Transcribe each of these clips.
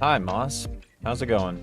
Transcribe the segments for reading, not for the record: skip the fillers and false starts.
Hi, Moss. How's it going?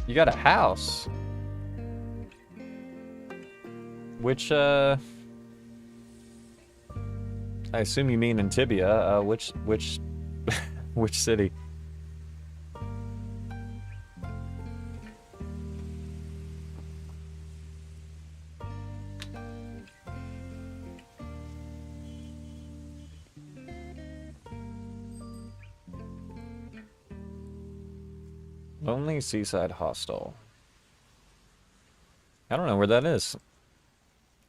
You got a house. Which, I assume you mean in Tibia. Which city? Lonely Seaside Hostel. I don't know where that is.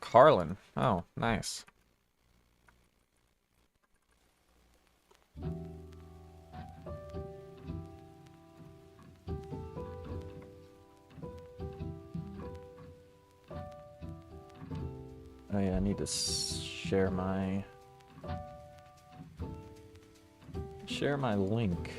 Carlin. Oh, nice. Oh yeah, I need to share my link.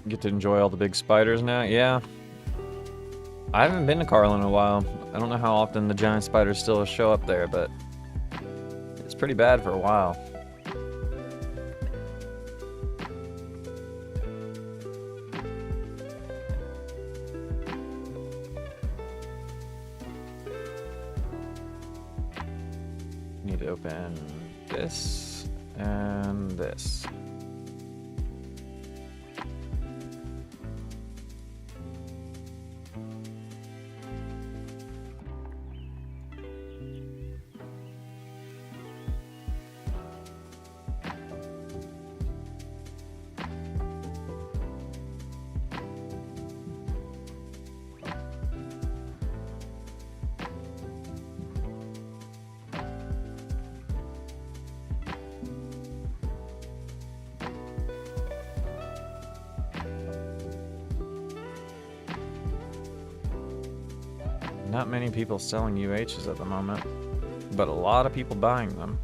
Get to enjoy all the big spiders now? Yeah. I haven't been to Carlin in a while. I don't know how often the giant spiders still show up there, but it's pretty bad for a while. Need to open this and this. Not many people selling UHs at the moment, but a lot of people buying them.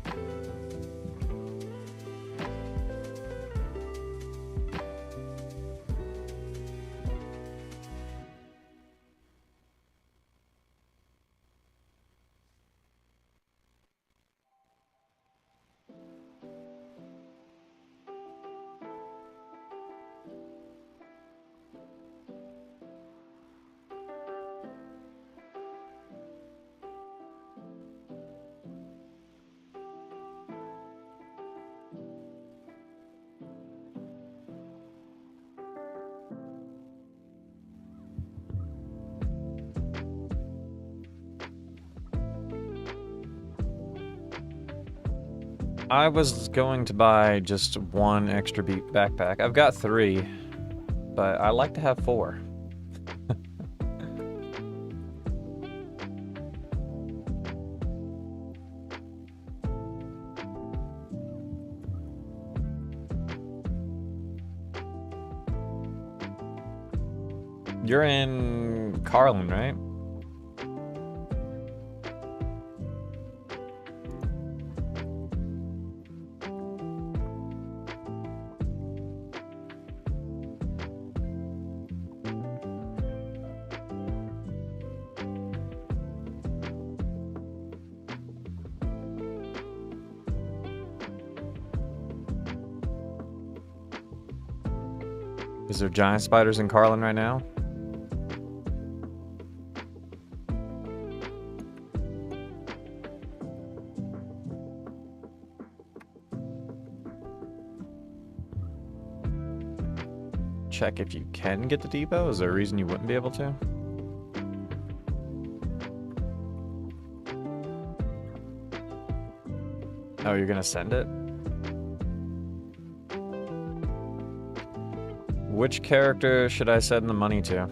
I was going to buy just one extra beat backpack. I've got 3, but I like to have 4. You're in Carlin, right? Is there giant spiders in Carlin right now? Check if you can get the depot. Is there a reason you wouldn't be able to? Oh, you're gonna send it? Which character should I send the money to?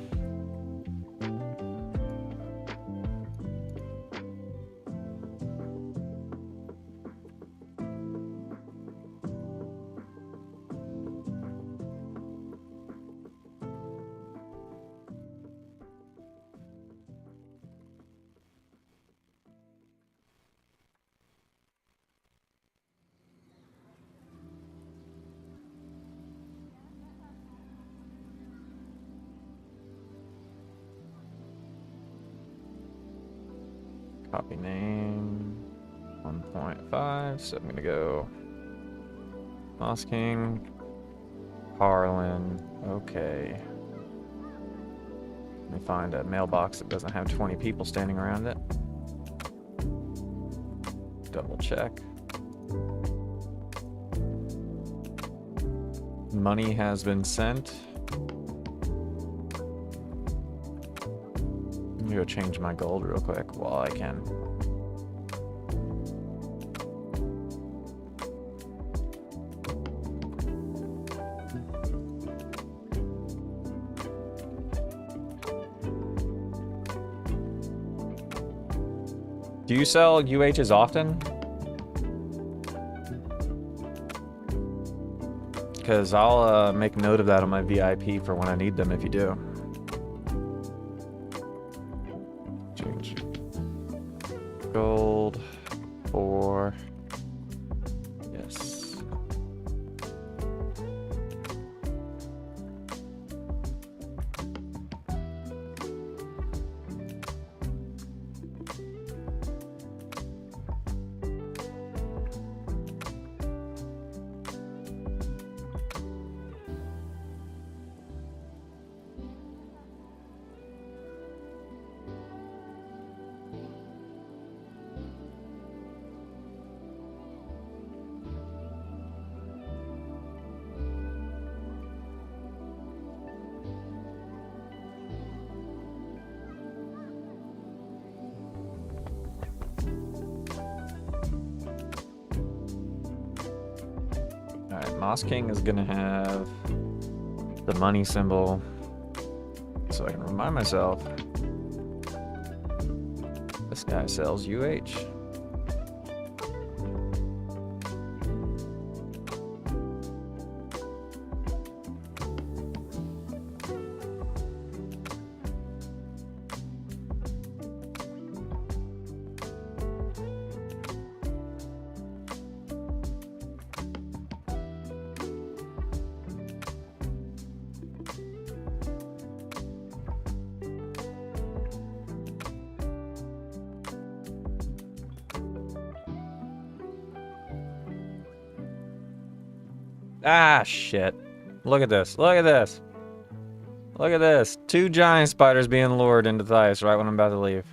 Copy name 1.5. So I'm gonna go Moss King, Harlan. Okay. Let me find a mailbox that doesn't have 20 people standing around it. Double check. Money has been sent. Let me go change my gold real quick while I can. Do you sell UHs often? Because I'll make note of that on my VIP for when I need them if you do. Change gold for yes. Alright, Moss King is gonna have the money symbol so I can remind myself this guy sells UH. Ah, shit. Look at this. Look at this. Look at this. 2 giant spiders being lured into the ice right when I'm about to leave.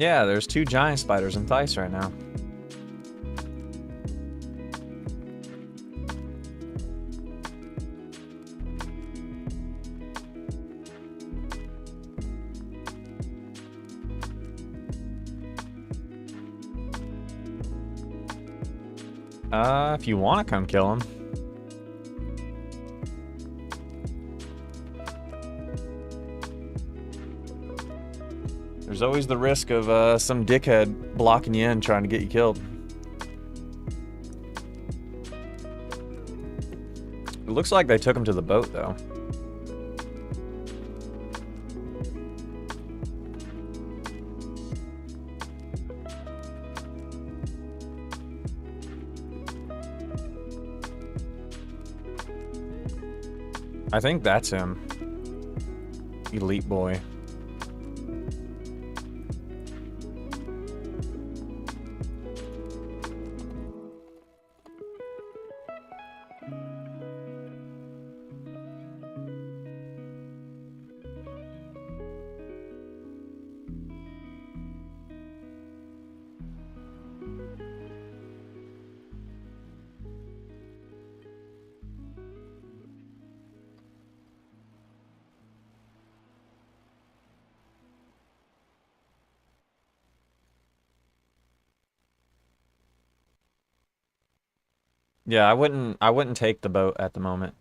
Yeah, there's 2 giant spiders in Theiss right now. If you want to come kill him. There's always the risk of some dickhead blocking you in trying to get you killed. It looks like they took him to the boat, though. I think that's him. Elite boy. Yeah, I wouldn't take the boat at the moment.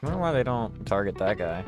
I wonder why they don't target that guy.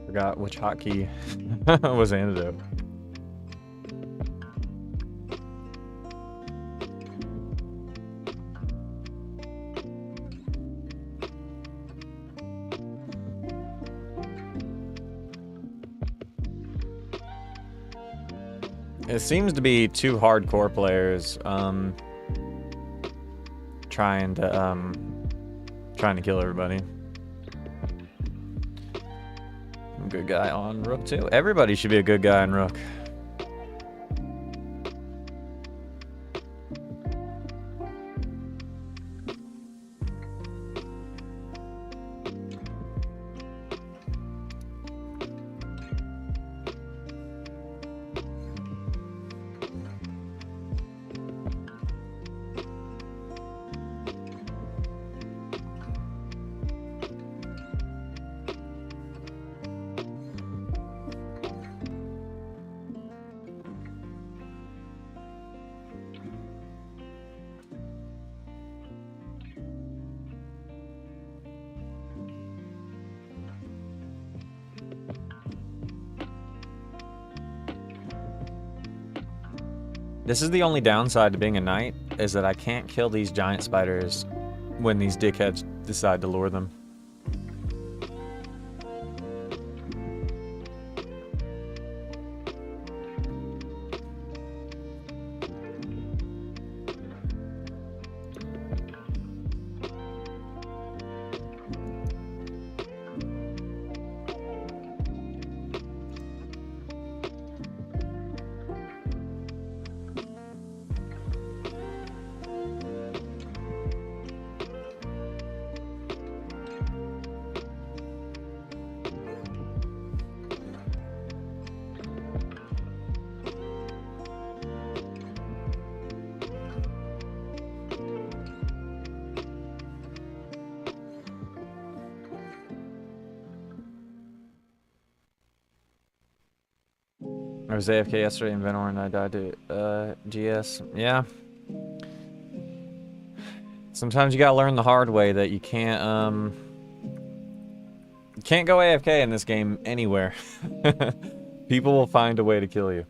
Forgot which hotkey was antidote. It seems to be 2 hardcore players trying to kill everybody. Good guy on Rook too. Everybody should be a good guy on Rook. This is the only downside to being a knight, is that I can't kill these giant spiders when these dickheads decide to lure them. I was AFK yesterday in Venor and I died to GS. Yeah. Sometimes you gotta learn the hard way that you can't go AFK in this game anywhere. People will find a way to kill you.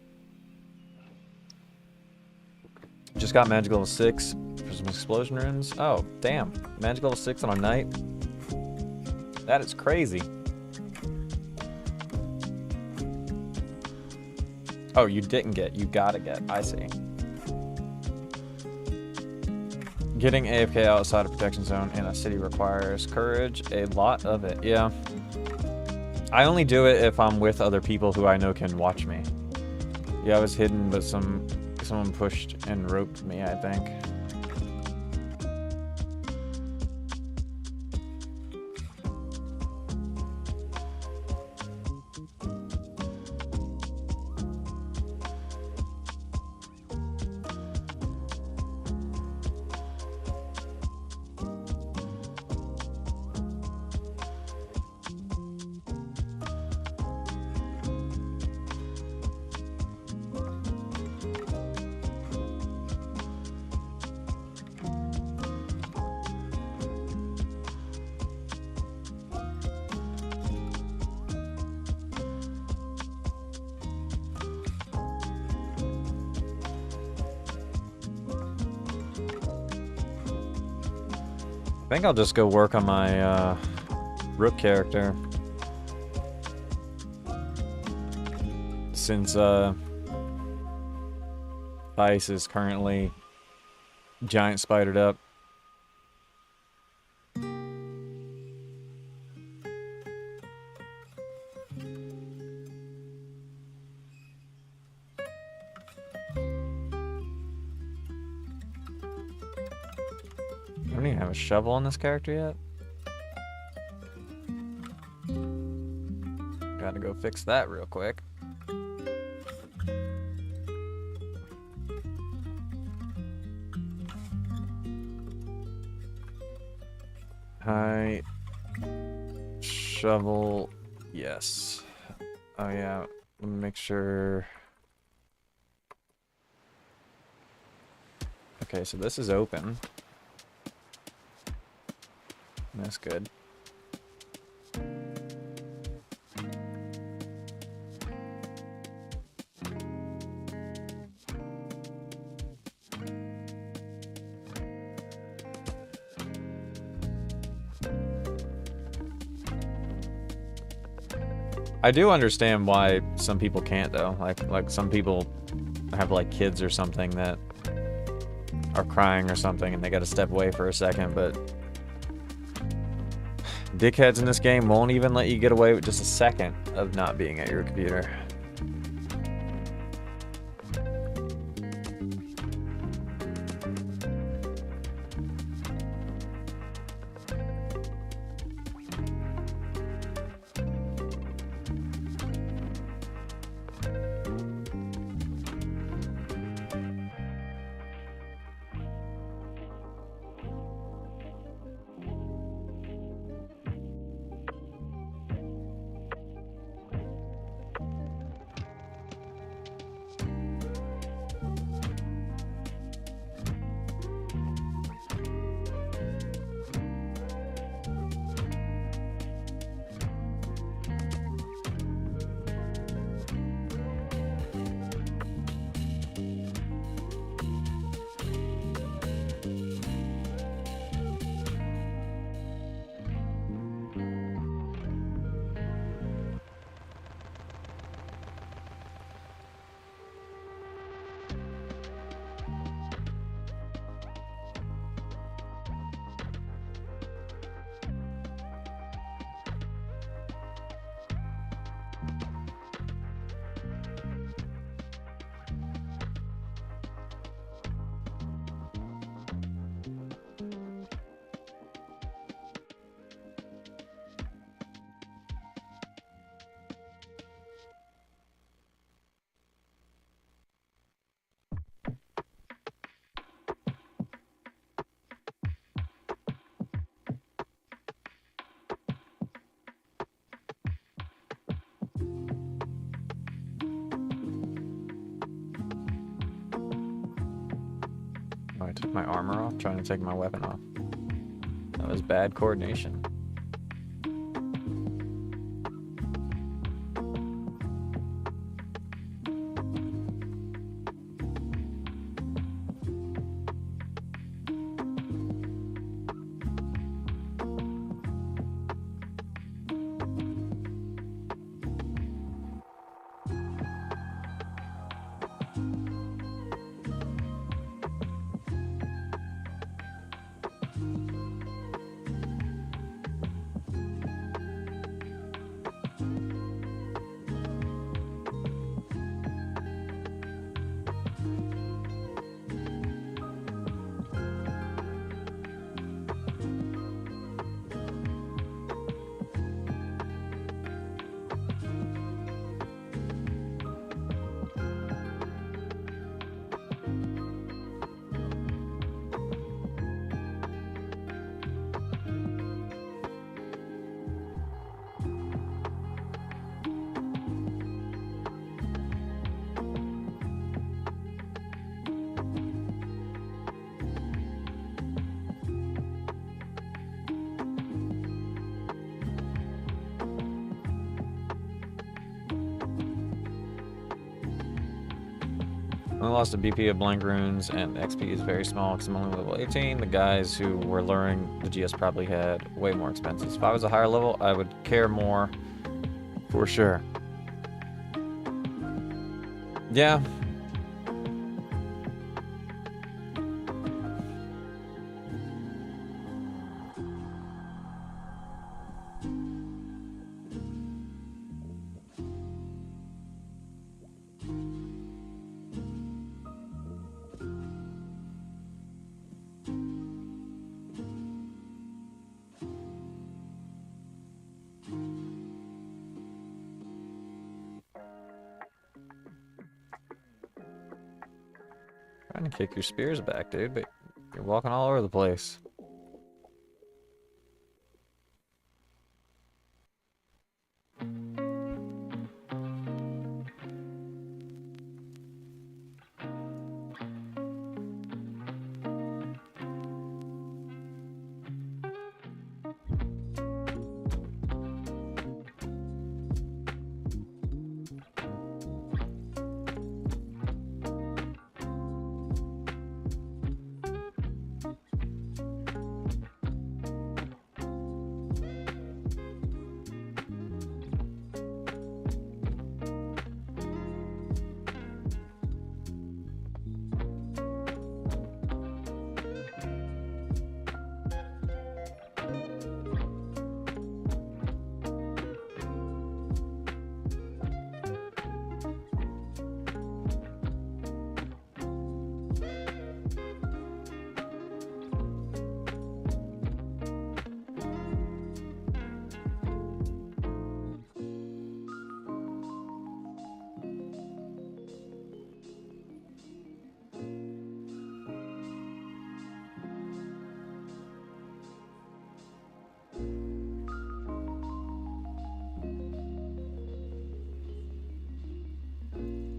Just got magic level 6 for some explosion runes. Oh, damn. Magic level 6 on a knight? That is crazy. Oh, you didn't get. You gotta get. I see. Getting AFK outside of protection zone in a city requires courage. A lot of it, yeah. I only do it if I'm with other people who I know can watch me. Yeah, I was hidden, but someone pushed and roped me, I think. I think I'll just go work on my rook character. Since Ice is currently giant spidered up. I don't even have a shovel on this character yet. Gotta go fix that real quick. Hi. Shovel. Yes. Oh yeah. Let me make sure. Okay, so this is open. That's good. I do understand why some people can't though. Like some people have like kids or something that are crying or something and they gotta step away for a second, but dickheads in this game won't even let you get away with just a second of not being at your computer. my armor off, trying to take my weapon off. That was bad coordination. I lost a BP of blank runes, and XP is very small because I'm only level 18. The guys who were luring the GS probably had way more expenses. If I was a higher level, I would care more, for sure. Yeah. Trying to kick your spears back, dude, but you're walking all over the place.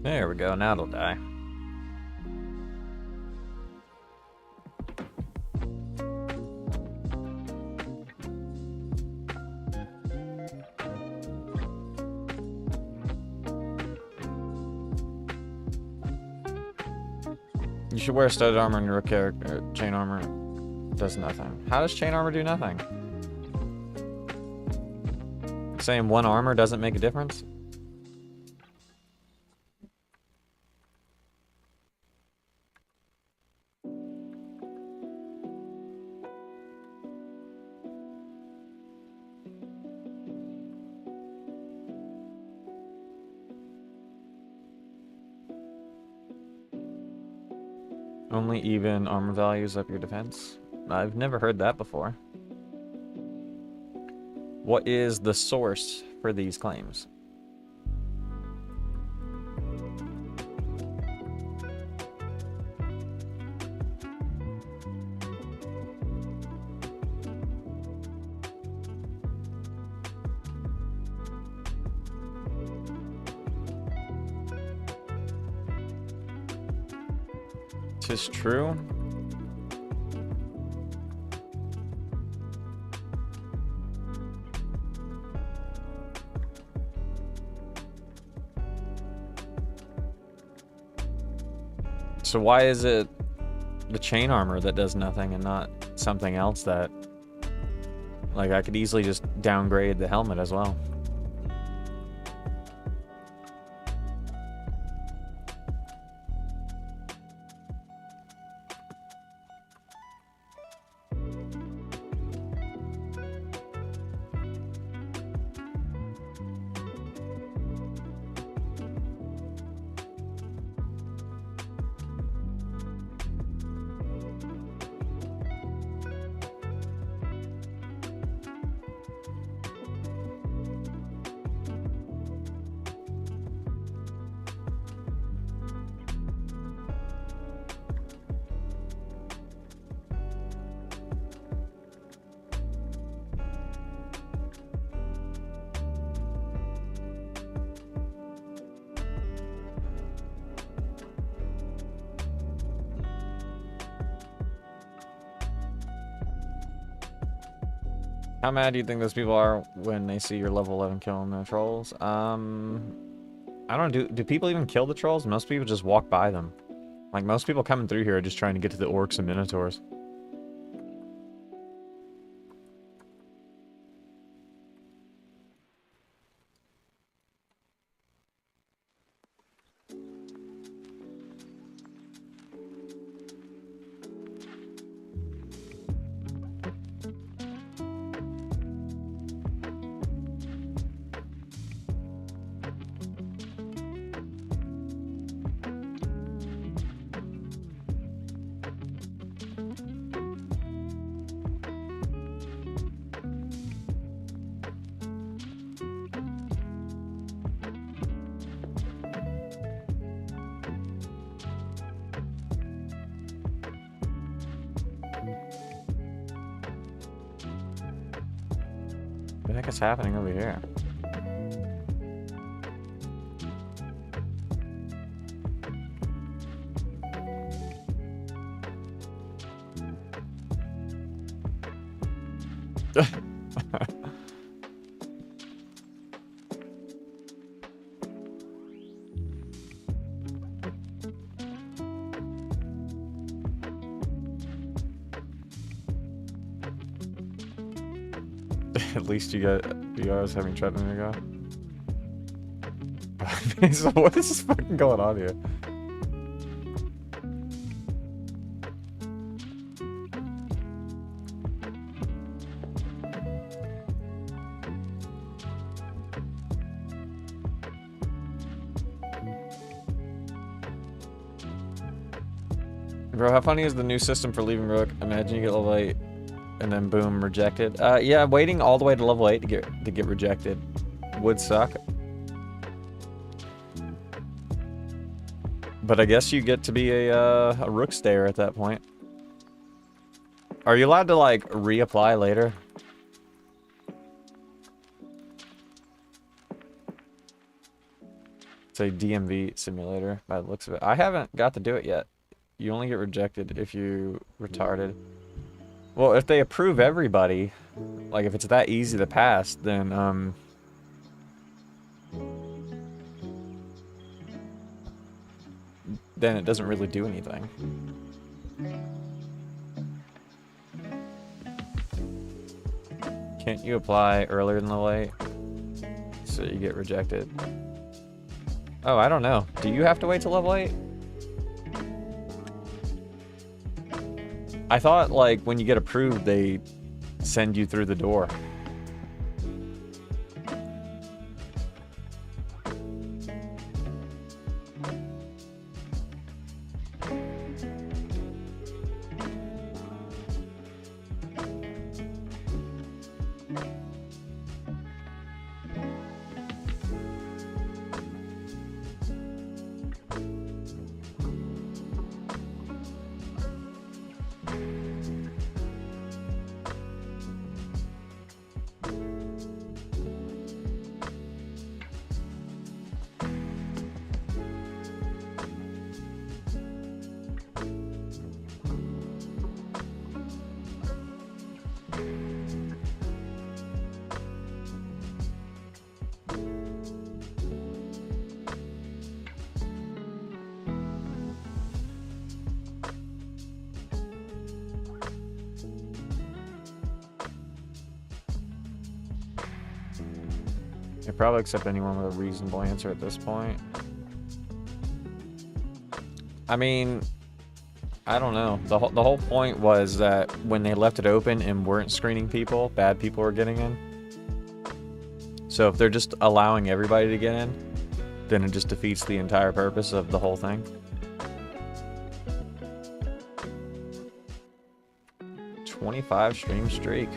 There we go, now it'll die. You should wear studded armor in your character. Chain armor does nothing. How does chain armor do nothing? Saying one armor doesn't make a difference? Only even armor values up your defense? I've never heard that before. What is the source for these claims? Tis true. So why is it the chain armor that does nothing and not something else that... Like, I could easily just downgrade the helmet as well. How mad do you think those people are when they see your level 11 killing the trolls? I don't know, do people even kill the trolls? Most people just walk by them. Like, most people coming through here are just trying to get to the orcs and minotaurs. What the heck is happening over here? At least you guys having Tread in your go. So what is fucking going on here? Bro, how funny is the new system for leaving Rook? Imagine you get level 8 and then boom, rejected. Yeah, waiting all the way to level 8 to get rejected would suck. But I guess you get to be a Rook stayer at that point. Are you allowed to like reapply later? It's a DMV simulator by the looks of it. I haven't got to do it yet. You only get rejected if you retarded. Well, if they approve everybody, like if it's that easy to pass, then it doesn't really do anything. Can't you apply earlier than the late? So you get rejected. Oh, I don't know. Do you have to wait till level 8? I thought, like, when you get approved, they send you through the door. They probably accept anyone with a reasonable answer at this point. I mean, I don't know. The whole point was that when they left it open and weren't screening people, bad people were getting in. So if they're just allowing everybody to get in, then it just defeats the entire purpose of the whole thing. 25 stream streak.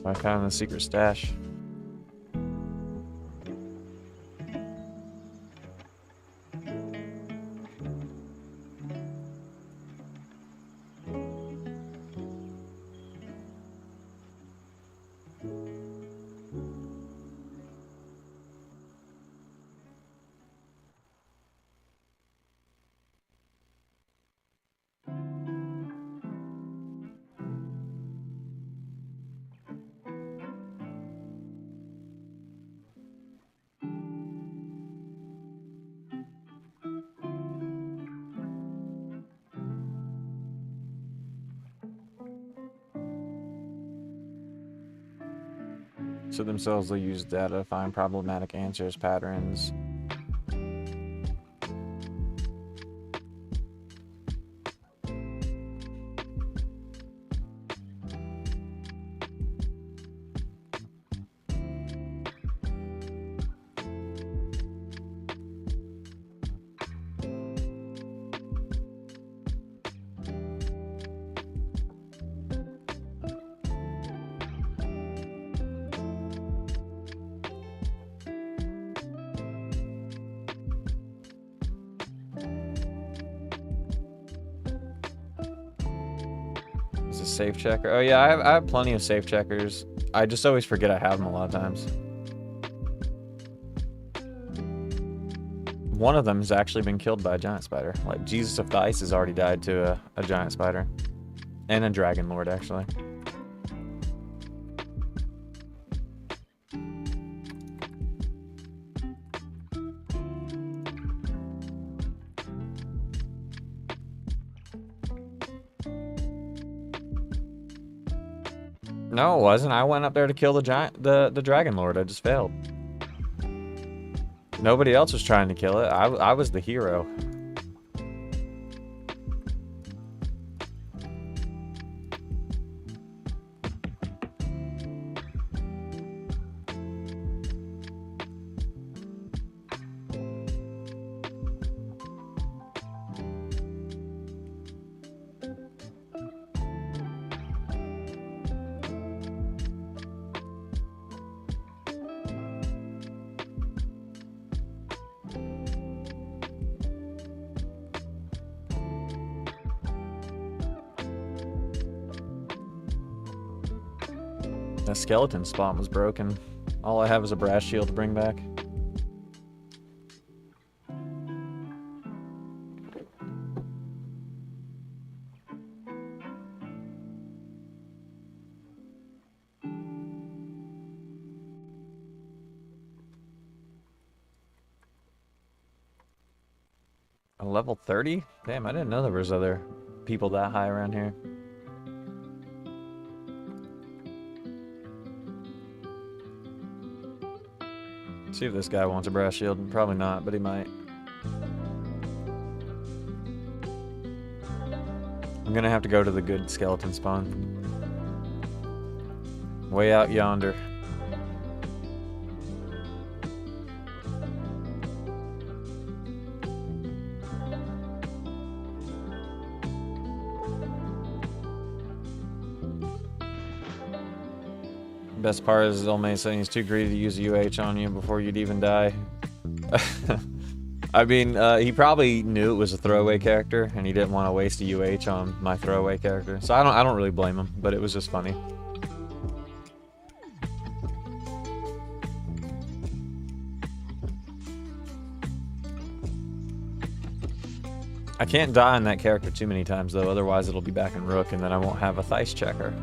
I found the secret stash. So themselves, they'll use data to find problematic answers, patterns. Safe checker. Oh yeah, I have plenty of safe checkers. I just always forget I have them a lot of times. One of them has actually been killed by a giant spider. Like Jesus of the Ice has already died to a giant spider. And a dragon lord, actually. No, it wasn't. I went up there to kill the dragon lord. I just failed. Nobody else was trying to kill it. I was the hero. The skeleton spawn was broken. All I have is a brass shield to bring back. A level 30? Damn, I didn't know there was other people that high around here. See if this guy wants a brass shield. Probably not, but he might. I'm gonna have to go to the good skeleton spawn. Way out yonder. Best part is Olmay saying he's too greedy to use a UH on you before you'd even die. I mean, he probably knew it was a throwaway character, and he didn't want to waste a UH on my throwaway character. So I don't really blame him, but it was just funny. I can't die on that character too many times, though, otherwise it'll be back in Rook, and then I won't have a Theiss checker.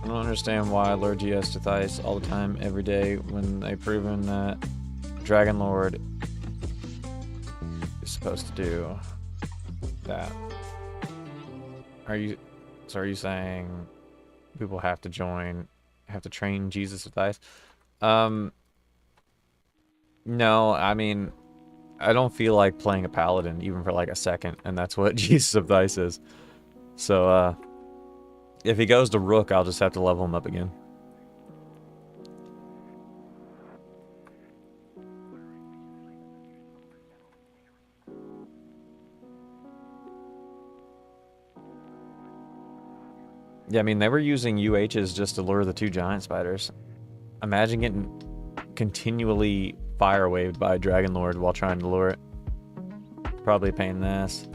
I don't understand why I lure GS to Theiss all the time, every day, when they've proven that Dragon Lord is supposed to do that. Are you saying people have to train Jesus to Theiss? No, I mean, I don't feel like playing a paladin even for like a second, and that's what Jesus of Theiss is. So, if he goes to Rook, I'll just have to level him up again. Yeah, I mean, they were using UHs just to lure the 2 giant spiders. Imagine getting continually fire waved by Dragon Lord while trying to lure it. Probably a pain in the ass.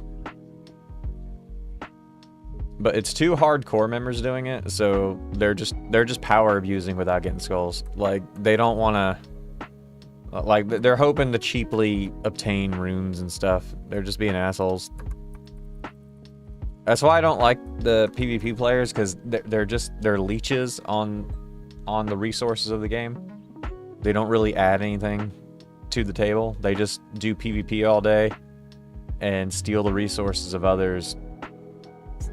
But it's 2 hardcore members doing it, so they're just power abusing without getting skulls. Like, they don't want to... Like, they're hoping to cheaply obtain runes and stuff. They're just being assholes. That's why I don't like the PvP players, because they're leeches on the resources of the game. They don't really add anything to the table. They just do PvP all day and steal the resources of others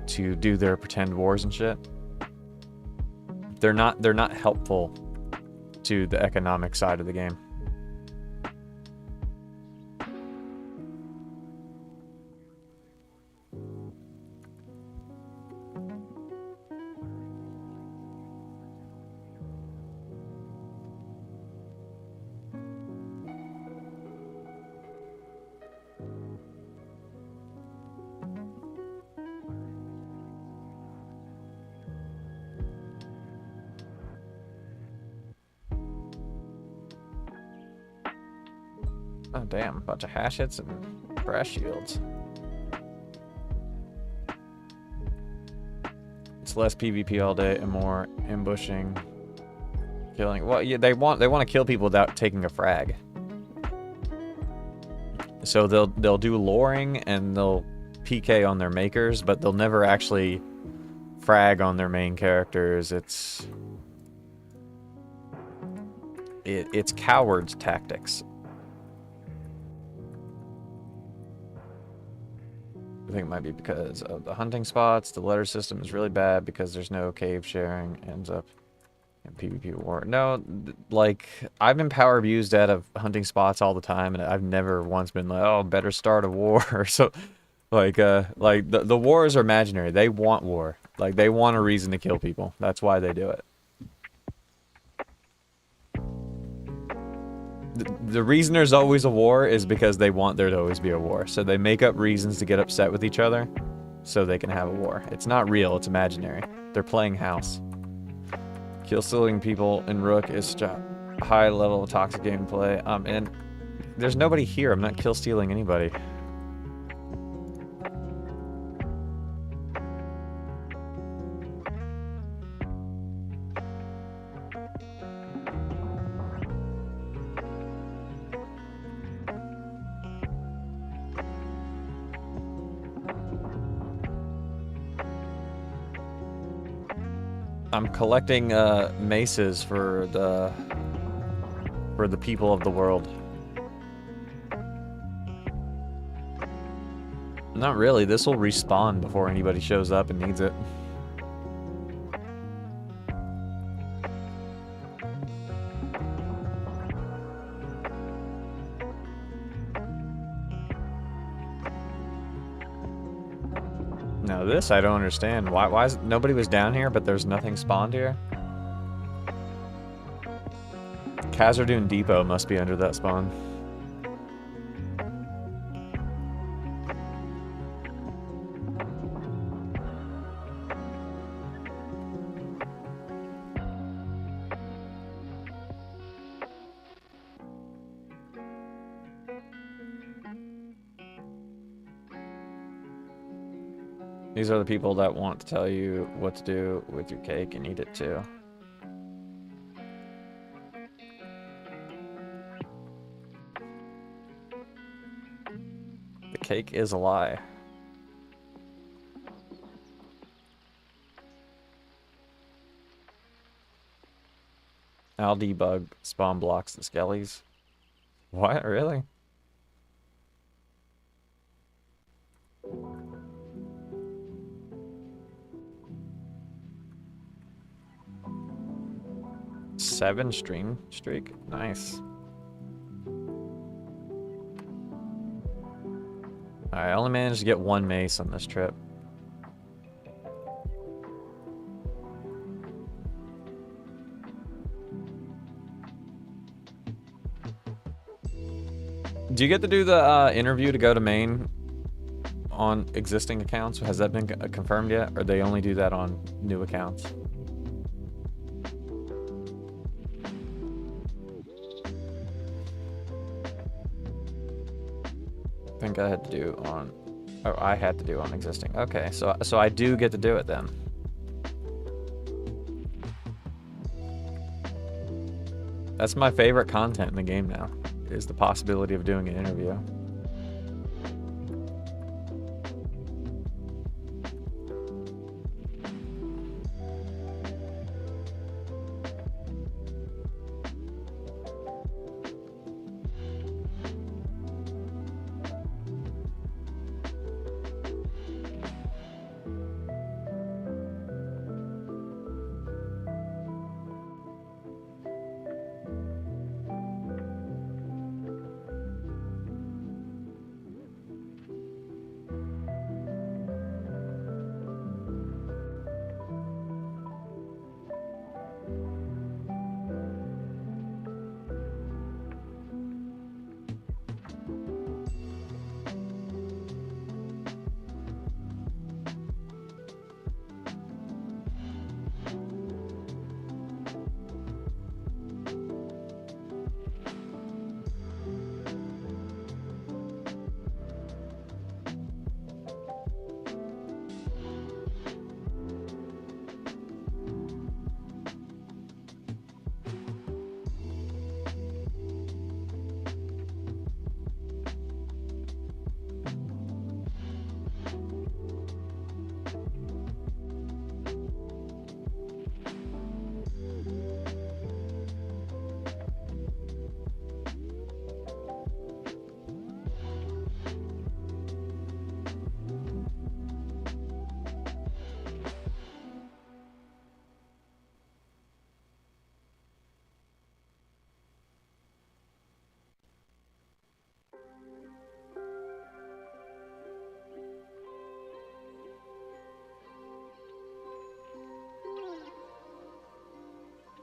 to do their pretend wars and shit. They're not helpful to the economic side of the game. Oh damn, a bunch of hash hits and crash shields. It's less PvP all day and more ambushing, killing. Well, yeah, they want to kill people without taking a frag. So they'll do luring and they'll PK on their makers, but they'll never actually frag on their main characters. It's cowards tactics. I think it might be because of the hunting spots. The letter system is really bad because there's no cave sharing. Ends up in PvP war. No, like, I've been power abused out of hunting spots all the time, and I've never once been like, oh, better start a war. So, like the wars are imaginary. They want war. Like, they want a reason to kill people. That's why they do it. The reason there's always a war is because they want there to always be a war. So they make up reasons to get upset with each other so they can have a war. It's not real, it's imaginary. They're playing house. Kill stealing people in Rook is such a high level of toxic gameplay. And there's nobody here. I'm not kill stealing anybody. I'm collecting maces for the people of the world. Not really. This will respawn before anybody shows up and needs it. Now this I don't understand. Why is nobody was down here, but there's nothing spawned here? Khazard Depot must be under that spawn. These are the people that want to tell you what to do with your cake and eat it too. The cake is a lie. I'll debug spawn blocks the skellies. What? Really? Seven stream streak? Nice. Alright, I only managed to get one mace on this trip. Do you get to do the interview to go to main on existing accounts? Has that been confirmed yet? Or they only do that on new accounts? I think I had to do on... Oh, I had to do on existing. Okay, so I do get to do it then. That's my favorite content in the game now, is the possibility of doing an interview.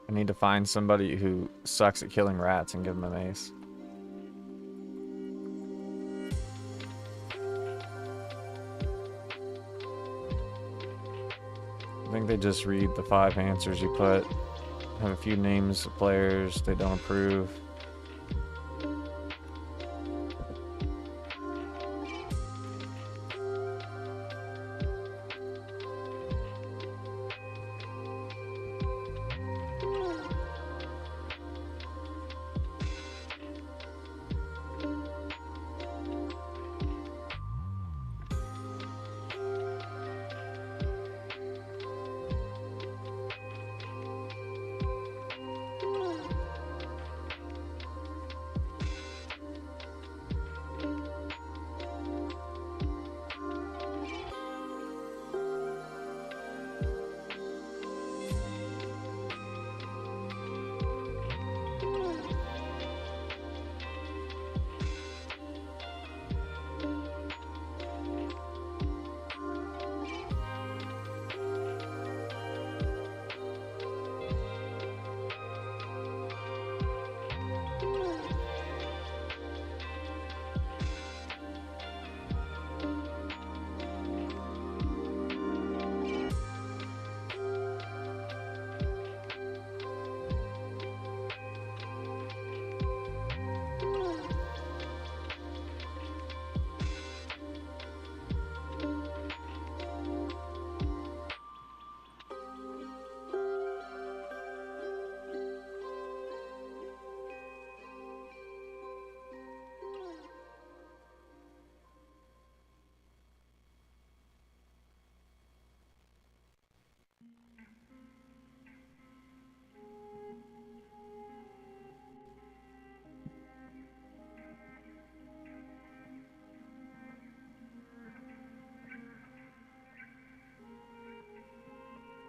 I need to find somebody who sucks at killing rats and give them a mace. I think they just read the 5 answers you put, have a few names of players they don't approve.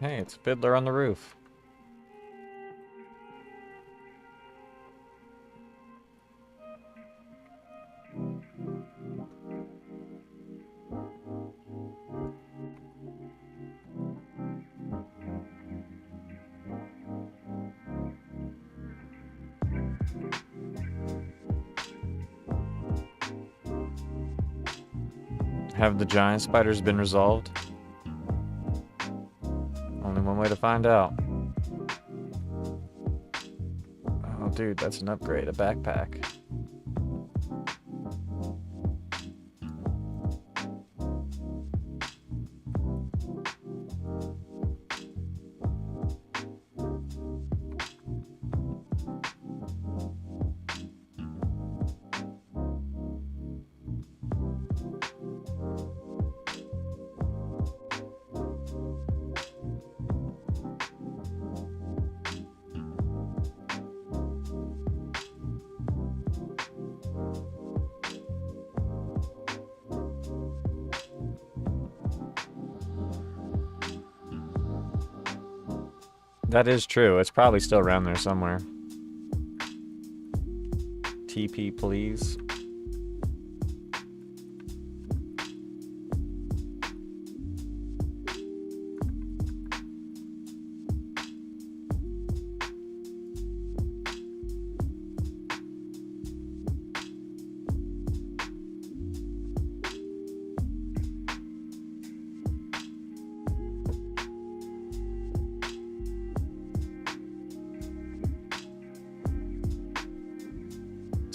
Hey, it's Fiddler on the roof. Have the giant spiders been resolved? Only one way to find out. Oh, dude, that's an upgrade, a backpack. That is true. It's probably still around there somewhere. TP, please.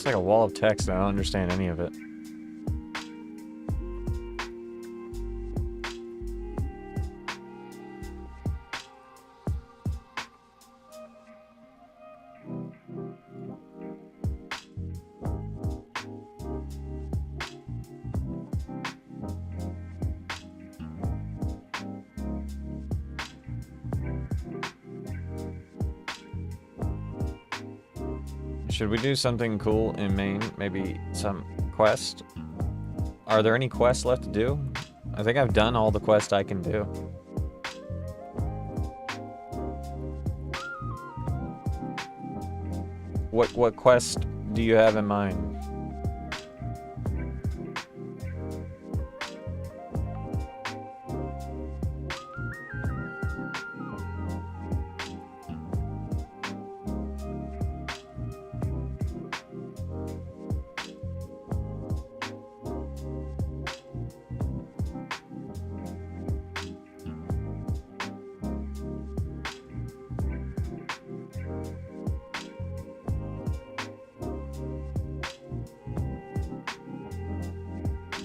It's like a wall of text and I don't understand any of it. Should we do something cool in Maine? Maybe some quest? Are there any quests left to do? I think I've done all the quests I can do. What quest do you have in mind?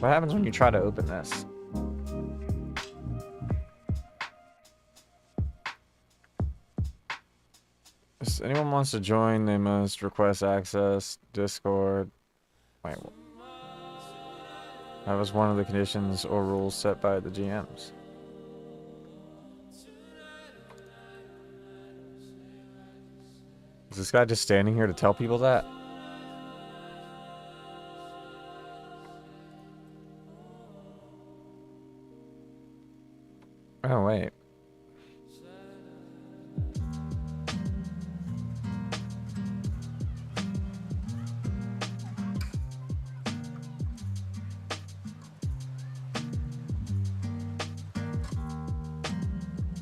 What happens when you try to open this? If anyone wants to join, they must request access, Discord. Wait, that was one of the conditions or rules set by the GMs. Is this guy just standing here to tell people that? Oh, wait.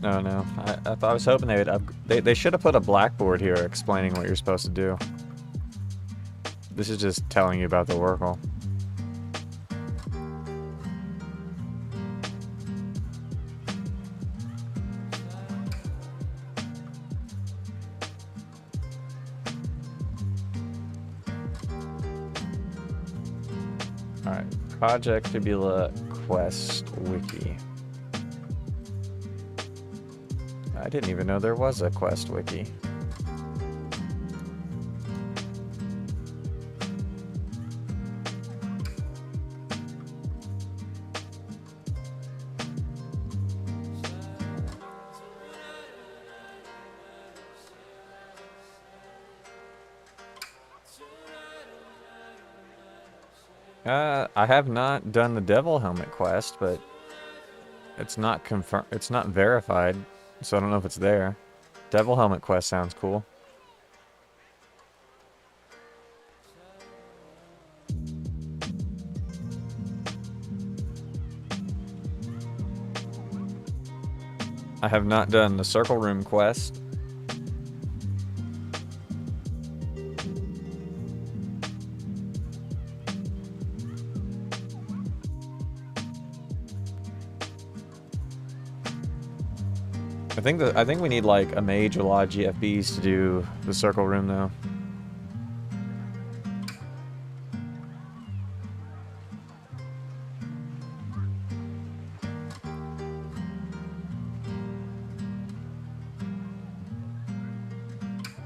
No, no. I was hoping they would they should have put a blackboard here explaining what you're supposed to do. This is just telling you about the Oracle. Alright. Project Fibula Quest Wiki. I didn't even know there was a quest wiki. I have not done the Devil Helmet quest, but it's not confirmed. It's not verified. so I don't know if it's there. Devil Helmet quest sounds cool. I have not done the Circle Room quest. I think we need like a mage or a lot of GFBs to do the Circle Room though.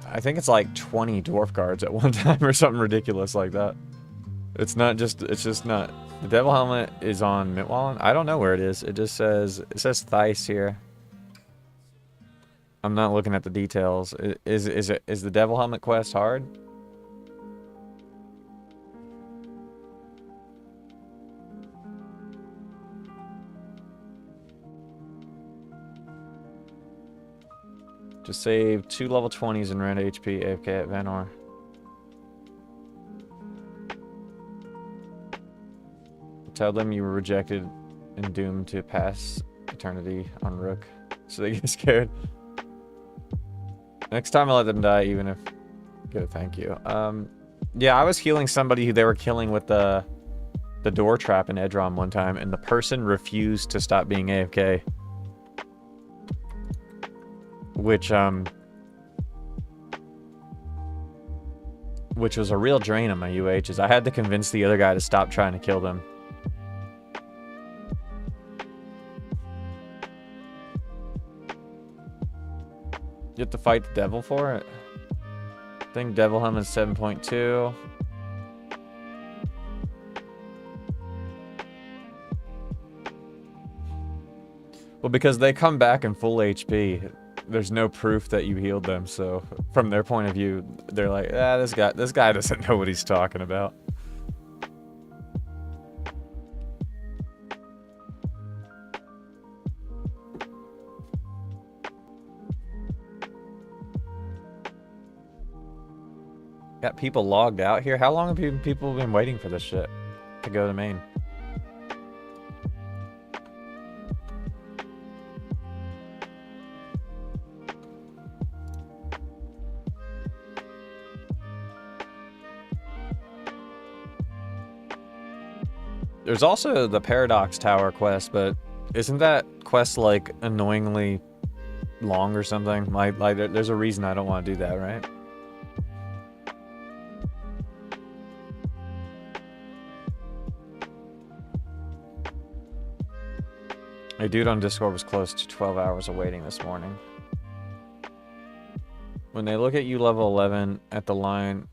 I think it's like 20 dwarf guards at one time or something ridiculous like that. It's just not. The Devil Helmet is on Mitwallen. I don't know where it is. It just says, Theiss here. I'm not looking at the details. Is the Devil Helmet quest hard? Just save 2 level 20s and rend HP AFK at Vanor. Tell them you were rejected and doomed to pass eternity on Rook, so they get scared. Next time I let them die, even if... Good, thank you. Yeah, I was healing somebody who they were killing with the door trap in Edrom one time, and the person refused to stop being AFK. Which was a real drain on my UHs. I had to convince the other guy to stop trying to kill them. You have to fight the devil for it? I think Devil Helmet is 7.2. Well, because they come back in full HP. There's no proof that you healed them, so from their point of view, they're like, ah, this guy doesn't know what he's talking about. Got people logged out here. How long have people been waiting for this shit to go to main? There's also the Paradox Tower quest, but isn't that quest like annoyingly long or something? Like there's a reason I don't want to do that, right? A dude on Discord was close to 12 hours of waiting this morning. When they look at you level 11 at the line,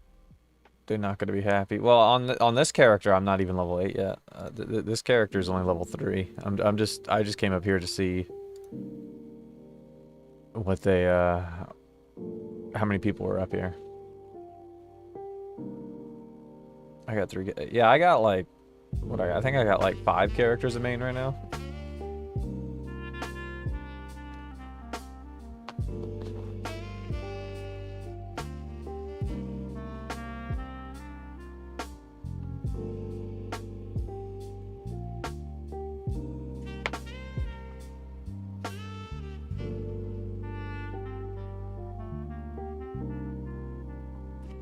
they're not going to be happy. Well, on this character, I'm not even level 8 yet. This character is only level 3. I just came up here to see what they how many people were up here. I got 3. Yeah, I got like I think I got like 5 characters in main right now.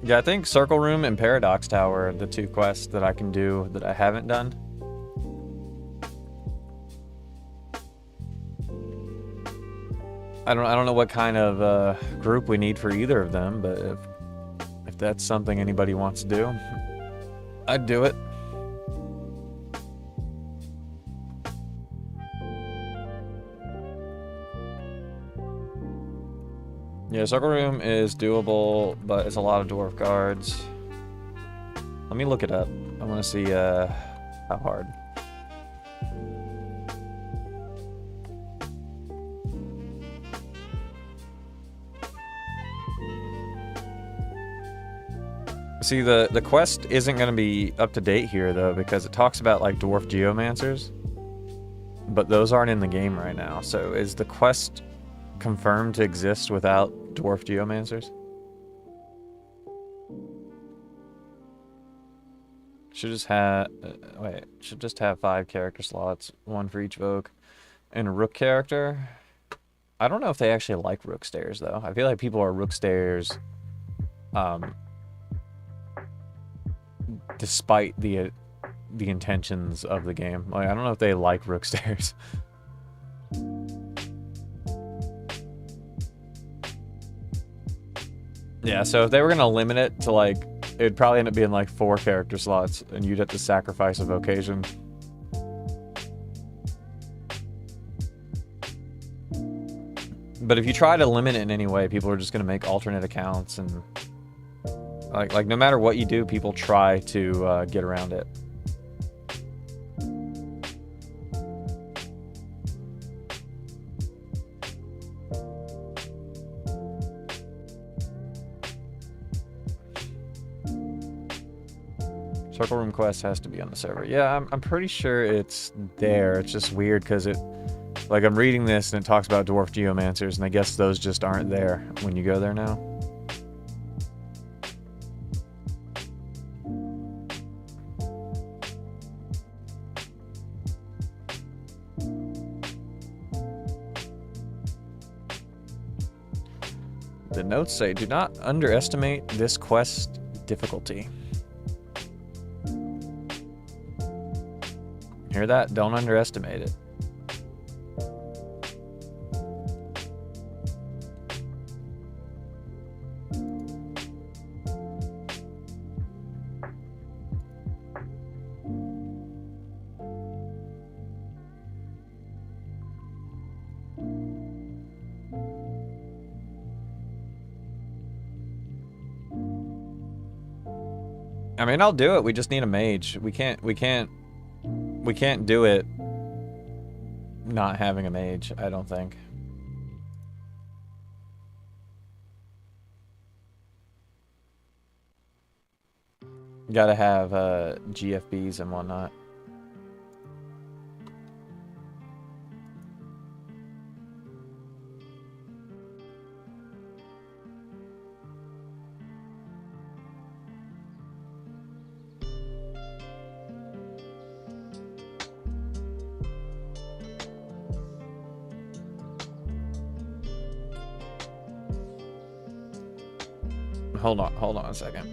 Yeah, I think Circle Room and Paradox Tower are the 2 quests that I can do that I haven't done. I don't know what kind of group we need for either of them, but if that's something anybody wants to do, I'd do it. Yeah, Circle Room is doable, but it's a lot of dwarf guards. Let me look it up. I want to see how hard. See, the quest isn't going to be up to date here, though, because it talks about, like, dwarf geomancers. But those aren't in the game right now. So is the quest confirmed to exist without dwarf geomancers. Should just have should just have 5 character slots, 1 for each Vogue, and a rook character. I don't know if they actually like rook stairs though. I feel like people are rook stairs, despite the intentions of the game. Like I don't know if they like rook stairs. Yeah, so if they were gonna limit it to like, it'd probably end up being like 4 character slots, and you'd have to sacrifice a vocation. But if you try to limit it in any way, people are just gonna make alternate accounts, and like no matter what you do, people try to get around it. Circle Room Quest has to be on the server. Yeah, I'm pretty sure it's there. It's just weird because it, like I'm reading this and it talks about Dwarf Geomancers, and I guess those just aren't there when you go there now. The notes say, do not underestimate this quest difficulty. Hear that? Don't underestimate it. I mean, I'll do it. We just need a mage. We can't do it not having a mage, I don't think. Gotta have GFBs and whatnot. Hold on a second.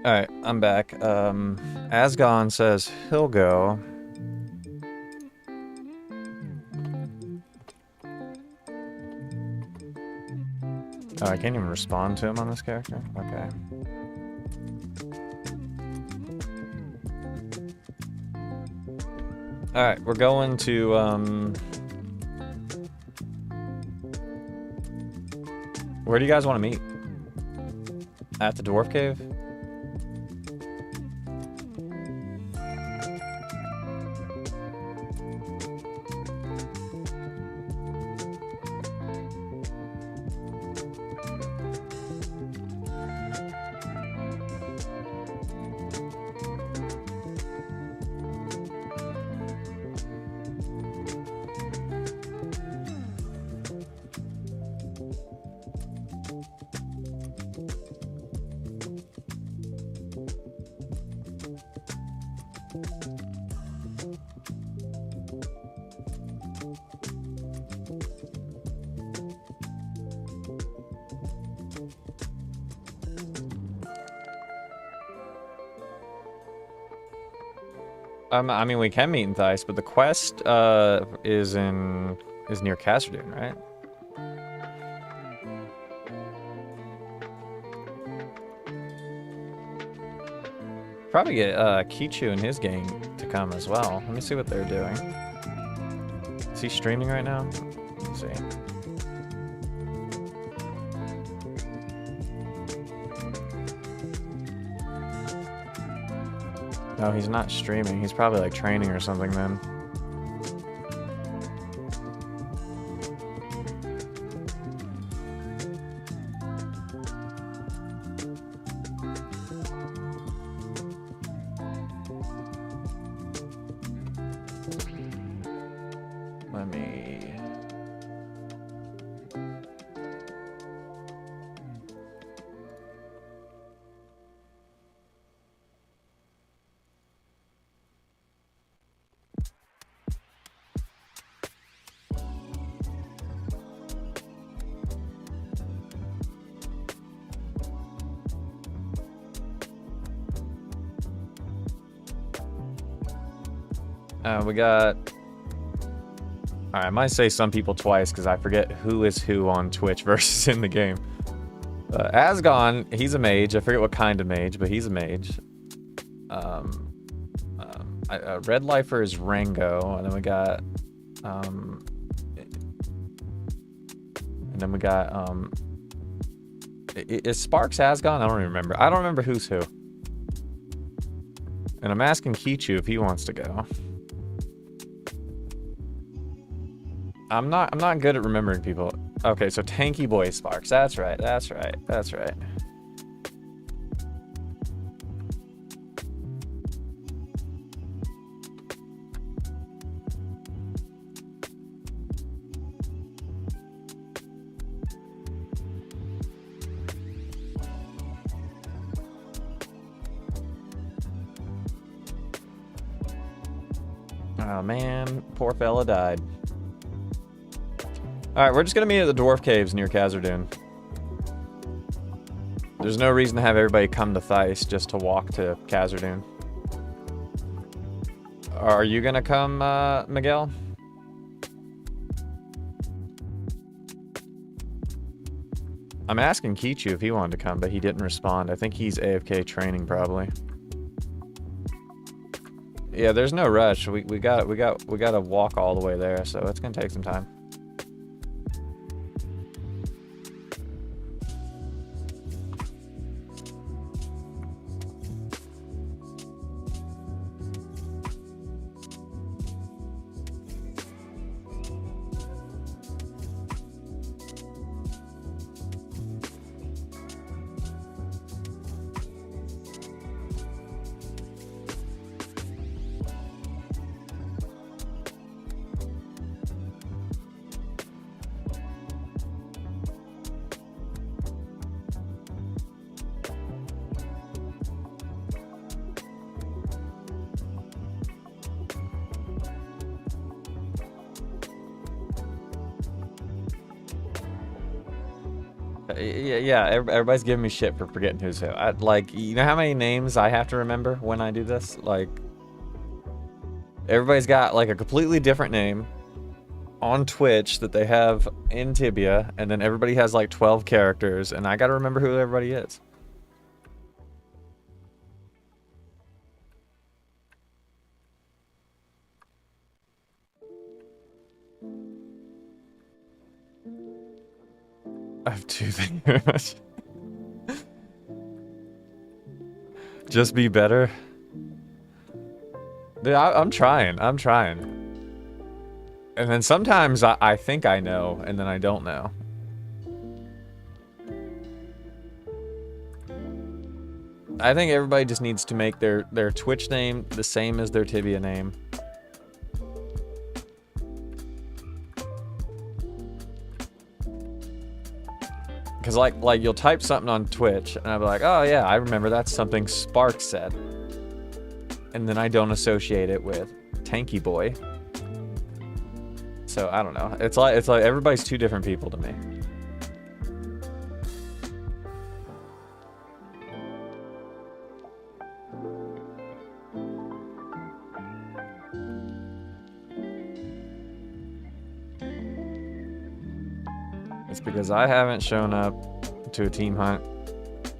Alright, I'm back. Asgon says he'll go. Oh, I can't even respond to him on this character? Okay. Alright, we're going to, where do you guys want to meet? At the Dwarf Cave? I mean, we can meet in Theiss, but the quest is near Khazad-dûm, right? Probably get Kichu and his gang to come as well. Let me see what they're doing. Is he streaming right now? Let's see. No, he's not streaming. He's probably like training or something then. Let me... we got... Alright, I might say some people twice because I forget who is who on Twitch versus in the game. Asgon, he's a mage. I forget what kind of mage, but he's a mage. Red Lifer is Rango, and then we got... is Sparks Asgon? I don't even remember. I don't remember who's who. And I'm asking Kichu if he wants to go. I'm not good at remembering people. Okay, so Tanky Boy Sparks. That's right. That's right. That's right. Oh man, poor fella died. Alright, we're just gonna meet at the Dwarf Caves near Khazad-dûm. There's no reason to have everybody come to Theiss just to walk to Khazad-dûm. Are you gonna come, Miguel? I'm asking Kichu if he wanted to come, but he didn't respond. I think he's AFK training probably. Yeah, there's no rush. We gotta walk all the way there, so it's gonna take some time. Yeah, everybody's giving me shit for forgetting who's who. Like, you know how many names I have to remember when I do this? Like, everybody's got like a completely different name on Twitch that they have in Tibia, and then everybody has like 12 characters, and I gotta remember who everybody is. I have two things. Just be better. Dude, I'm trying. I'm trying. And then sometimes I think I know, and then I don't know. I think everybody just needs to make their Twitch name the same as their Tibia name. Because like you'll type something on Twitch, and I'll be like, oh yeah, I remember that's something Spark said. And then I don't associate it with Tanky Boy. So I don't know. It's like everybody's two different people to me. It's because I haven't shown up to a team hunt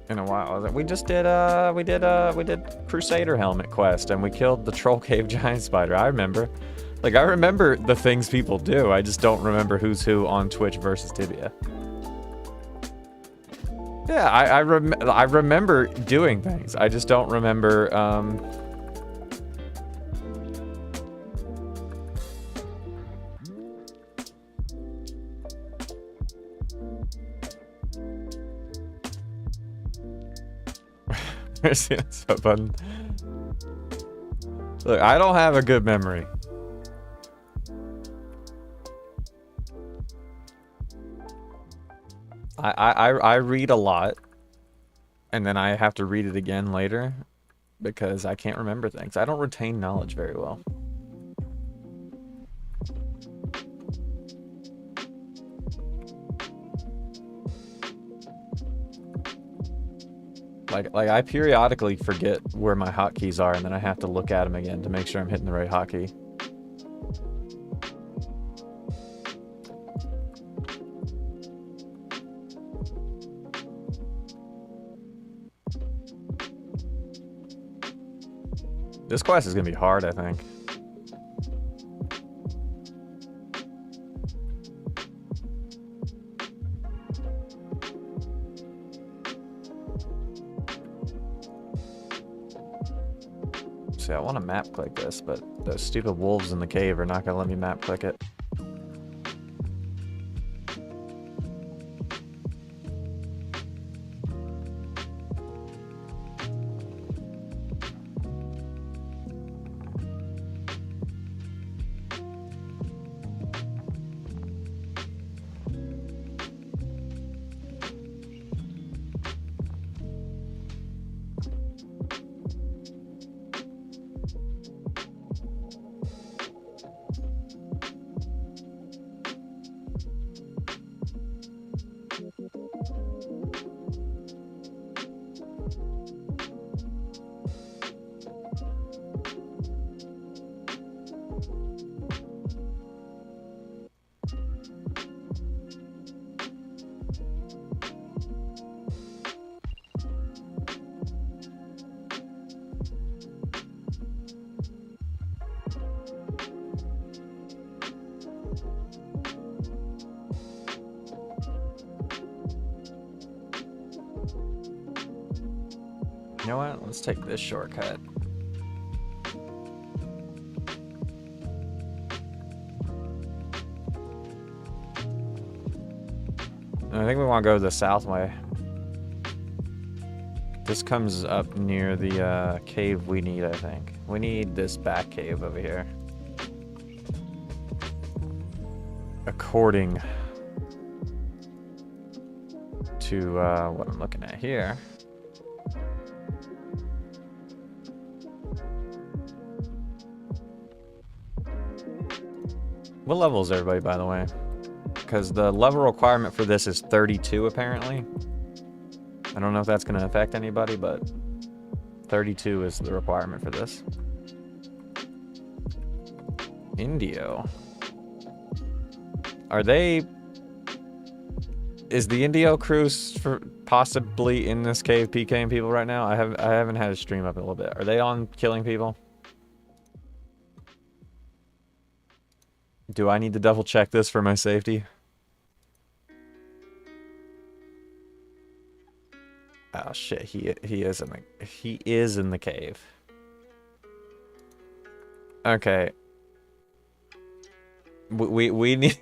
in a while. We just did we did Crusader helmet quest, and we killed the Troll Cave giant spider. I remember. Like, I remember the things people do. I just don't remember who's who on Twitch versus Tibia. Yeah, I remember doing things. I just don't remember so fun. Look, I don't have a good memory. I read a lot, and then I have to read it again later because I can't remember things. I don't retain knowledge very well. Like I periodically forget where my hotkeys are, and then I have to look at them again to make sure I'm hitting the right hotkey. This quest is gonna be hard, I think. See, I want to map click this, but those stupid wolves in the cave are not gonna let me map click it. You know what? Let's take this shortcut. I think we want to go the south way. This comes up near the cave we need, I think. We need this back cave over here. According to what I'm looking at here. What level is everybody, by the way? because the level requirement for this is 32 apparently. I don't know if that's going to affect anybody, but 32 is the requirement for this. Indio. Are they... Is the Indio crew possibly in this cave PKing people right now? I haven't had a stream up in a little bit. Are they on killing people? Do I need to double check this for my safety? Oh shit, he is in the cave. Okay. We need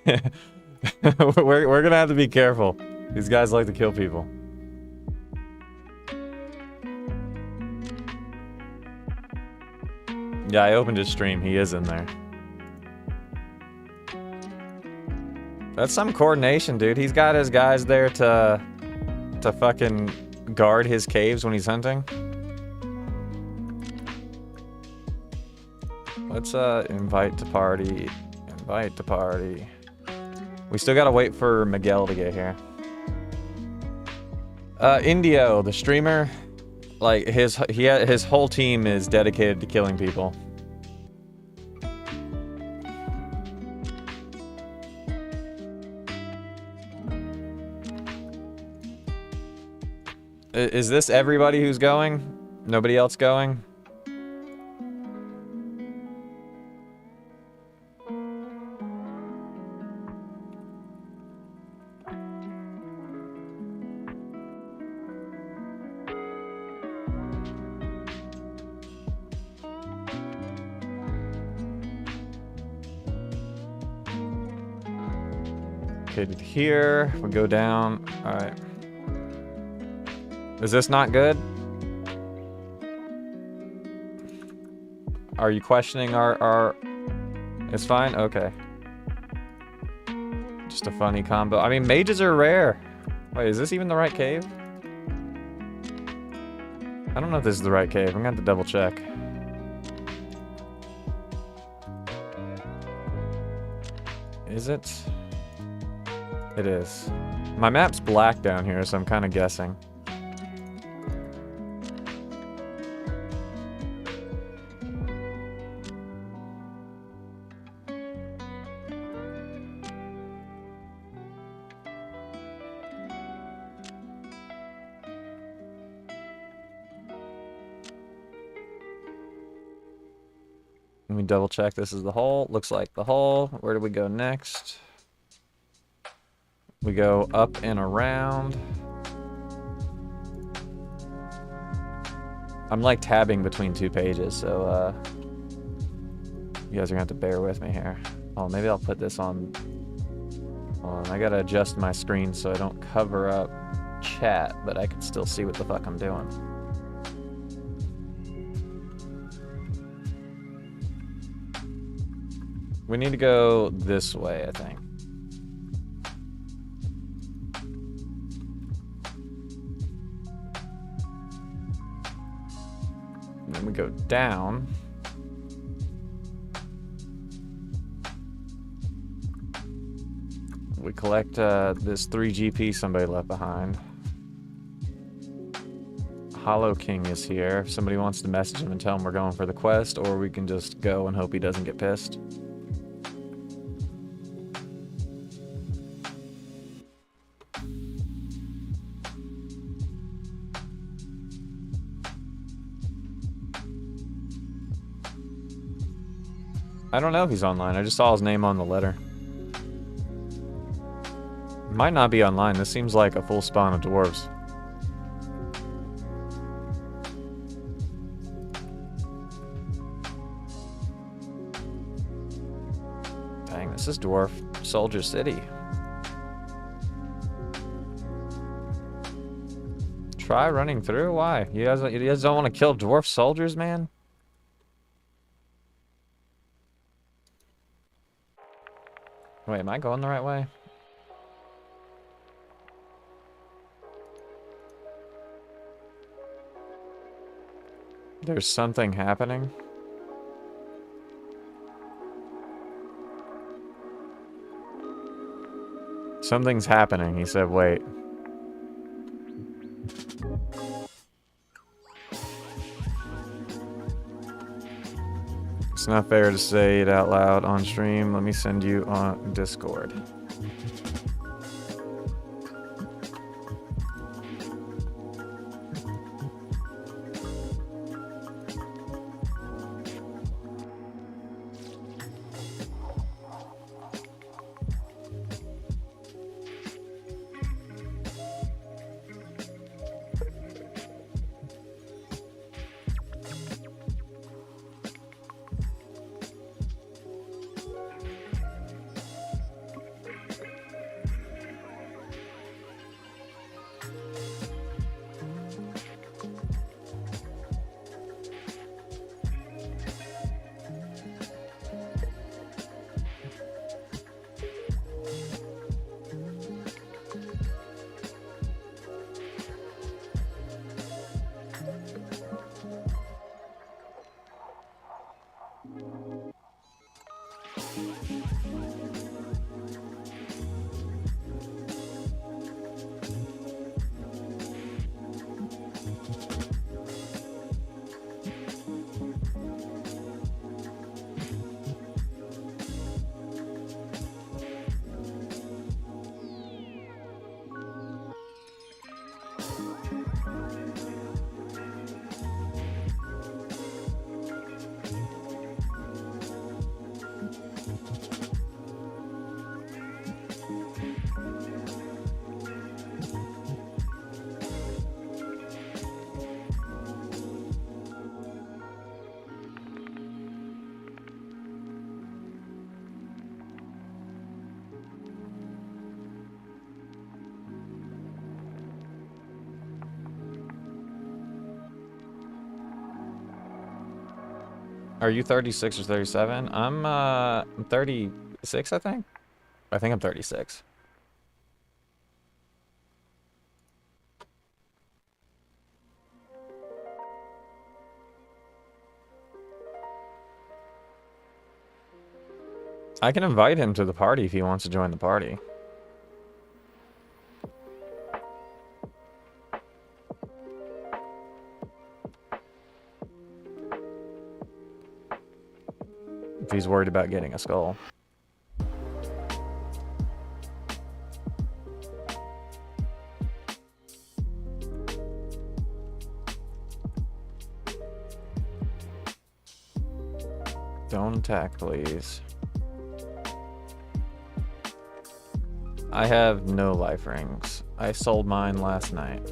we're gonna have to be careful. These guys like to kill people. Yeah, I opened his stream. He is in there. That's some coordination, dude. He's got his guys there to fucking guard his caves when he's hunting. Let's invite to party. Invite to party. We still gotta wait for Miguel to get here. Indio, the streamer, like his whole team is dedicated to killing people. Is this everybody who's going? Nobody else going? Located here. We go down. All right. Is this not good? Are you questioning our... It's fine? Okay. Just a funny combo. I mean, mages are rare. Wait, is this even the right cave? I don't know if this is the right cave. I'm gonna have to double check. Is it? It is. My map's black down here, so I'm kind of guessing. Let me double check this is the hole. Looks like the hole. Where do we go next? We go up and around. I'm like tabbing between two pages, so you guys are gonna have to bear with me here. Oh, maybe I'll put this on. Hold on, I gotta adjust my screen so I don't cover up chat, but I can still see what the fuck I'm doing. We need to go this way, I think. And then we go down. We collect this 3 GP somebody left behind. Hollow King is here. If somebody wants to message him and tell him we're going for the quest, or we can just go and hope he doesn't get pissed. I don't know if he's online. I just saw his name on the letter. Might not be online. This seems like a full spawn of dwarves. Dang, this is Dwarf Soldier City. Try running through? Why? You guys don't want to kill dwarf soldiers, man? Wait, am I going the right way? There's something happening. Something's happening. He said, wait. It's not fair to say it out loud on stream. Let me send you on Discord. Are you 36 or 37? I'm 36, I think. I think I'm 36. I can invite him to the party if he wants to join the party. If he's worried about getting a skull. Don't attack, please. I have no life rings. I sold mine last night.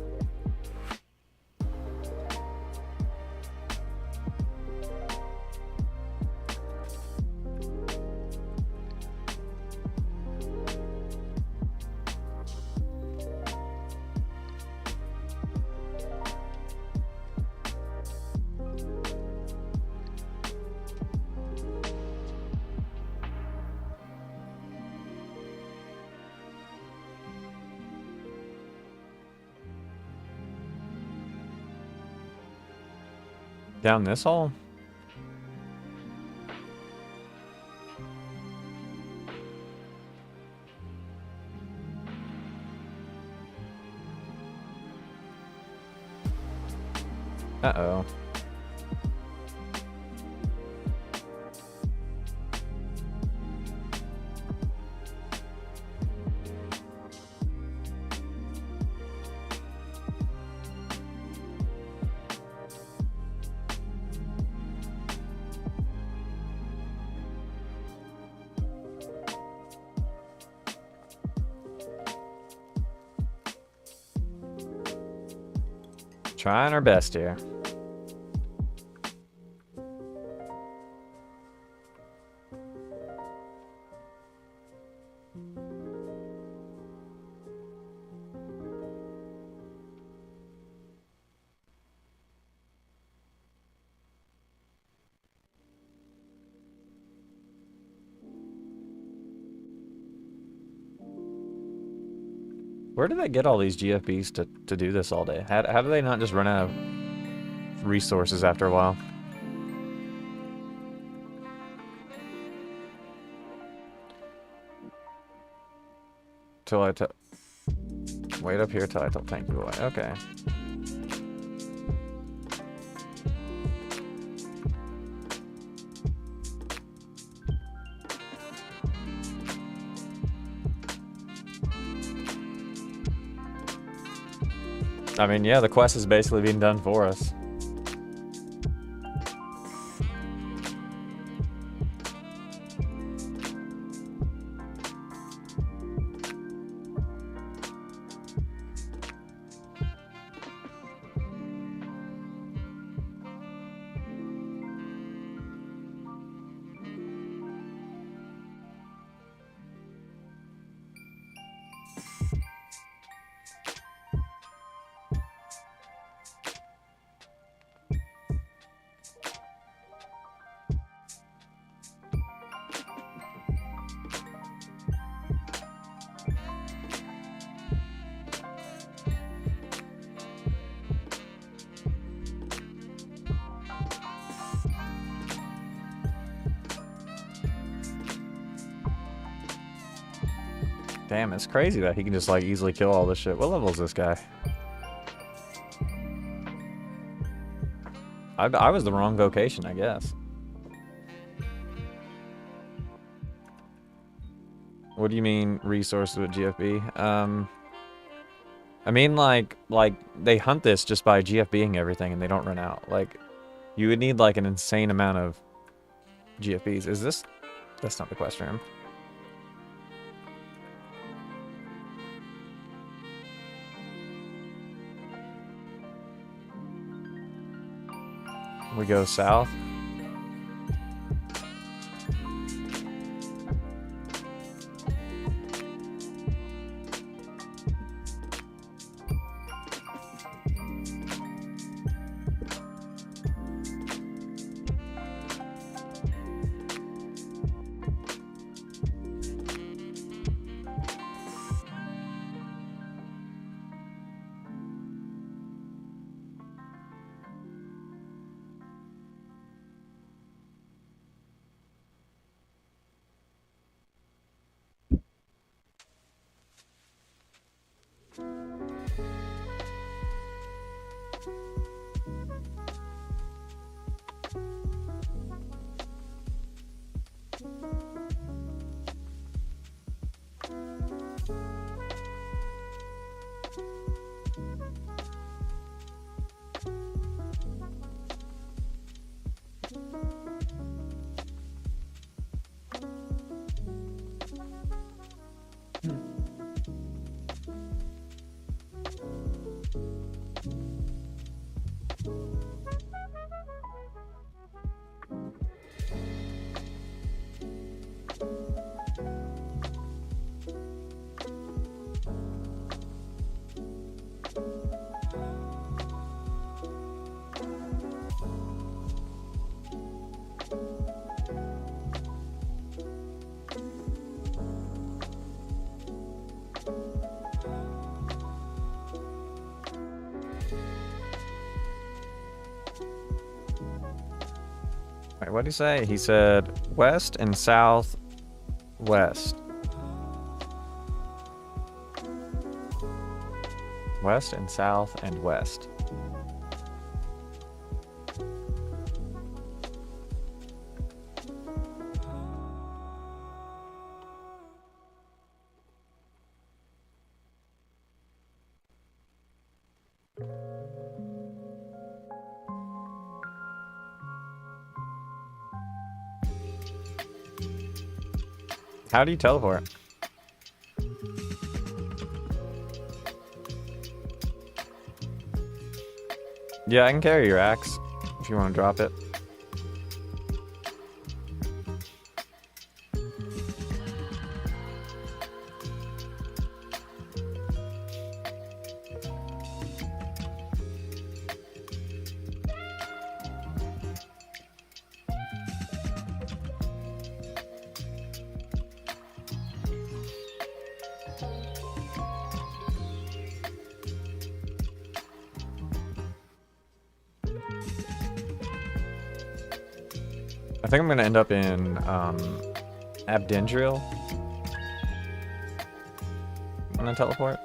Down this hole? Uh-oh. Trying our best here. Where do they get all these GFBs to do this all day? How do they not just run out of resources after a while? Till I wait up here till I tell tank to go away. Okay. I mean, yeah, the quest is basically being done for us. Damn, it's crazy that he can just like easily kill all this shit. What level is this guy? I was the wrong vocation, I guess. What do you mean resources with GFB? I mean like they hunt this just by GFBing everything and they don't run out. Like you would need like an insane amount of GFBs. Is this? That's not the quest room. We go south. Wait, what did he say? He said west and south west. West and south and west. How do you teleport? Yeah, I can carry your axe if you want to drop it. I think I'm gonna end up in Abdendriel. when I teleport?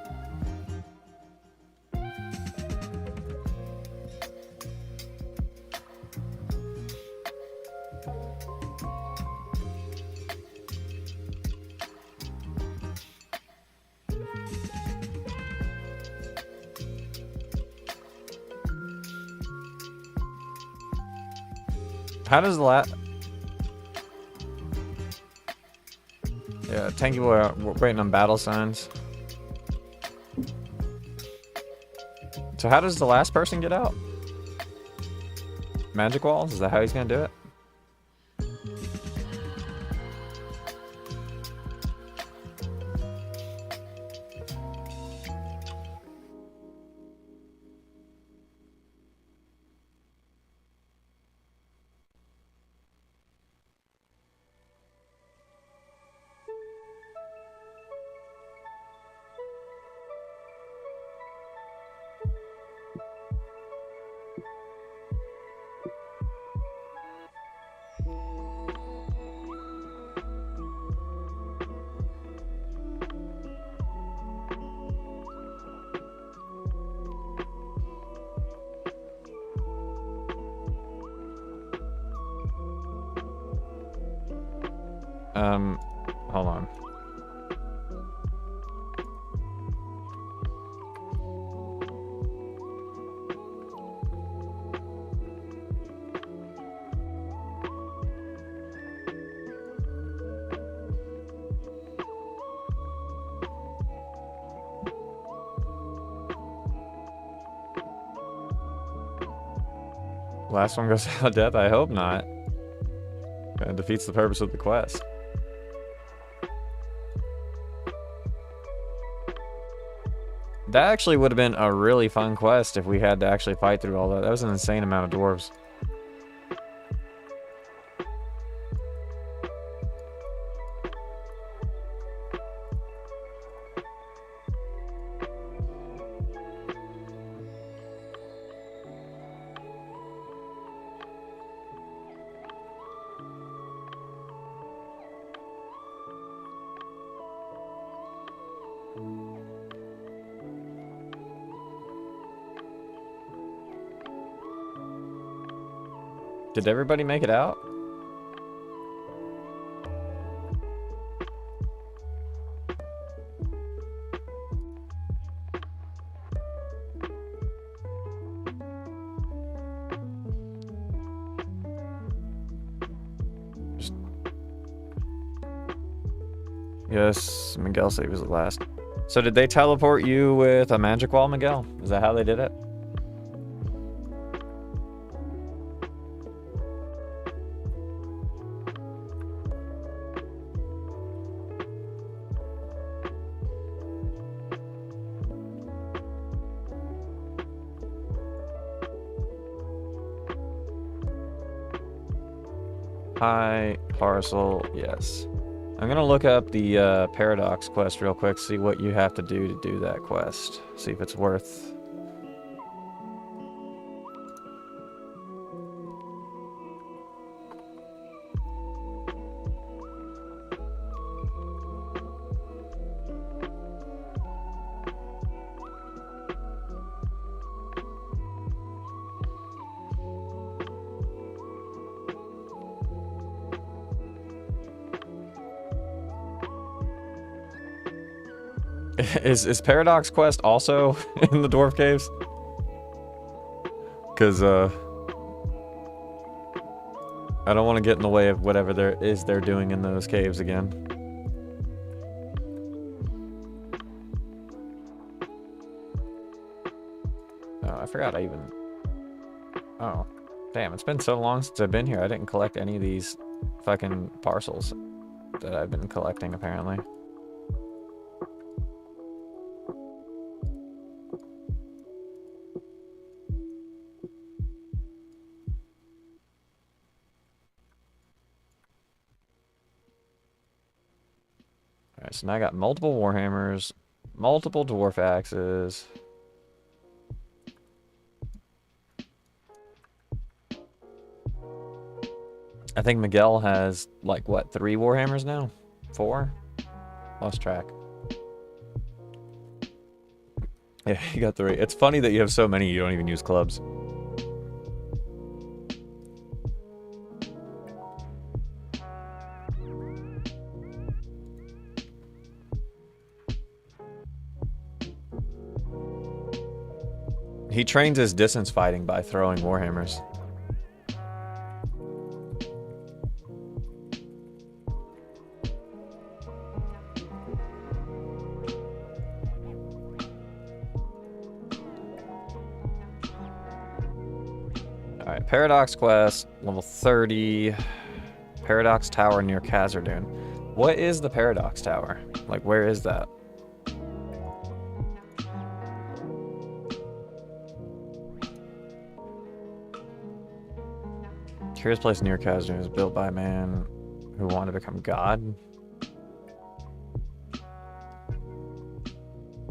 How does that? Yeah, tanky boy, we're waiting on battle signs. So how does the last person get out? Magic walls? Is that how he's gonna do it? Hold on. Last one goes out of death? I hope not. It defeats the purpose of the quest. That actually would have been a really fun quest if we had to actually fight through all that. That was an insane amount of dwarves. Did everybody make it out? Yes, Miguel said he was the last. So did they teleport you with a magic wall, Miguel? Is that how they did it? Hi, parcel, yes. I'm gonna look up the Paradox quest real quick, see what you have to do that quest. See if it's worth... Is Paradox Quest also in the Dwarf Caves? Because, I don't want to get in the way of whatever they're doing in those caves again. Oh, I forgot I even... Oh. Damn, it's been so long since I've been here, I didn't collect any of these fucking parcels that I've been collecting, apparently. Alright, so now I got multiple Warhammers, multiple Dwarf Axes. I think Miguel has, like, what, 3 Warhammers now? 4? Lost track. Yeah, you got 3. It's funny that you have so many you don't even use clubs. He trains his distance fighting by throwing warhammers. Alright, Paradox Quest, level 30. Paradox Tower near Khazard-dûn. What is the Paradox Tower? Like, where is that? Curious place near Khazard-dûn is built by a man who wanted to become God.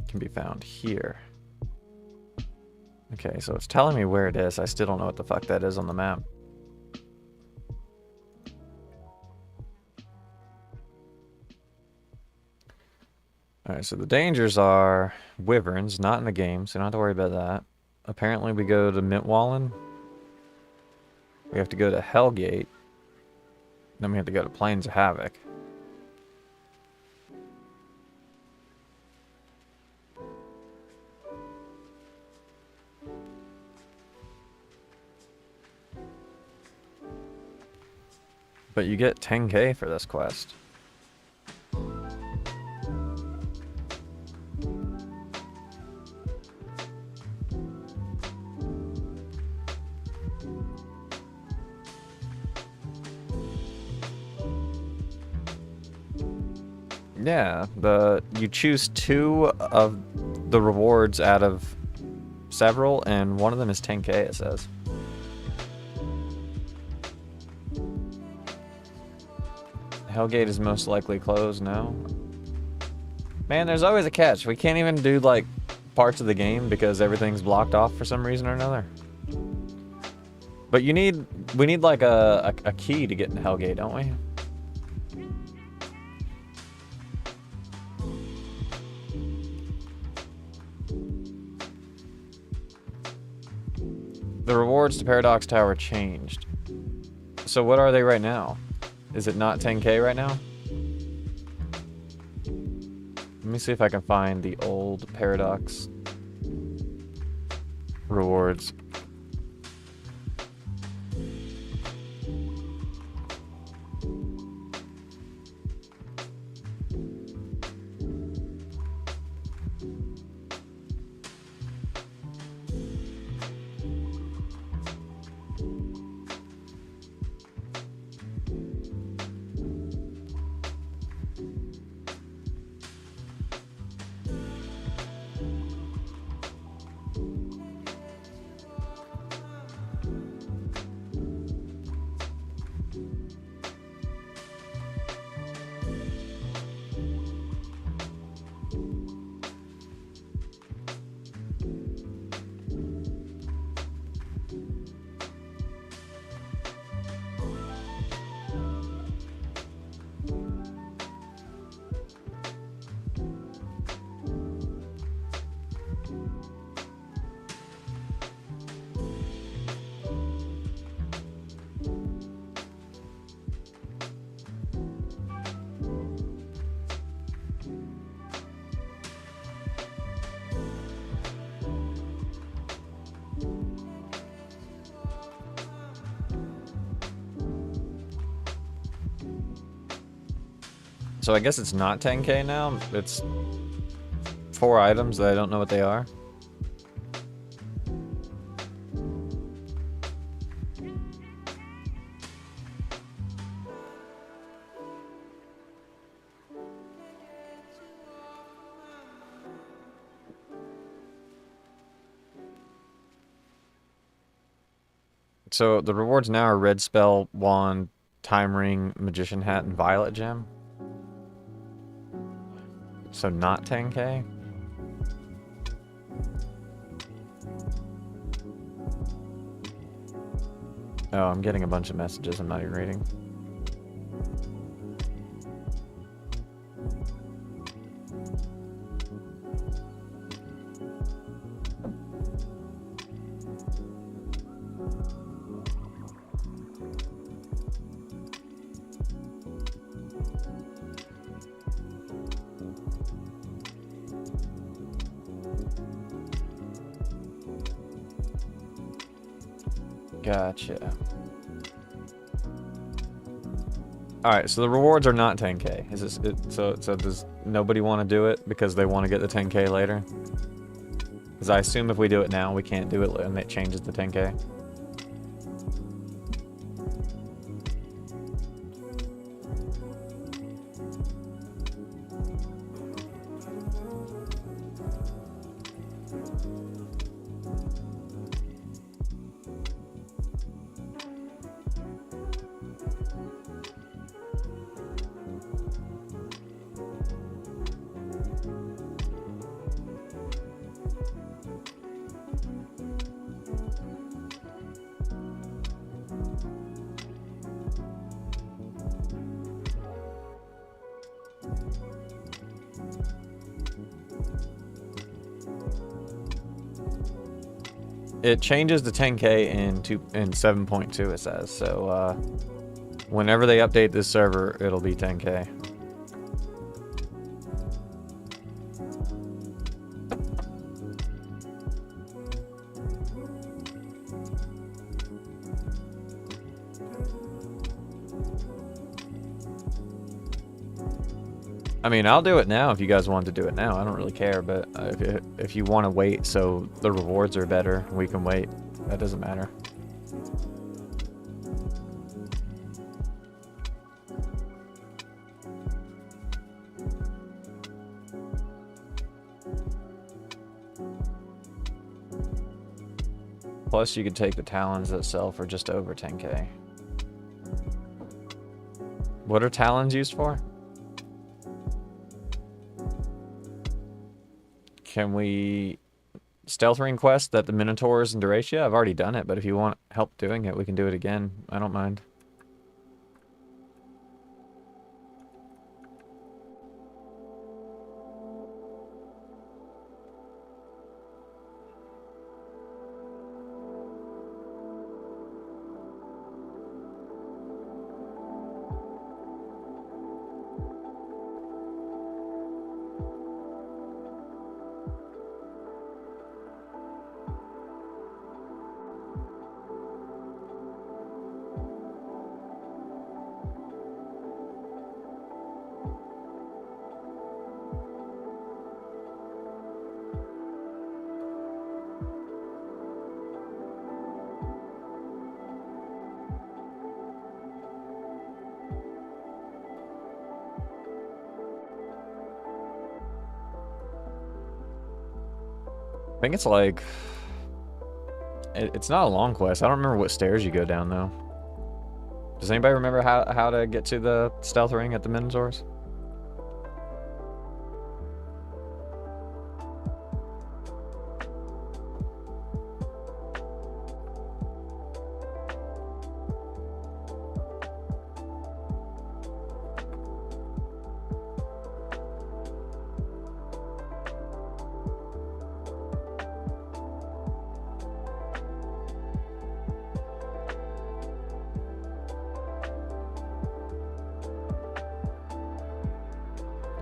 Can be found here. Okay, so it's telling me where it is. I still don't know what the fuck that is on the map. Alright, so the dangers are wyverns, not in the game, so you don't have to worry about that. Apparently we go to Mintwallen. We have to go to Hellgate. Then we have to go to Plains of Havoc. But you get 10k for this quest. Yeah, you choose 2 of the rewards out of several, and one of them is 10k, it says. Hellgate is most likely closed now. Man, there's always a catch. We can't even do, like, parts of the game because everything's blocked off for some reason or another. But we need like a key to get into Hellgate, don't we? The rewards to Paradox Tower changed. So what are they right now? Is it not 10k right now? Let me see if I can find the old Paradox rewards. So I guess it's not 10k now. It's 4 items that I don't know what they are. So the rewards now are red spell, wand, time ring, magician hat, and violet gem. So not 10k? Oh, I'm getting a bunch of messages I'm not even reading. Gotcha. Alright, so the rewards are not 10k. Is this so does nobody want to do it because they want to get the 10k later? Because I assume if we do it now, we can't do it and it changes the 10k. It changes to 10k in 7.2, it says. So whenever they update this server, it'll be 10k. I mean, I'll do it now if you guys want to do it now. I don't really care, but if you want to wait so the rewards are better, we can wait. That doesn't matter. Plus, you could take the talons that sell for just over 10k. What are talons used for? Can we stealth ring quest that the Minotaurs and Duratia? I've already done it, but if you want help doing it, we can do it again. I don't mind. I think it's like... It's not a long quest. I don't remember what stairs you go down, though. Does anybody remember how to get to the stealth ring at the Minotaurs?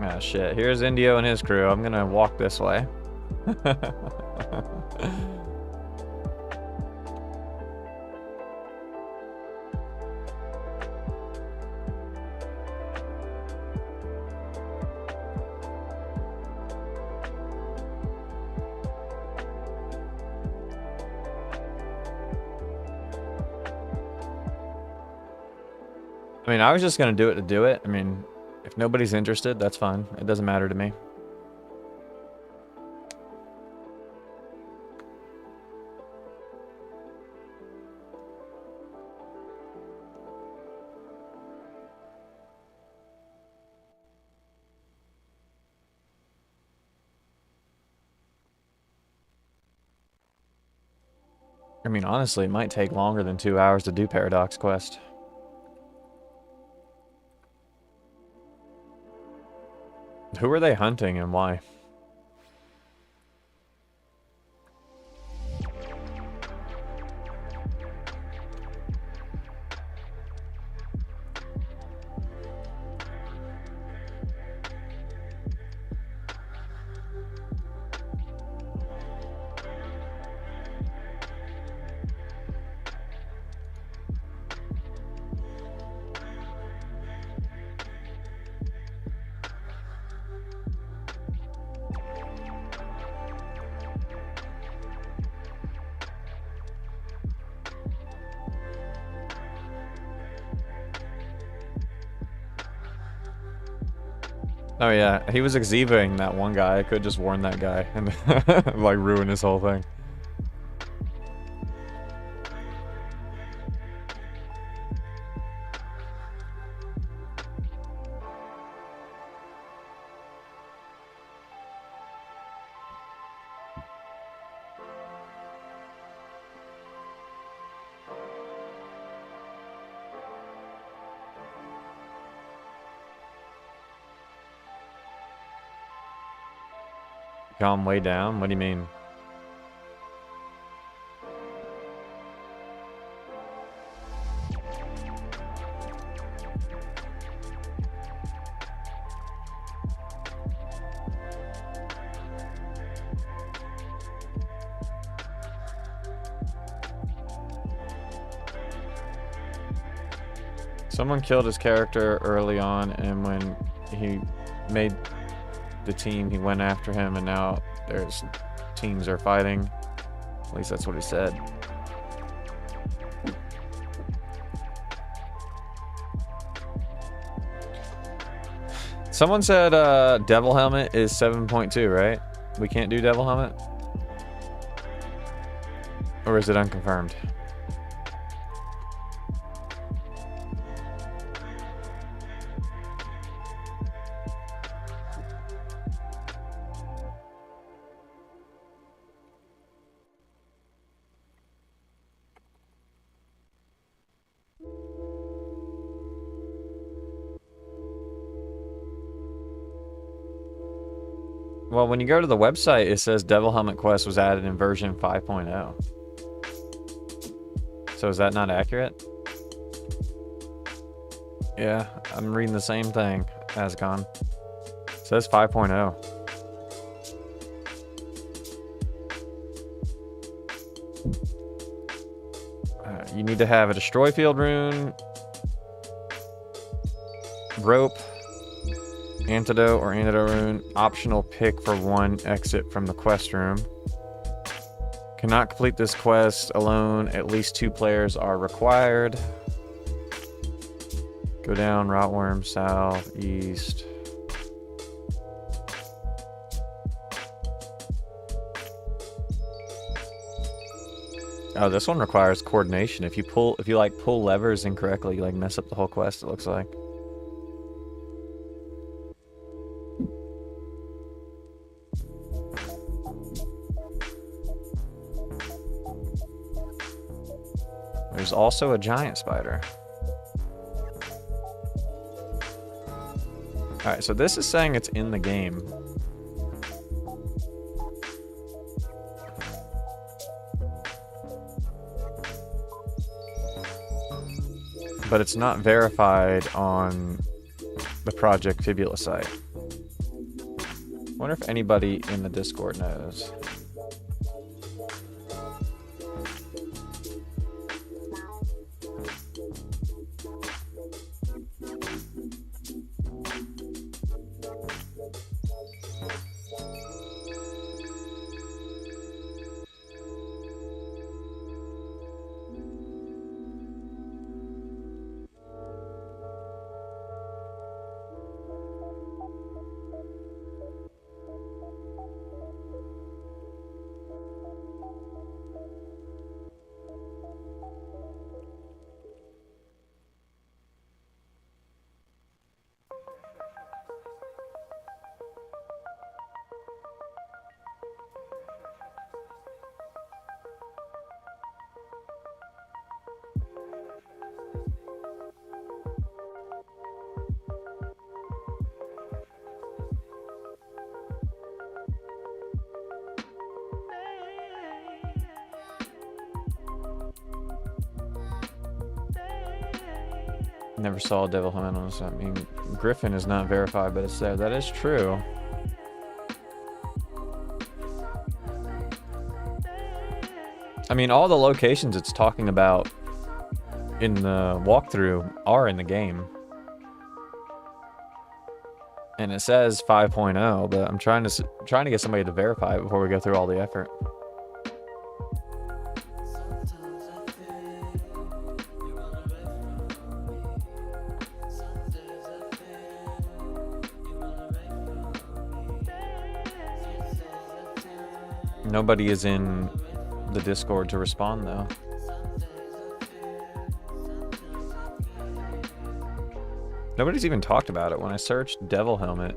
Ah, shit. Here's Indio and his crew. I'm gonna walk this way. I mean, I was just gonna do it to do it. I mean, if nobody's interested, that's fine. It doesn't matter to me. I mean, honestly, it might take longer than 2 hours to do Paradox Quest. Who are they hunting and why? Oh yeah, he was exhibiting that one guy. I could just warn that guy and like ruin his whole thing. Calm way down? What do you mean? Someone killed his character early on, and when he made the team, he went after him, and now there's teams are fighting. At least that's what he said. Someone said Devil Helmet is 7.2, right? We can't do Devil Helmet? Or is it unconfirmed? Well, when you go to the website, it says Devil Helmet Quest was added in version 5.0. So is that not accurate? Yeah, I'm reading the same thing, Ascon. It says 5.0. You need to have a destroy field rune, rope, antidote or antidote rune, optional pick for one exit from the quest room. Cannot complete this quest alone, at least 2 players are required. Go down, Rotworm, south, east. Oh, this one requires coordination. If you pull levers incorrectly, you like mess up the whole quest, it looks like. There's also a giant spider. Alright, so this is saying it's in the game. But it's not verified on the Project Fibula site. Wonder if anybody in the Discord knows. Never saw a Devil Helmet on this. I mean, Griffin is not verified, but it's there. That is true. I mean, all the locations it's talking about in the walkthrough are in the game. And it says 5.0, but I'm trying to get somebody to verify it before we go through all the effort. Nobody is in the Discord to respond, though. Nobody's even talked about it. When I searched Devil Helmet,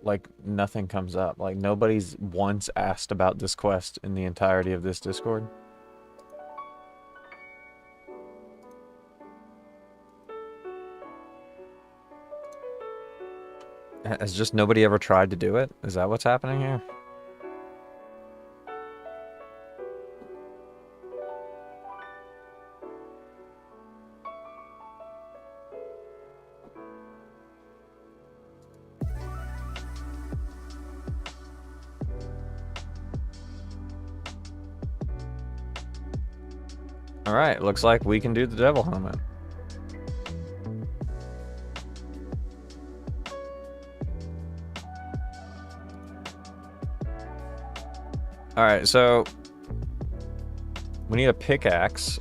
like, nothing comes up. Like, nobody's once asked about this quest in the entirety of this Discord. Has just nobody ever tried to do it? Is that what's happening here? Alright, looks like we can do the Devil Helmet. Alright, so we need a pickaxe,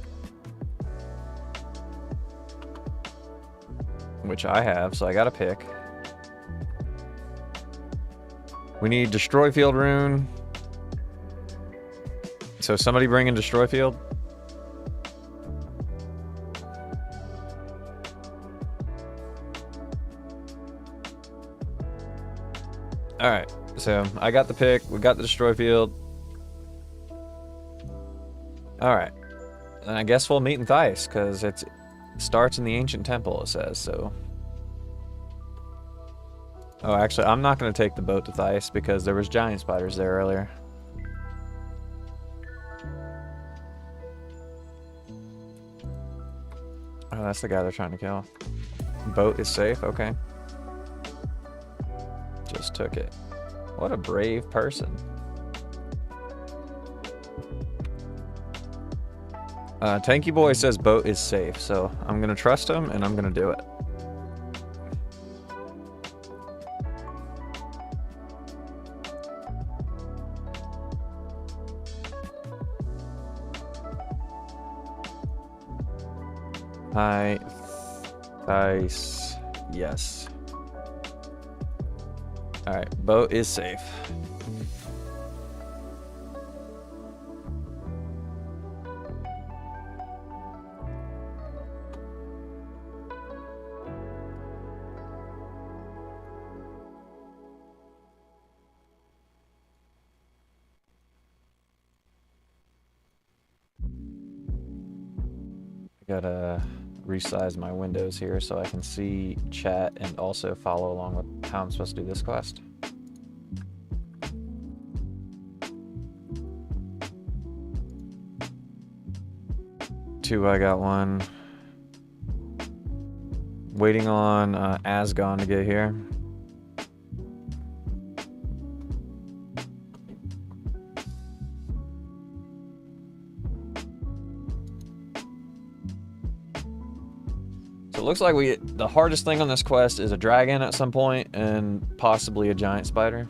which I have, so I got a pick. We need Destroy Field Rune. So somebody bring in Destroy Field. Alright, so I got the pick, we got the Destroy Field. Alright, and I guess we'll meet in Theiss, because it starts in the Ancient Temple, it says, so... Oh, actually, I'm not going to take the boat to Theiss, because there was giant spiders there earlier. Oh, that's the guy they're trying to kill. Boat is safe, okay. Just took it. What a brave person. Tanky Boy says boat is safe, so I'm gonna trust him and I'm gonna do it. Hi, Theiss. Yes. Alright, boat is safe. Gotta resize my windows here so I can see chat and also follow along with how I'm supposed to do this quest. Two, I got one. Waiting on Asgon to get here. So it looks like the hardest thing on this quest is a dragon at some point and possibly a giant spider.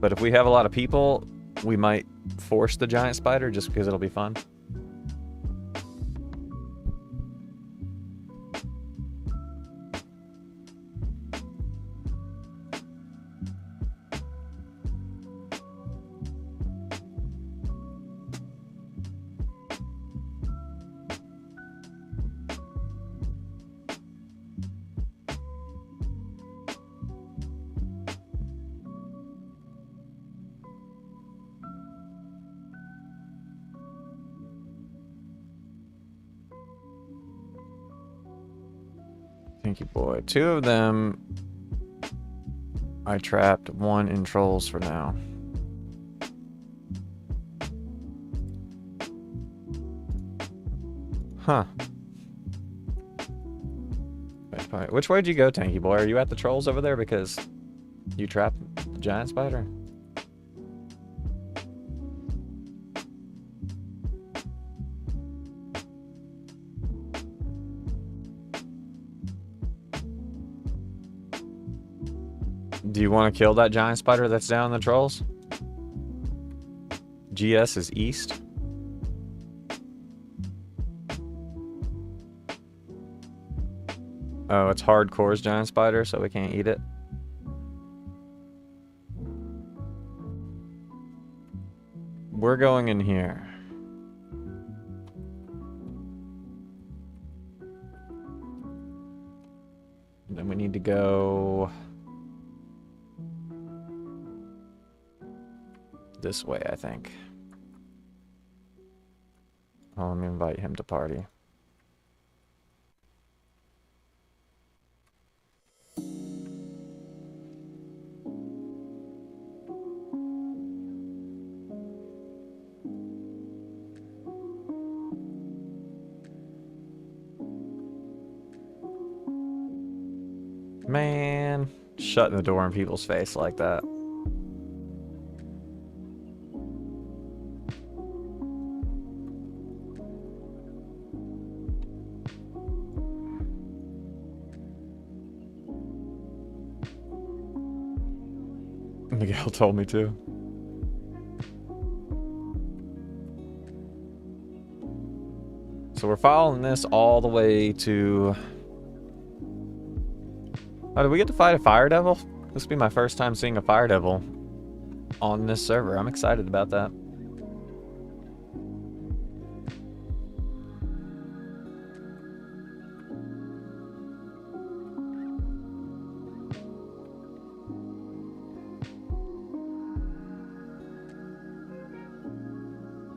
But if we have a lot of people, we might force the giant spider just because it'll be fun. Thank you, boy. Two of them I trapped, one in trolls for now. Huh. Which way did you go, Tanky Boy? Are you at the trolls over there because you trapped the giant spider? Do you want to kill that giant spider that's down in the trolls? GS is east. Oh, it's hardcore's giant spider, so we can't eat it. We're going in here. Then we need to go this way, I think. Oh, let me invite him to party. Man, shutting the door in people's face like that. Miguel told me to. So we're following this all the way to... Oh, did we get to fight a fire devil? This will be my first time seeing a fire devil on this server. I'm excited about that.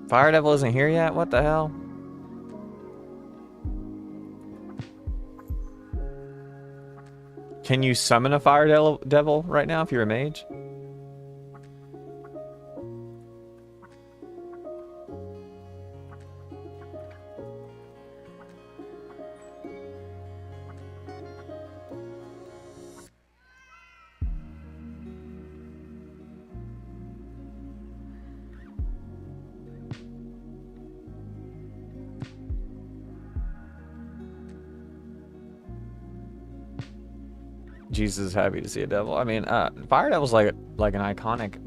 Fire devil isn't here yet? What the hell? Can you summon a fire devil right now if you're a mage? Jesus is happy to see a devil. I mean, fire devil's like an iconic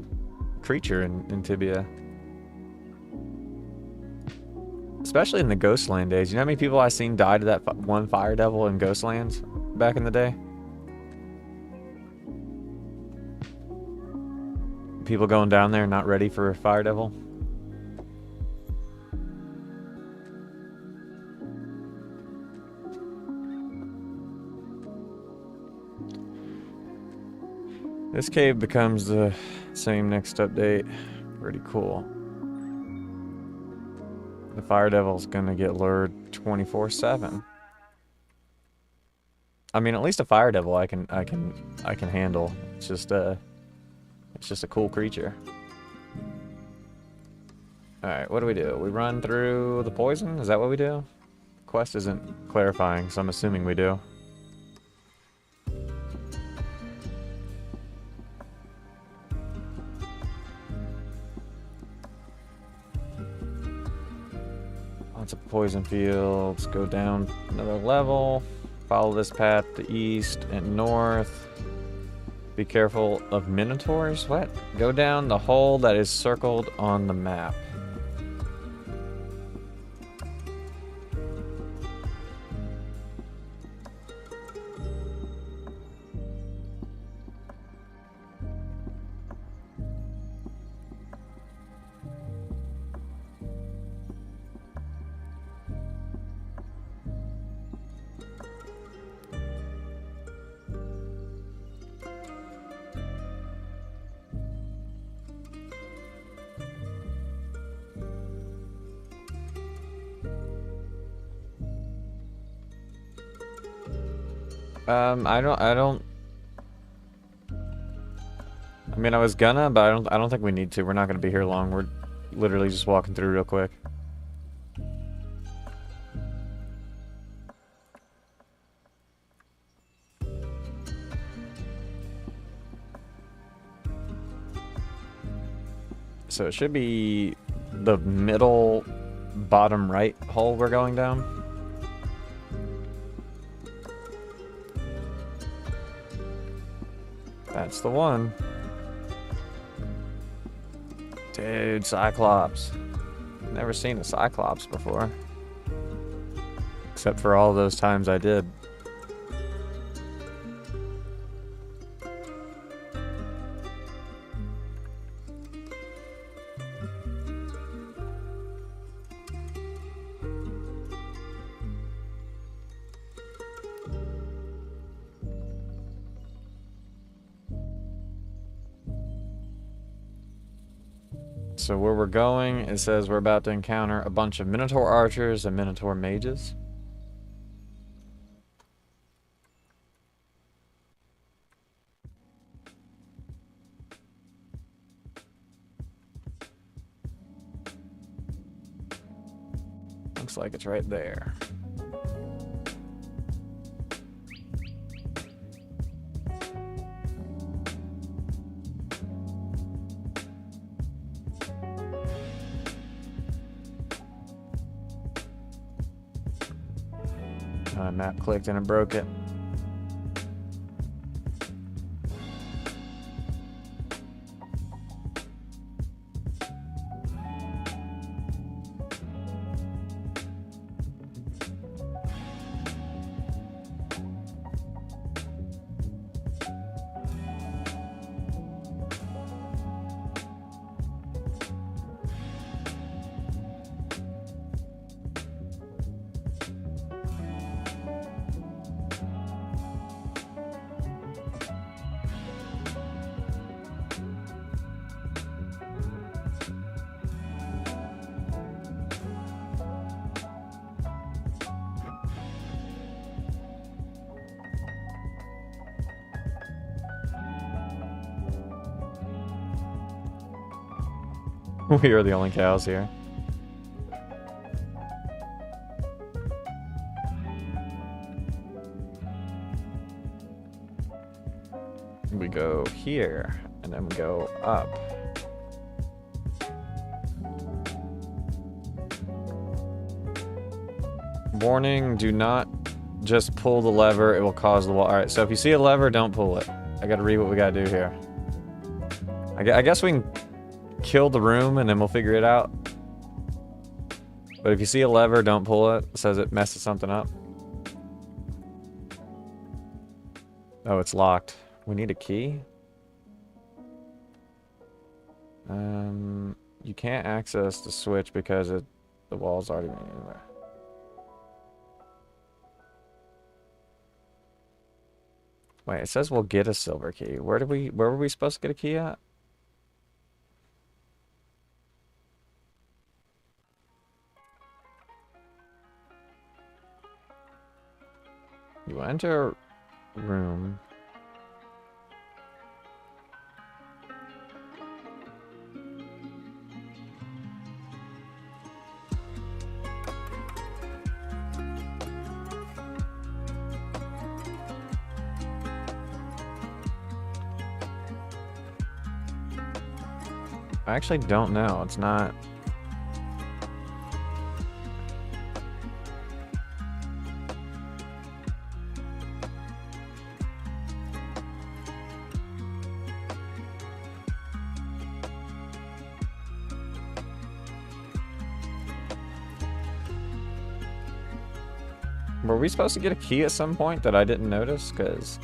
creature in Tibia. Especially in the Ghostland days. You know how many people I seen die to that one fire devil in Ghostlands back in the day? People going down there not ready for a fire devil. This cave becomes the same next update. Pretty cool. The fire devil's gonna get lured 24/7. I mean, at least a fire devil I can handle. It's just a cool creature. All right, what do? We run through the poison? Is that what we do? Quest isn't clarifying, so I'm assuming we do. Lots of poison fields. Go down another level. Follow this path to east and north. Be careful of minotaurs. What? Go down the hole that is circled on the map. I mean, I was gonna, but I don't think we need to. We're not gonna be here long. We're literally just walking through real quick. So it should be the middle bottom right hole we're going down. That's the one. Dude, Cyclops. Never seen a Cyclops before. Except for all those times I did. So where we're going, it says we're about to encounter a bunch of Minotaur archers and Minotaur mages. Looks like it's right there. Map clicked and it broke it. We are the only cows here. We go here, and then we go up. Warning, do not just pull the lever, it will cause the wall. Alright, so if you see a lever, don't pull it. I gotta read what we gotta do here. I guess we can kill the room and then we'll figure it out. But if you see a lever, don't pull it. It says it messes something up. Oh, it's locked. We need a key. You can't access the switch because the wall's already made anywhere. Wait, it says we'll get a silver key. Where were we supposed to get a key at? You enter a room. I actually don't know. It's not... Were we supposed to get a key at some point that I didn't notice? Because...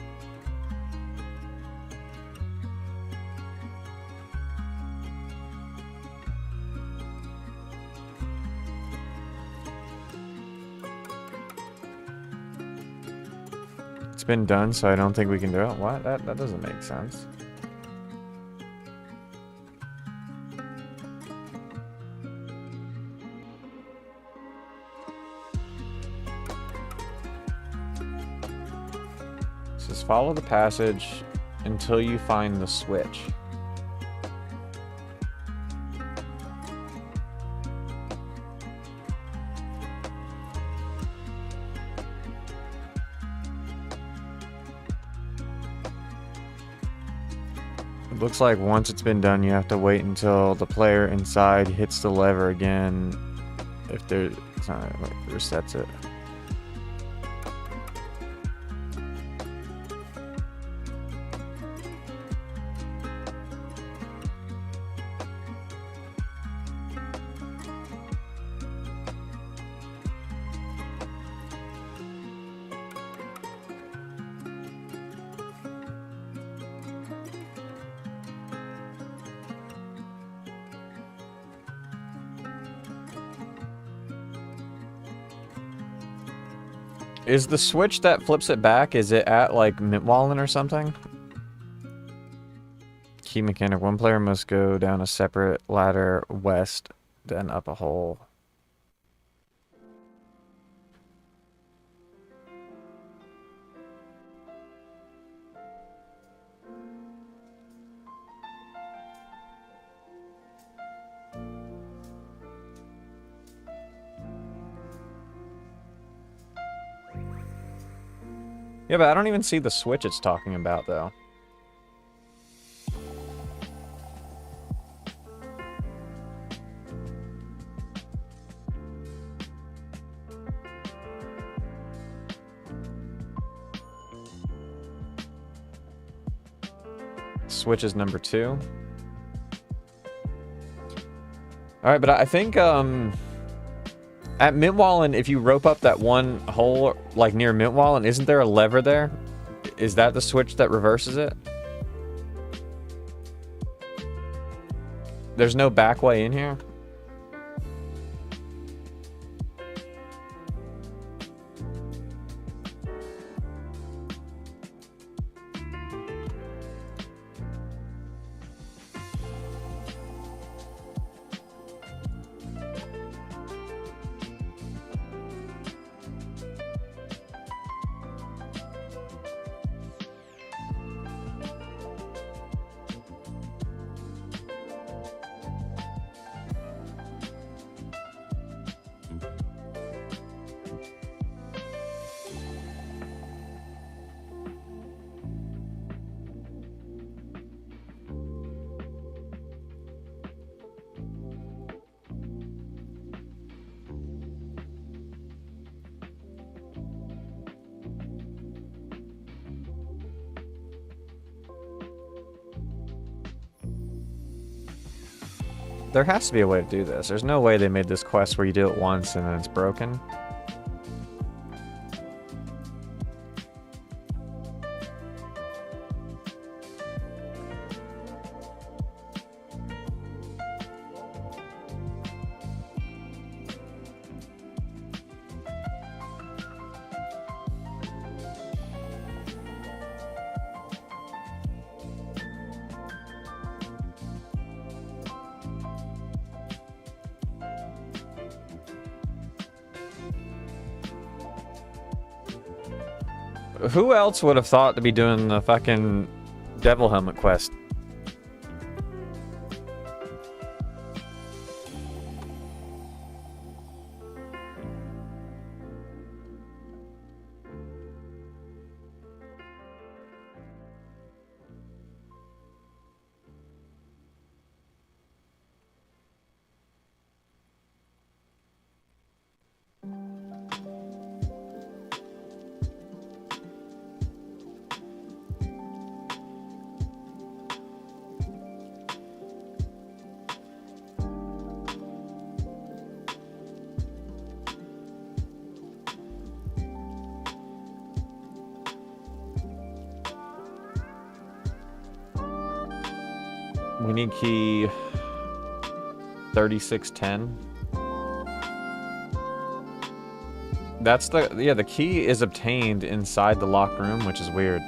it's been done, so I don't think we can do it. What? That doesn't make sense. Just follow the passage until you find the switch. It looks like once it's been done, you have to wait until the player inside hits the lever again. If there, it's not like resets it. Is the switch that flips it back, is it at like Mintwallen or something? Key mechanic. One player must go down a separate ladder west, then up a hole. Yeah, but I don't even see the switch it's talking about, though. Switch is number 2. Alright, but I think, at Mintwallen, if you rope up that one hole, like near Mintwallen, isn't there a lever there? Is that the switch that reverses it? There's no back way in here? There has to be a way to do this. There's no way they made this quest where you do it once and then it's broken. Who else would have thought to be doing the fucking Devil Helmet quest? We need key 3610. That's the key is obtained inside the locked room, which is weird.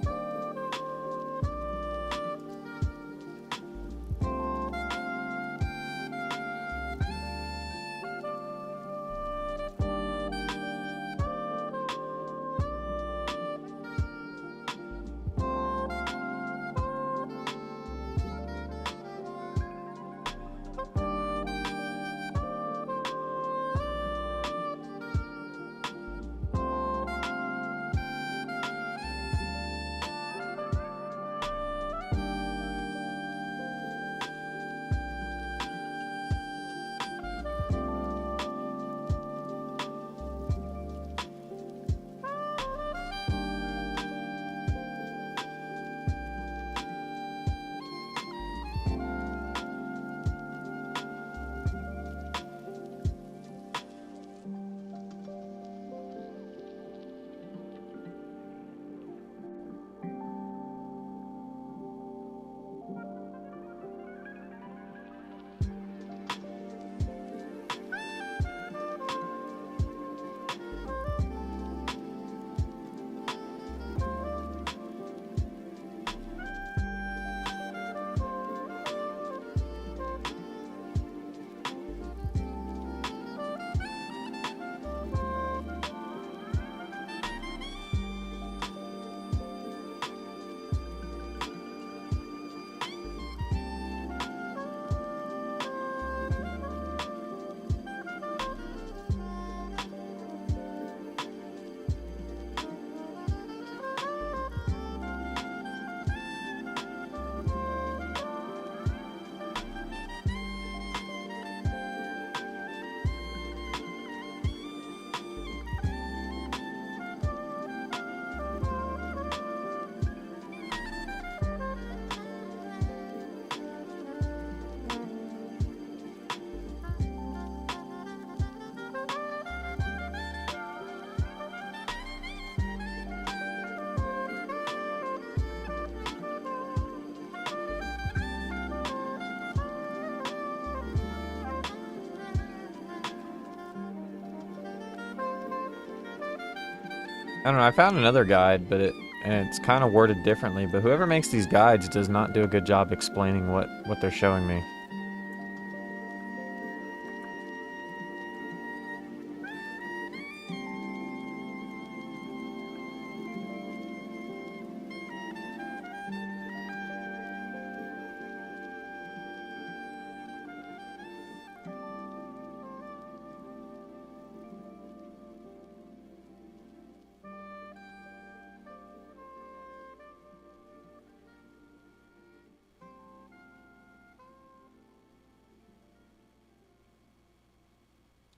I don't know, I found another guide, but it's kind of worded differently, but whoever makes these guides does not do a good job explaining what they're showing me.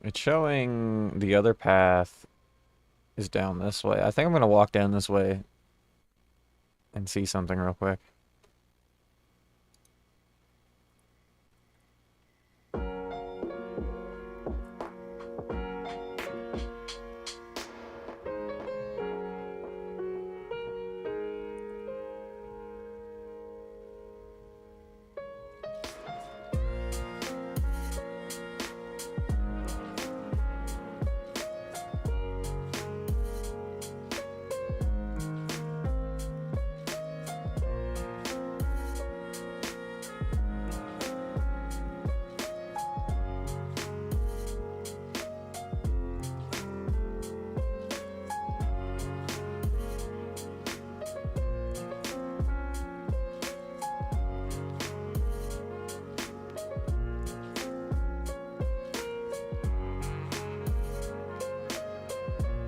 It's showing the other path is down this way. I think I'm gonna walk down this way and see something real quick.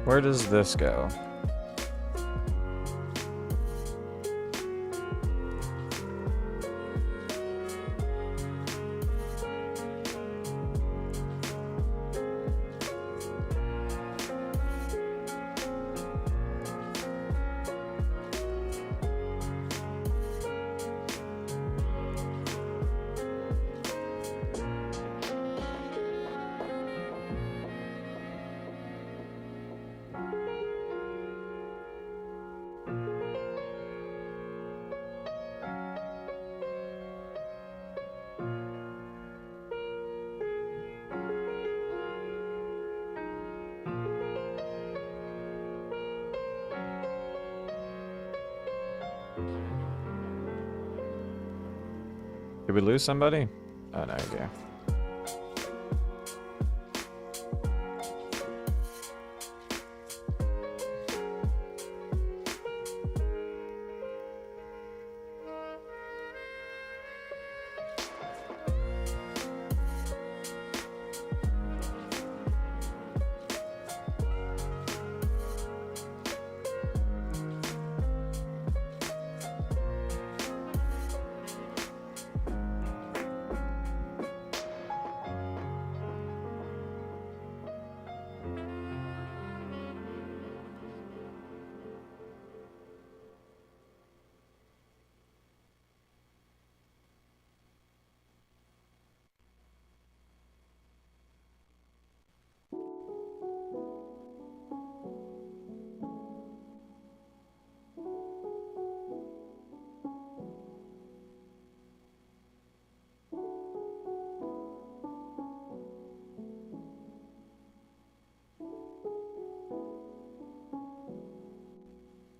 Where does this go? Did we lose somebody? Oh, no idea.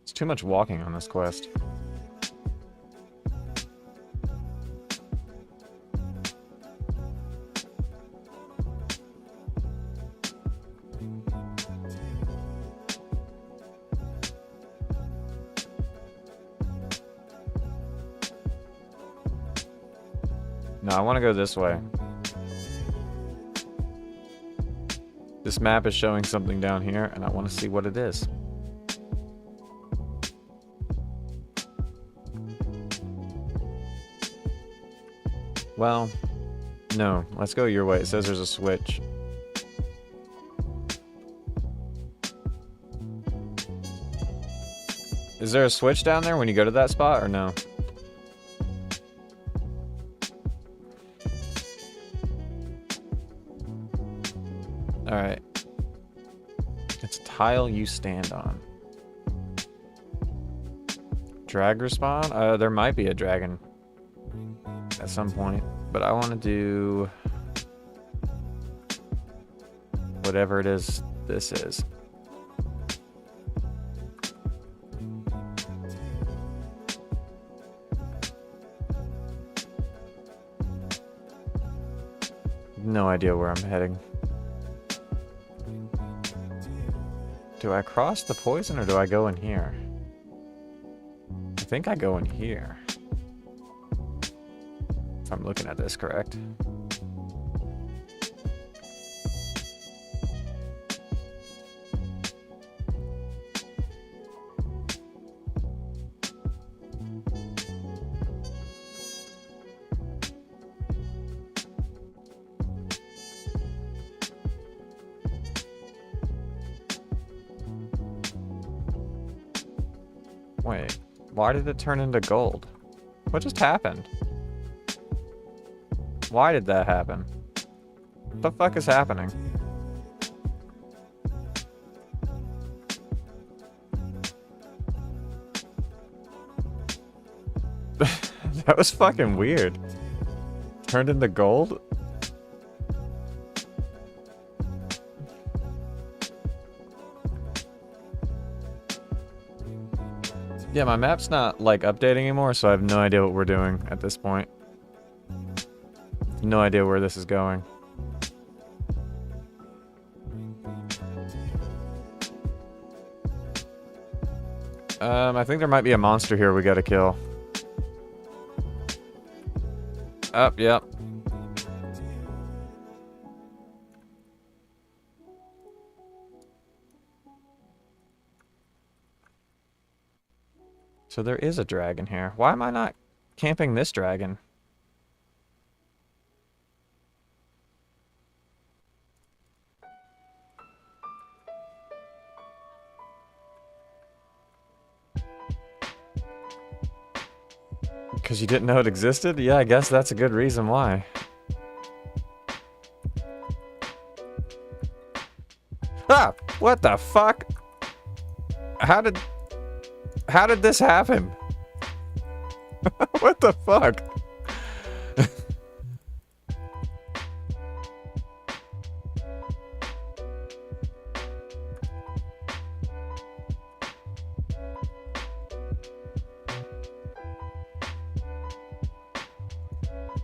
It's too much walking on this quest. No, I want to go this way. This map is showing something down here, and I want to see what it is. Well, no. Let's go your way. It says there's a switch. Is there a switch down there when you go to that spot, or no? Alright. It's a tile you stand on. Drag respawn? There might be a dragon at some point, but I want to do whatever it is this is. no idea where I'm heading. Do I cross the poison or do I go in here? I think I go in here. If I'm looking at this correct. Wait, why did it turn into gold? What just happened? Why did that happen? What the fuck is happening? That was fucking weird. Turned into gold? Yeah, my map's not, like, updating anymore, so I have no idea what we're doing at this point. No idea where this is going. I think there might be a monster here we gotta kill. Yep. So there is a dragon here. Why am I not camping this dragon? Because you didn't know it existed? Yeah, I guess that's a good reason why. Ah! What the fuck? How did this happen? What the fuck?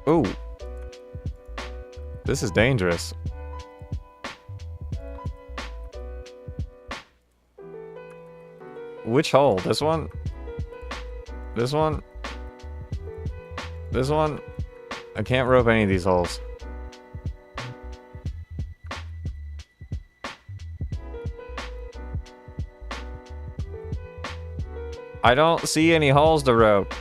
Ooh. This is dangerous. Which hole? This one? This one? This one? I can't rope any of these holes. I don't see any holes to rope.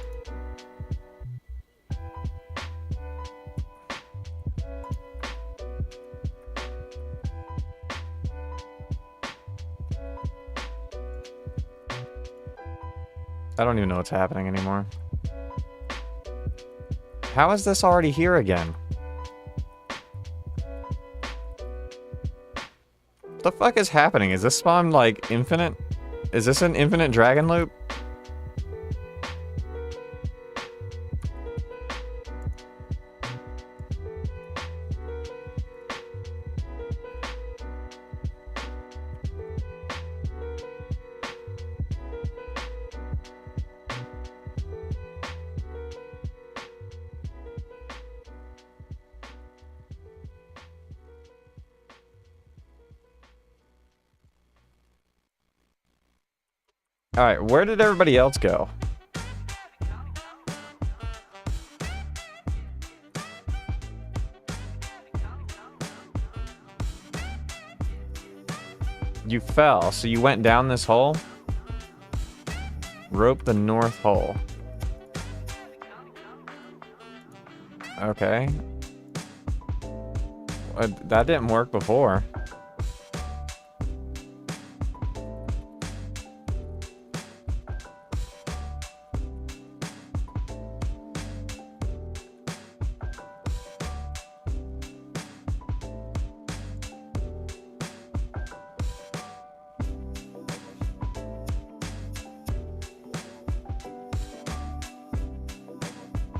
I don't even know what's happening anymore. How is this already here again? What the fuck is happening? Is this spawn like infinite? Is this an infinite dragon loop? Alright, where did everybody else go? You fell, so you went down this hole? Rope the north hole. Okay. That didn't work before.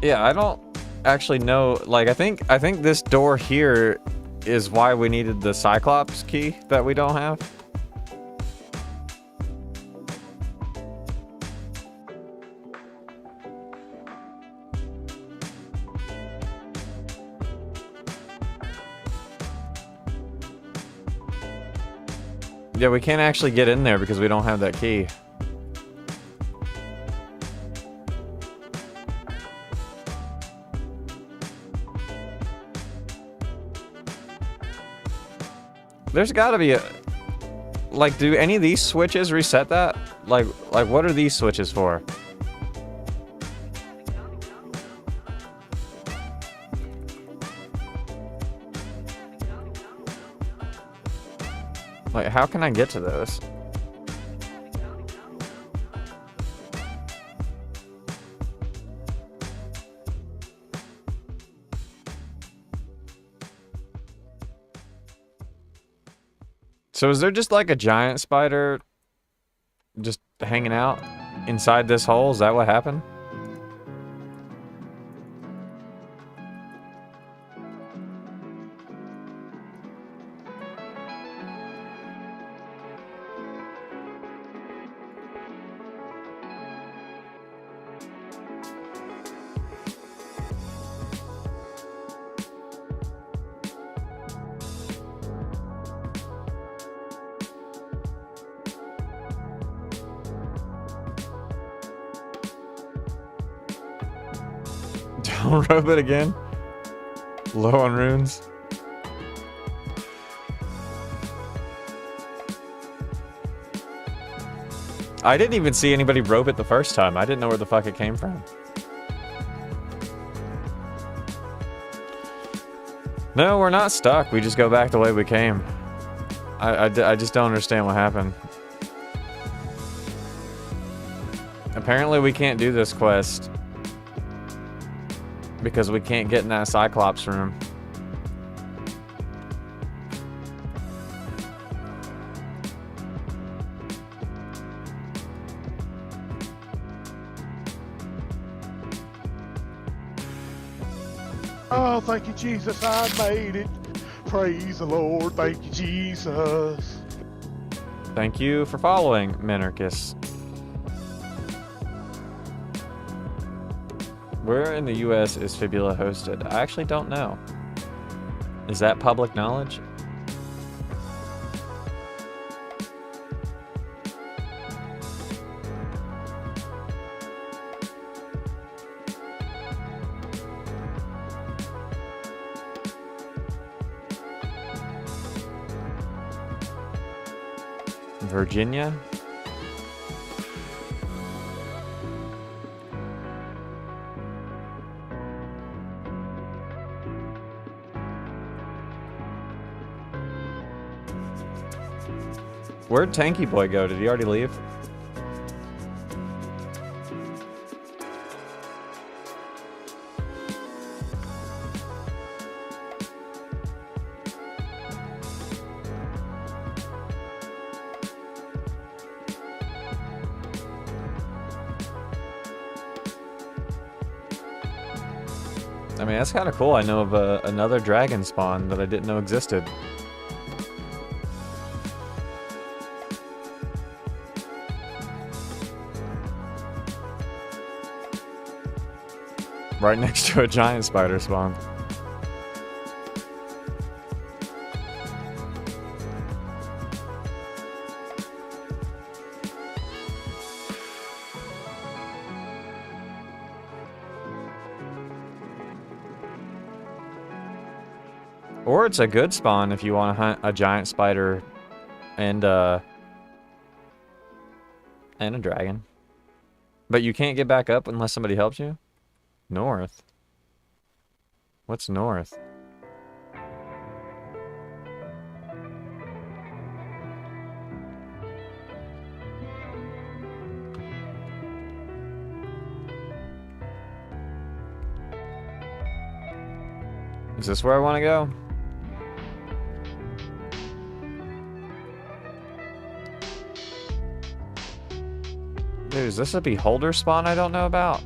Yeah, I don't actually know. Like, I think this door here is why we needed the Cyclops key that we don't have. Yeah, we can't actually get in there because we don't have that key. There's gotta be a... Like, do any of these switches reset that? Like, what are these switches for? Like, how can I get to those? So is there just like a giant spider just hanging out inside this hole? Is that what happened? Don't rub it again. Low on runes. I didn't even see anybody rope it the first time. I didn't know where the fuck it came from. No, we're not stuck. We just go back the way we came. I just don't understand what happened. Apparently we can't do this quest because we can't get in that Cyclops room. Oh, thank you, Jesus, I made it. Praise the Lord, thank you, Jesus. Thank you for following, Minarchus. Where in the US is Fibula hosted? I actually don't know. Is that public knowledge? Virginia? Where'd Tanky Boy go? Did he already leave? I mean, that's kind of cool. I know of another dragon spawn that I didn't know existed. Right next to a giant spider spawn. Or it's a good spawn if you want to hunt a giant spider and a dragon. But you can't get back up unless somebody helps you? North? What's north? Is this where I want to go? Dude, is this a beholder spawn I don't know about?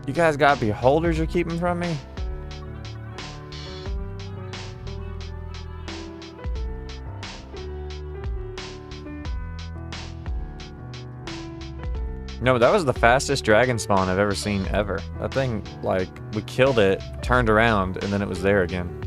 You guys got beholders you're keeping from me? No, but that was the fastest dragon spawn I've ever seen ever. That thing, like, we killed it, turned around, and then it was there again.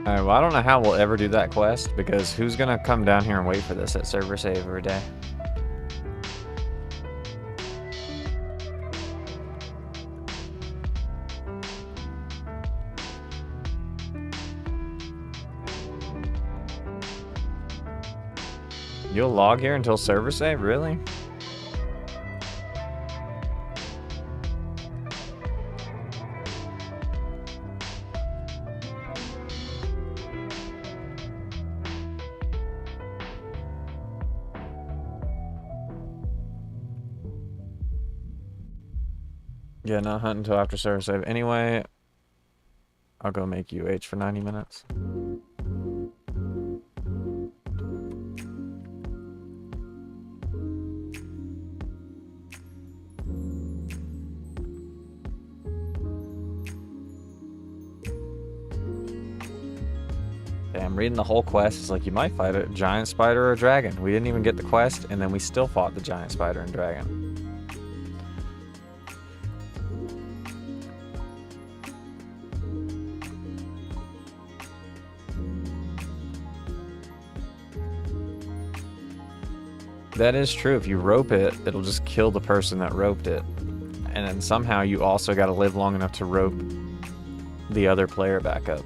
Alright, well, I don't know how we'll ever do that quest, because who's gonna come down here and wait for this at server save every day? You'll log here until server save? Really? Yeah, not hunt until after server save. Anyway, I'll go make UH for 90 minutes. I'm reading the whole quest. It's like you might fight a giant spider or a dragon. We didn't even get the quest, and then we still fought the giant spider and dragon. That is true. If you rope it, it'll just kill the person that roped it. And then somehow you also got to live long enough to rope the other player back up.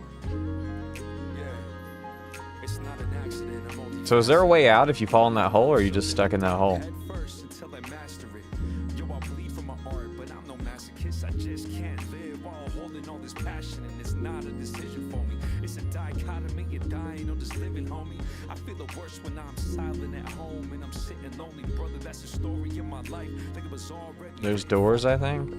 So is there a way out if you fall in that hole, or are you just stuck in that hole? There's doors, I think.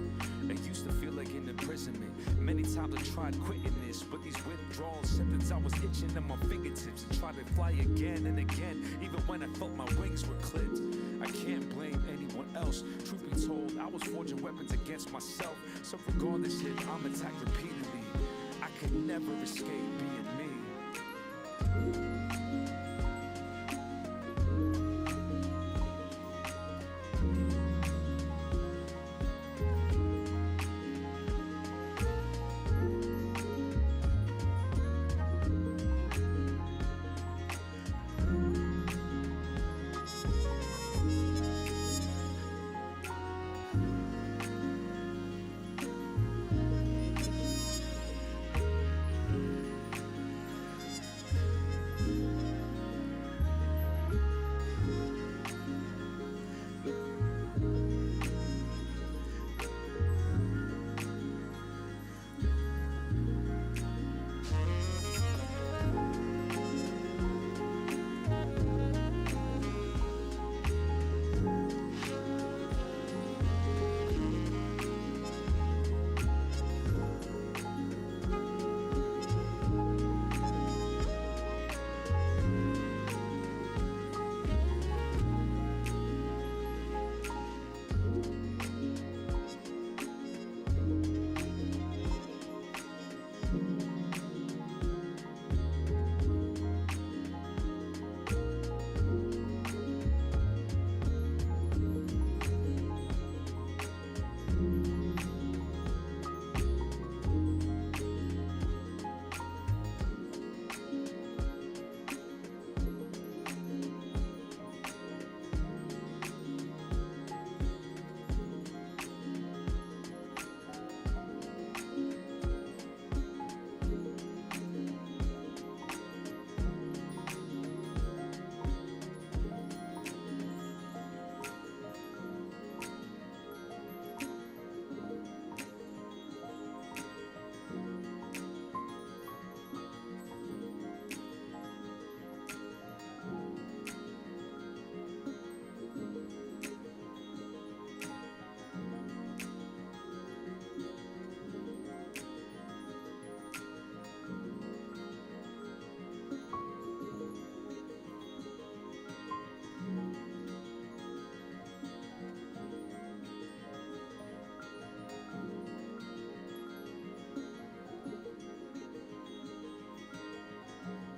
It used to feel like an imprisonment. Many times I tried quitting this, but these withdrawal symptoms, I was itching in my fingertips and tried to fly again and again, even when I felt my wings were clipped. I can't blame anyone else. Truth be told, I was forging weapons against myself. So regardless if I'm attacked repeatedly, I could never escape being me.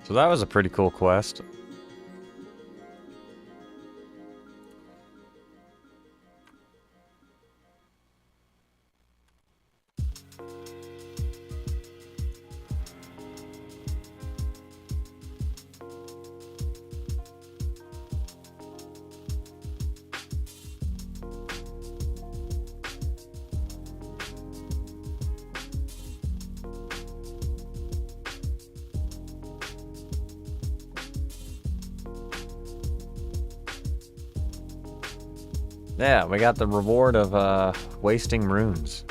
So that was a pretty cool quest. Yeah, we got the reward of wasting runes.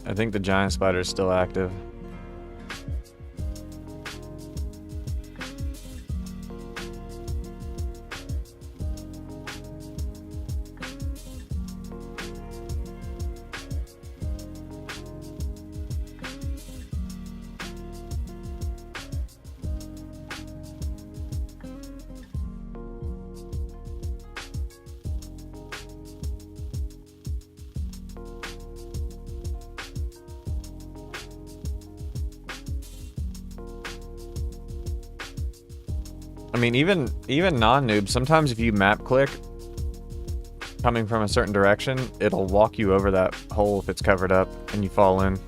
I think the giant spider is still active. I mean, even non-noobs, sometimes if you map click coming from a certain direction, it'll walk you over that hole if it's covered up and you fall in.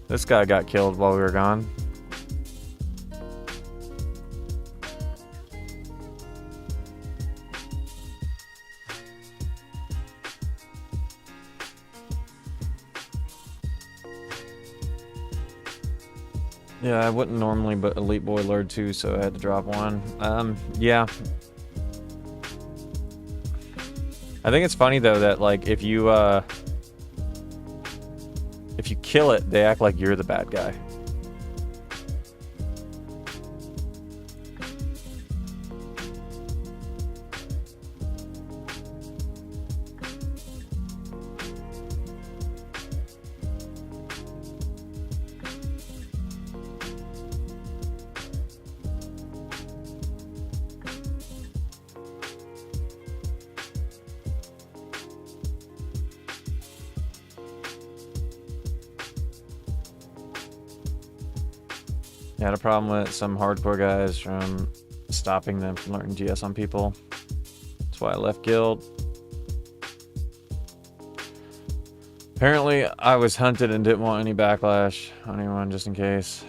This guy got killed while we were gone. Yeah, I wouldn't normally, but Elite Boy lured 2, so I had to drop 1. Yeah. I think it's funny though that like if you kill it, they act like you're the bad guy. I had a problem with some hardcore guys from stopping them from learning GS on people. That's why I left guild. Apparently, I was hunted and didn't want any backlash on anyone, just in case.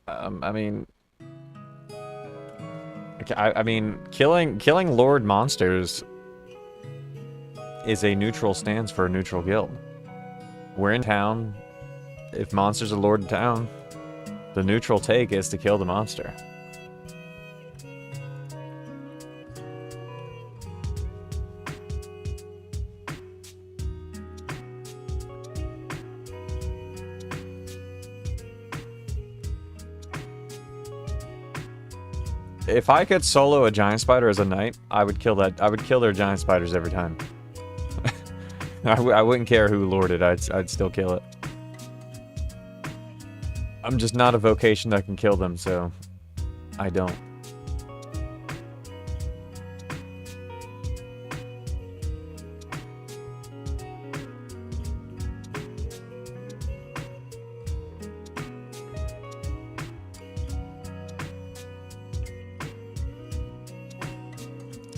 I mean, killing Lord monsters is a neutral stance for a neutral guild. We're in town. If monsters are lord in town, the neutral take is to kill the monster. If I could solo a giant spider as a knight, I would kill that. I would kill their giant spiders every time. I wouldn't care who lorded. I'd still kill it. I'm just not a vocation that can kill them, so I don't.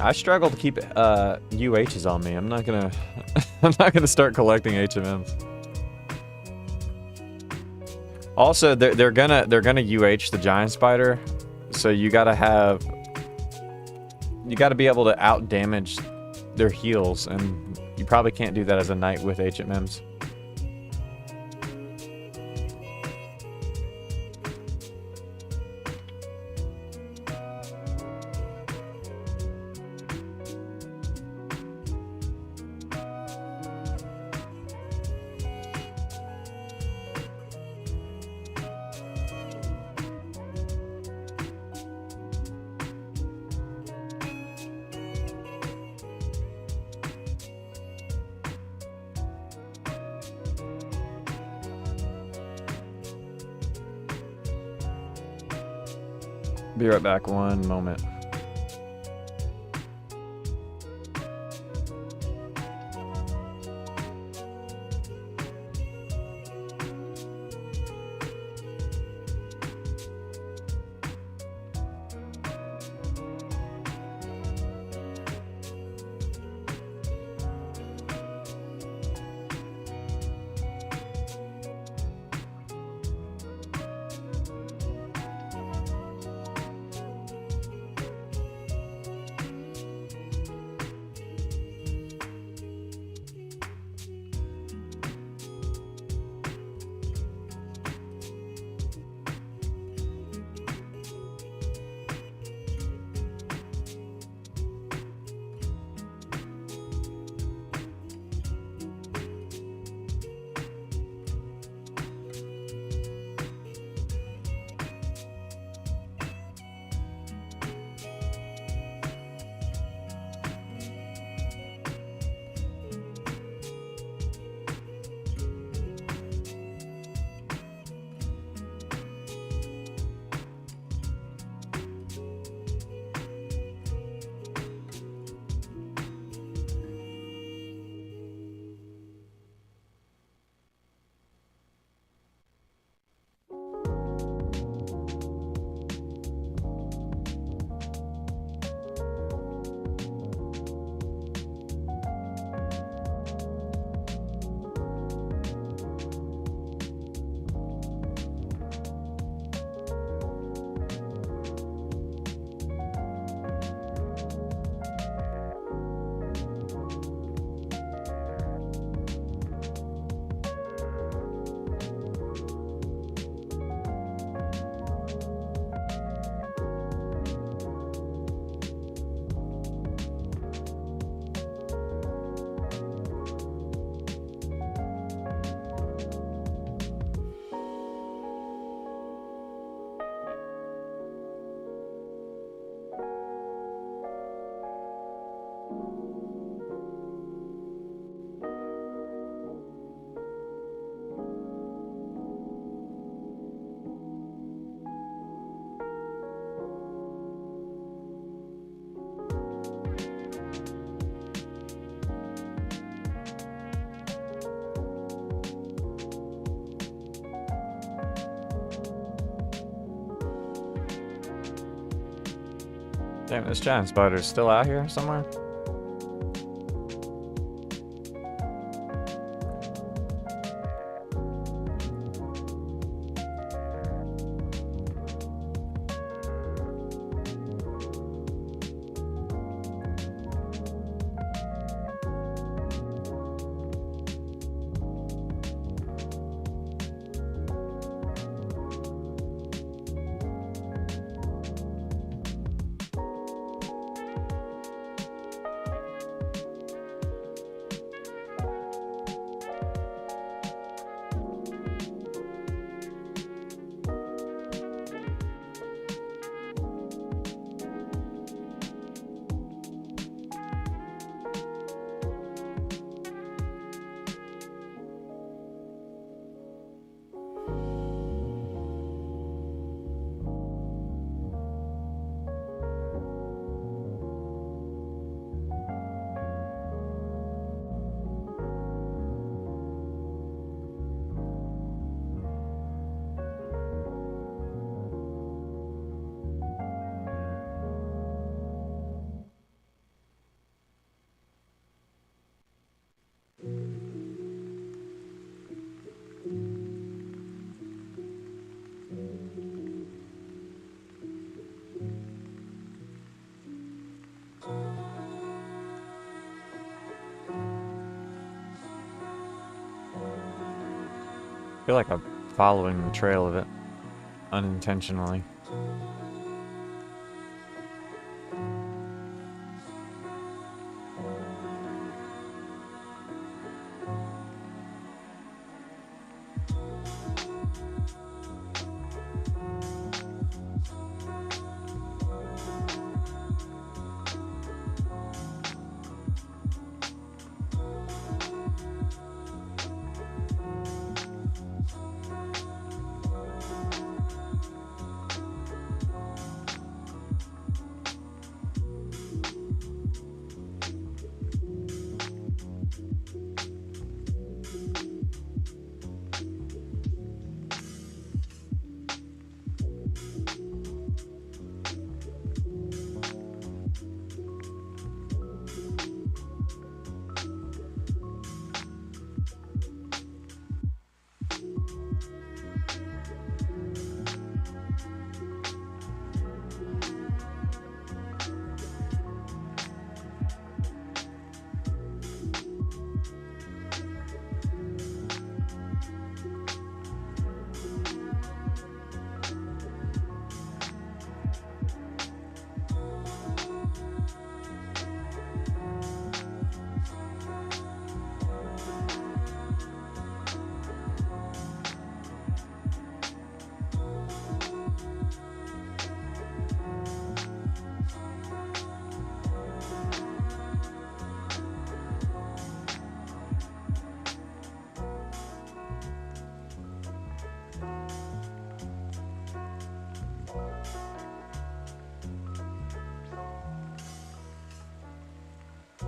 I struggle to keep UHs on me. I'm not gonna I'm not gonna start collecting HMMs. Also, they're gonna UH the giant spider, so you gotta be able to out damage their heals, and you probably can't do that as a knight with HMMs. Be right back, one moment. Damn, this giant spider's still out here somewhere? I feel like I'm following the trail of it unintentionally.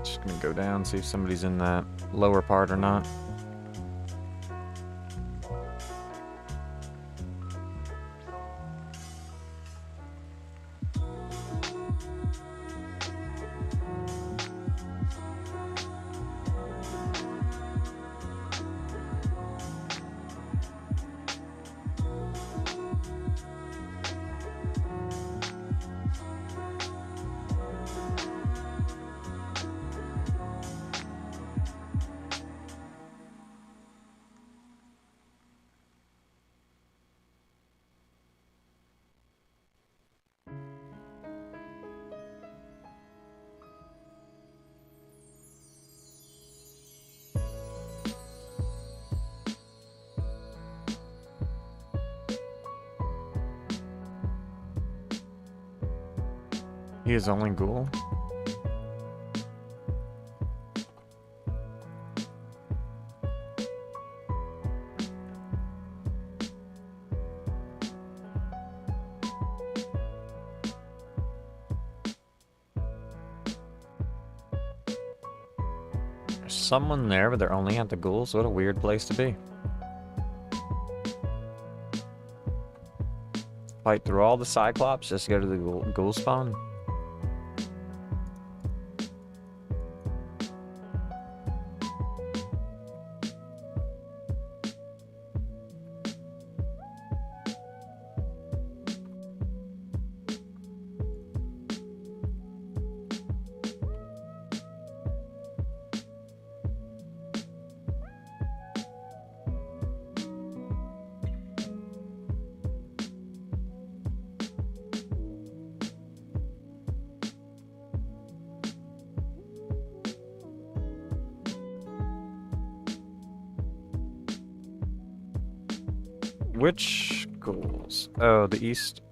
Just gonna go down, see if somebody's in that lower part or not. He is only ghoul? There's someone there, but they're only at the ghouls? What a weird place to be. Fight through all the Cyclops just to go to the ghoul spawn? Which ghouls? Oh, the east.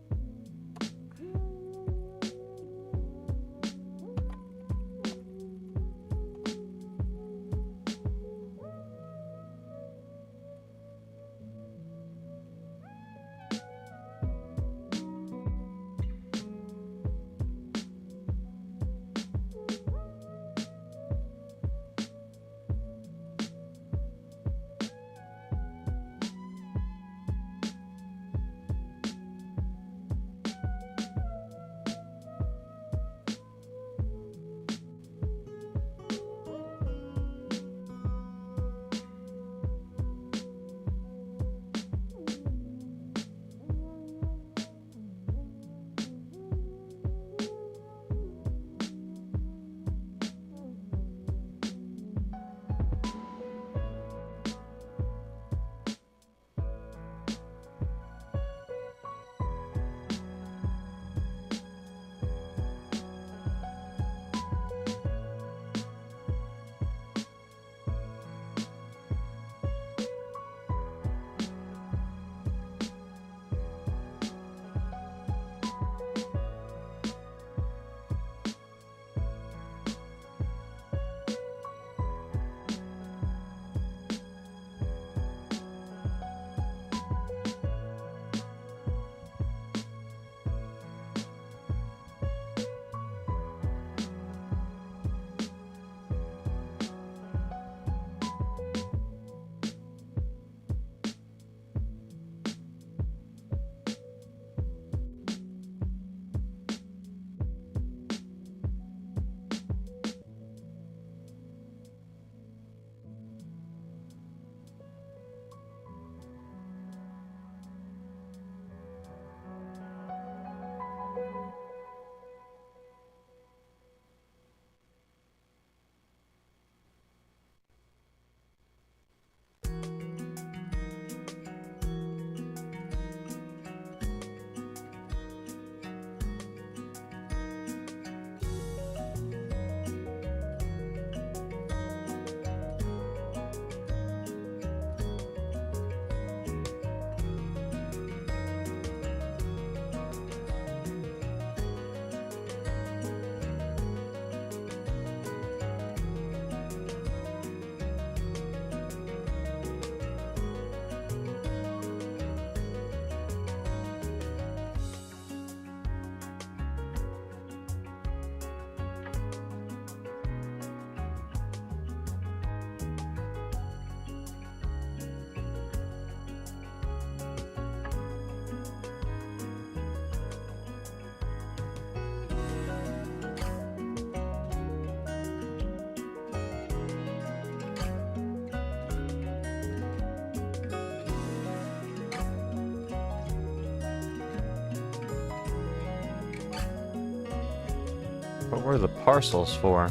What were the parcels for?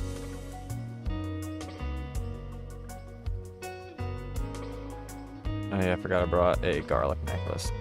Oh yeah, I forgot I brought a garlic necklace.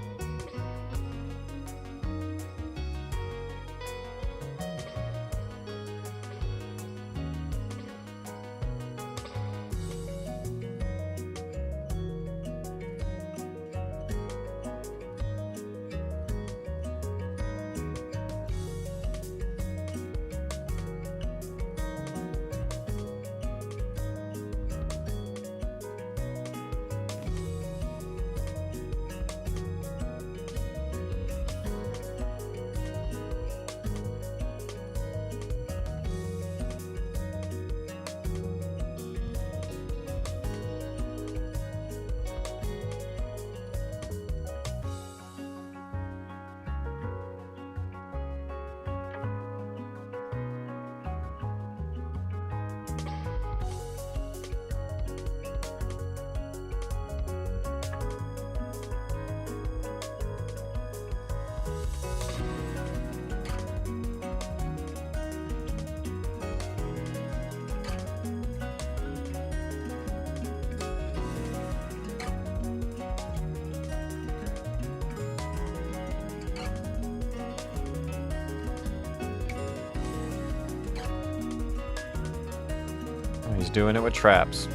He's doing it with traps.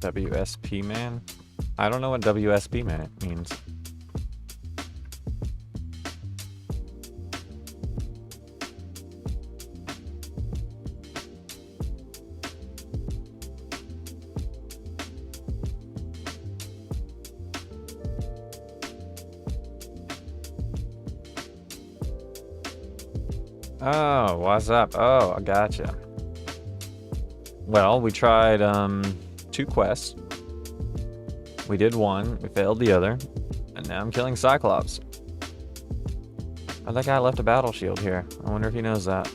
WSP man? I don't know what WSP man means. Oh, what's up? Oh, I gotcha. Well, we tried 2 quests. We did one, we failed the other, and now I'm killing Cyclops. Oh, that guy left a battle shield here. I wonder if he knows that.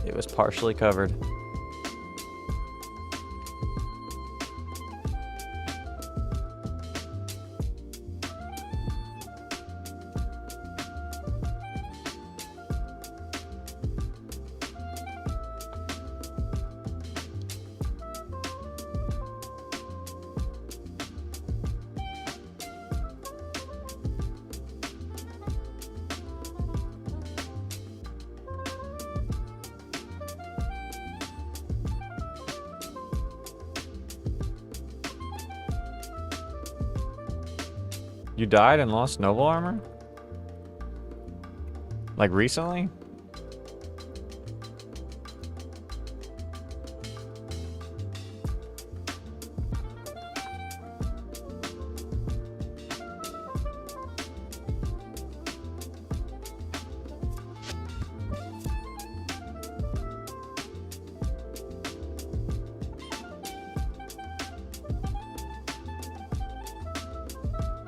It was partially covered. You died and lost noble armor? Like recently?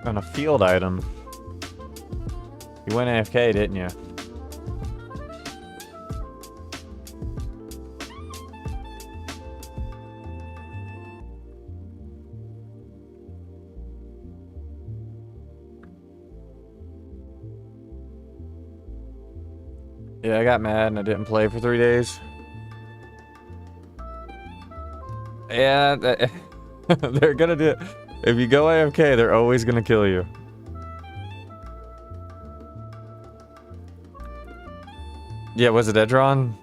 On a field item. You went AFK, didn't you? Yeah, I got mad and I didn't play for 3 days. Yeah, they're gonna do it. If you go AFK, they're always gonna kill you. Yeah, was it Edron?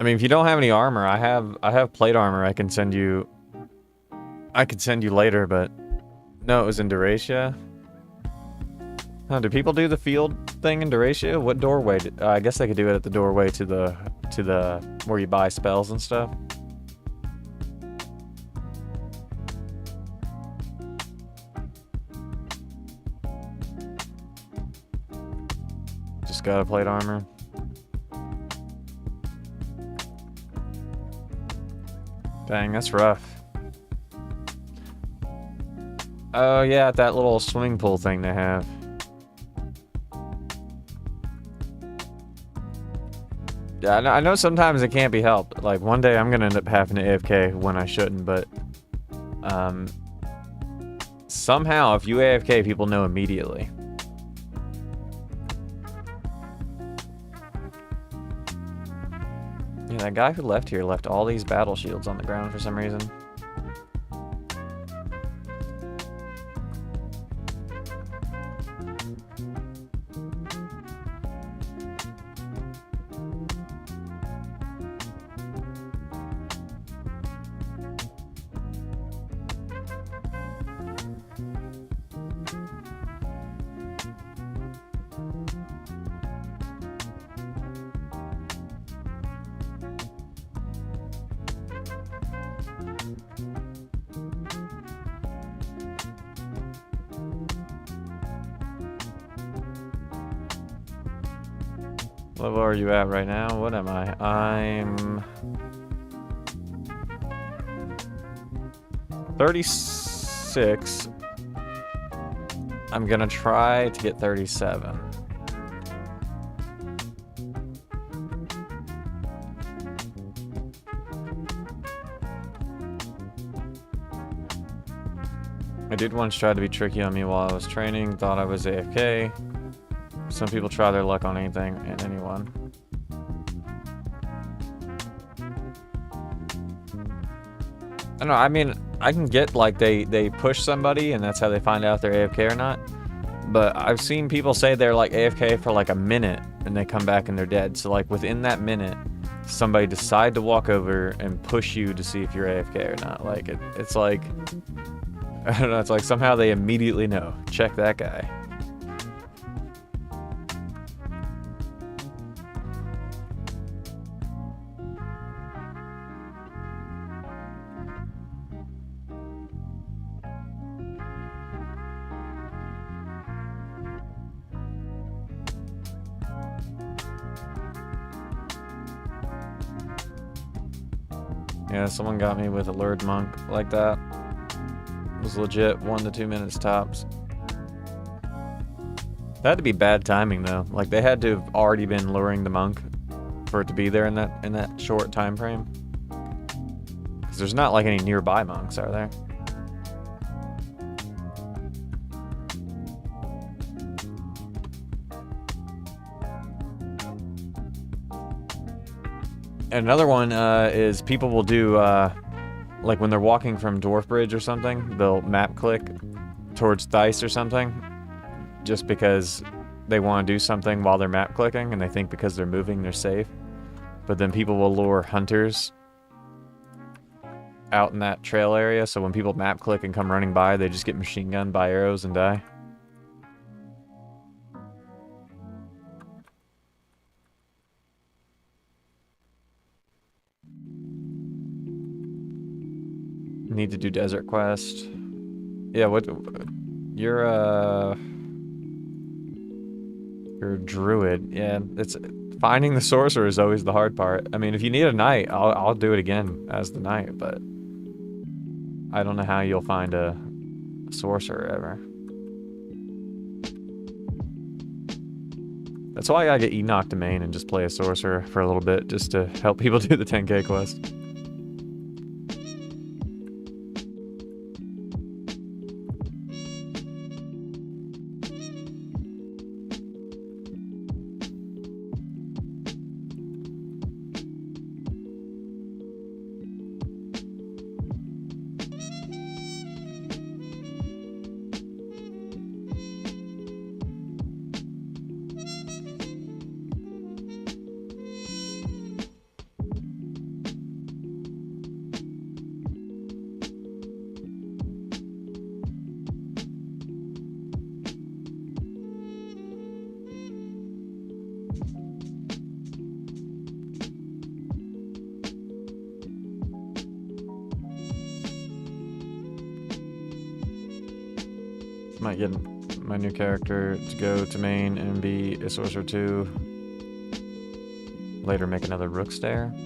I mean, if you don't have any armor, I have plate armor I can send you. I could send you later, but no, it was in Duracia. Oh, do people do the field thing in Duracia? What doorway? I guess they could do it at the doorway to to the where you buy spells and stuff. Just got a plate armor. Dang, that's rough. Oh yeah, that little swimming pool thing they have. Yeah, I know sometimes it can't be helped. Like, one day I'm gonna end up having to AFK when I shouldn't, but somehow if you AFK, people know immediately. Yeah, that guy who left here left all these battle shields on the ground for some reason. What level are you at right now? What am I? I'm 36. I'm gonna try to get 37. I did once try to be tricky on me while I was training, thought I was AFK. Some people try their luck on anything and anyone. I don't know, I mean, I can get like they push somebody and that's how they find out if they're AFK or not. But I've seen people say they're like AFK for like a minute and they come back and they're dead. So like within that minute, somebody decide to walk over and push you to see if you're AFK or not. Like it's like, I don't know, it's like somehow they immediately know. Check that guy. Yeah, someone got me with a lured monk like that. It was legit 1 to 2 minutes tops. That had to be bad timing though. Like they had to have already been luring the monk for it to be there in that short time frame. Because there's not like any nearby monks, are there? Another one is people will do, like when they're walking from Dwarf Bridge or something, they'll map click towards Dice or something, just because they want to do something while they're map clicking, and they think because they're moving they're safe. But then people will lure hunters out in that trail area, so when people map click and come running by, they just get machine gunned by arrows and die. Need to do desert quest. Yeah, what? You're a druid. Yeah, it's finding the sorcerer is always the hard part. I mean, if you need a knight, I'll do it again as the knight, but I don't know how you'll find a sorcerer ever. That's why I get Enoch to main and just play a sorcerer for a little bit, just to help people do the 10k quest. Might get my new character to go to main and be a sorcerer too. Later make another rook stair. I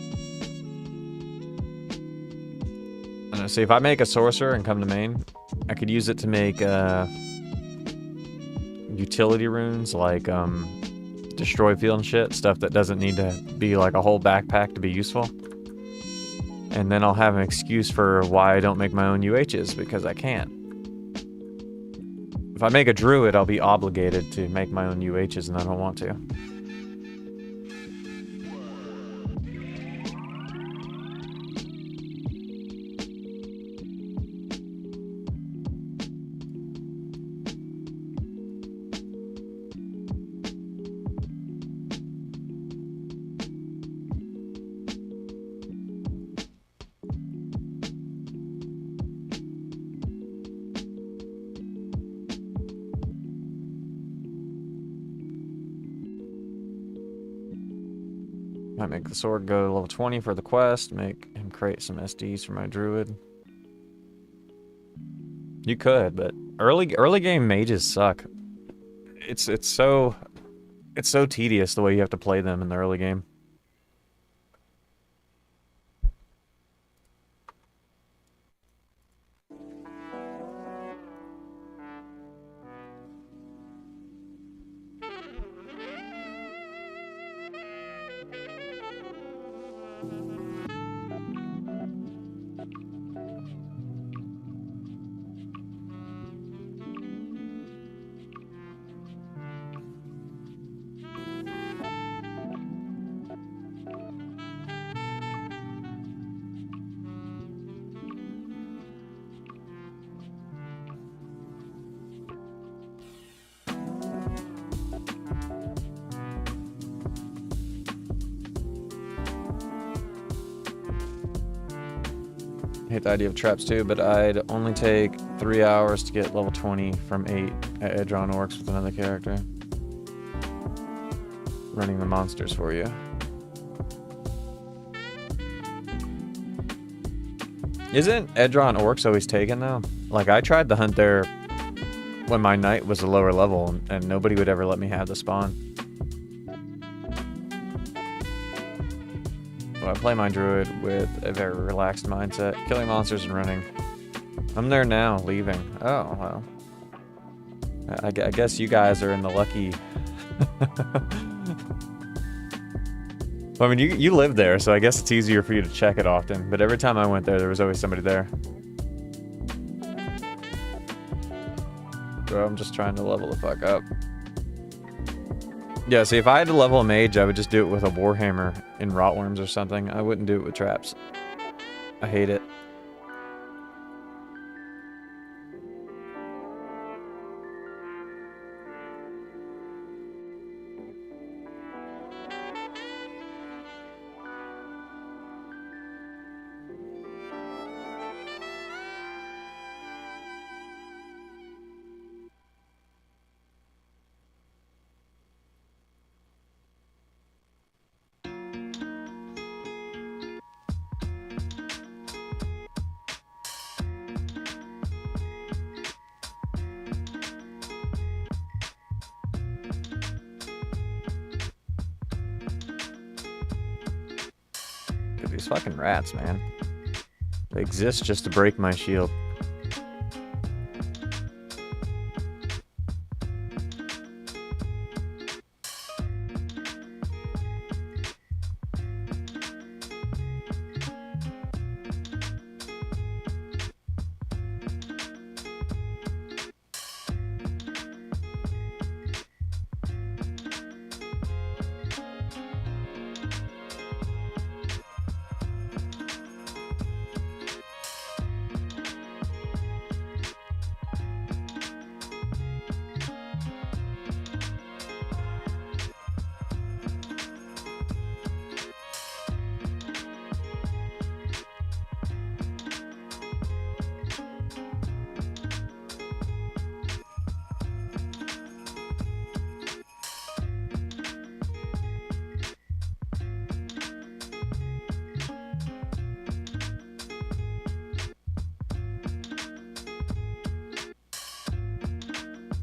don't know, see if I make a sorcerer and come to main, I could use it to make utility runes like destroy field and shit, stuff that doesn't need to be like a whole backpack to be useful. And then I'll have an excuse for why I don't make my own UHs, because I can't. If I make a druid, I'll be obligated to make my own UHs, and I don't want to. Might make the sword go to level 20 for the quest, make him create some SDs for my druid. You could, but early game mages suck. It's so tedious the way you have to play them in the early game. I hate the idea of traps too, but I'd only take 3 hours to get level 20 from 8 at Edron Orcs with another character. Running the monsters for you. Isn't Edron Orcs always taken though? Like, I tried to hunt there when my knight was a lower level, and nobody would ever let me have the spawn. I play my druid with a very relaxed mindset, killing monsters and running. I'm there now, leaving. Oh, well. I guess you guys are in the lucky... I mean, you live there, so I guess it's easier for you to check it often. But every time I went there, there was always somebody there. So I'm just trying to level the fuck up. Yeah, see, if I had to level a mage, I would just do it with a Warhammer in Rotworms or something. I wouldn't do it with traps. I hate it. These fucking rats, man. They exist just to break my shield.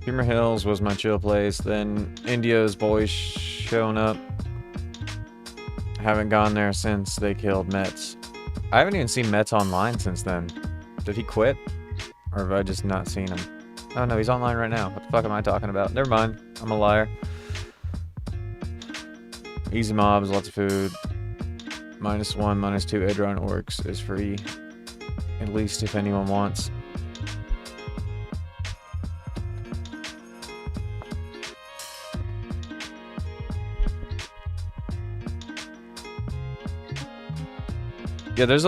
Humor Hills was my chill place. Then Indio's boys showing up. Haven't gone there since they killed Metz. I haven't even seen Metz online since then. Did he quit? Or have I just not seen him? Oh no, he's online right now. What the fuck am I talking about? Never mind. I'm a liar. Easy mobs, lots of food. -1, -2 Edron orcs is free. At least if anyone wants. Yeah, there's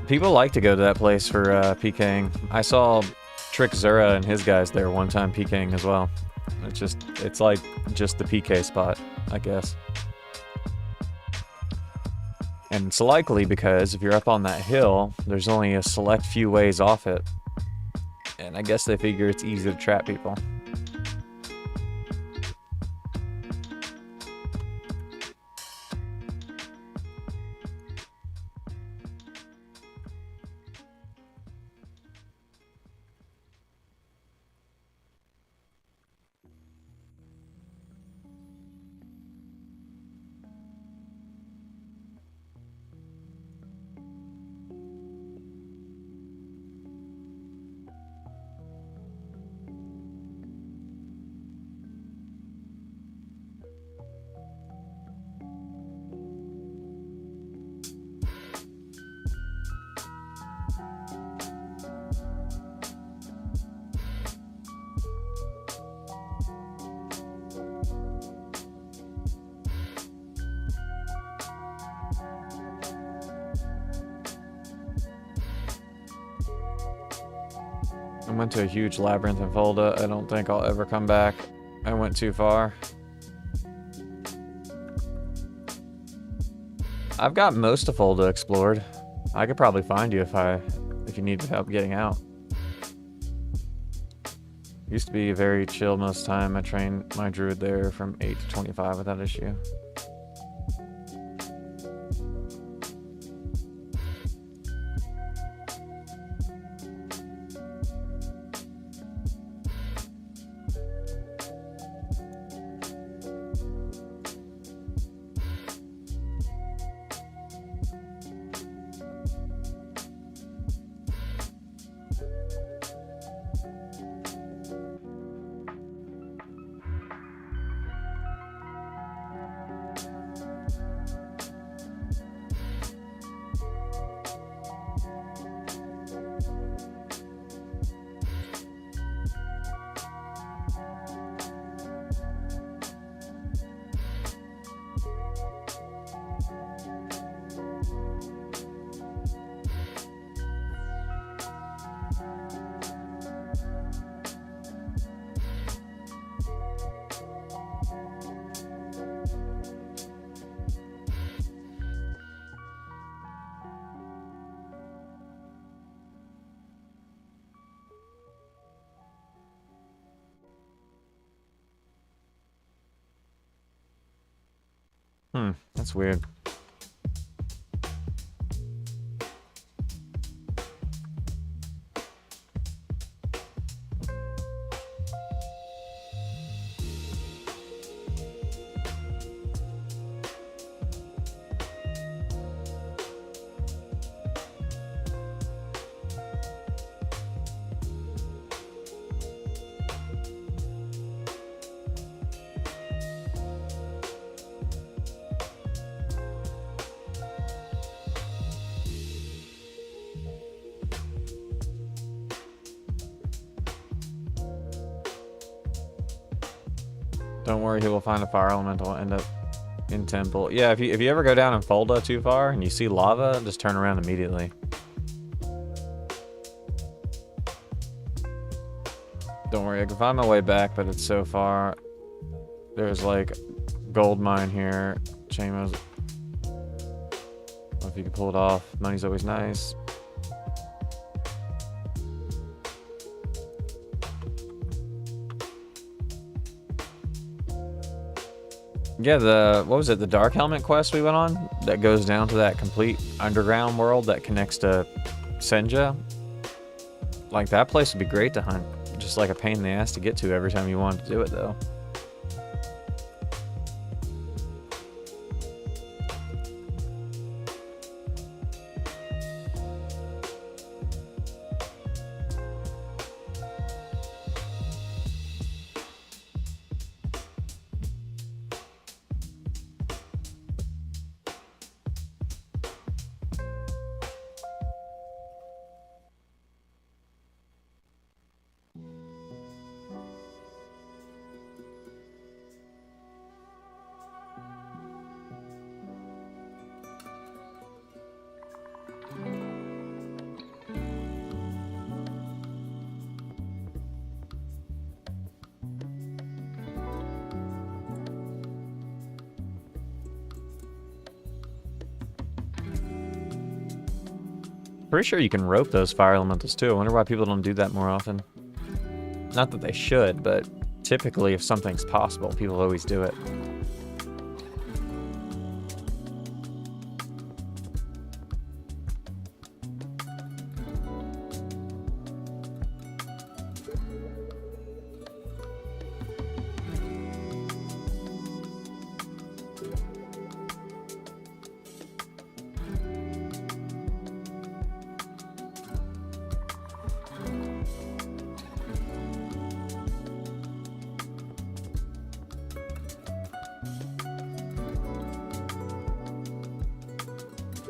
people like to go to that place for PKing. I saw Trick Zura and his guys there one time PKing as well. It's like just the PK spot, I guess. And it's likely because if you're up on that hill, there's only a select few ways off it. And I guess they figure it's easy to trap people. I went to a huge labyrinth in Fulda. I don't think I'll ever come back. I went too far. I've got most of Fulda explored. I could probably find you if you needed help getting out. Used to be very chill most of the time. I trained my druid there from 8 to 25 without issue. That's weird. Don't worry, he will find a fire elemental and end up in temple. Yeah, if you ever go down in Fulda too far and you see lava, just turn around immediately. Don't worry, I can find my way back, but it's so far. There's like gold mine here. Chamos. If you can pull it off, money's always nice. Yeah, what was it, the Dark Helmet quest we went on? That goes down to that complete underground world that connects to Senja? Like, that place would be great to hunt. just like a pain in the ass to get to every time you want to do it, though. Pretty sure you can rope those fire elementals too. I wonder why people don't do that more often. Not that they should, but typically if something's possible, people always do it.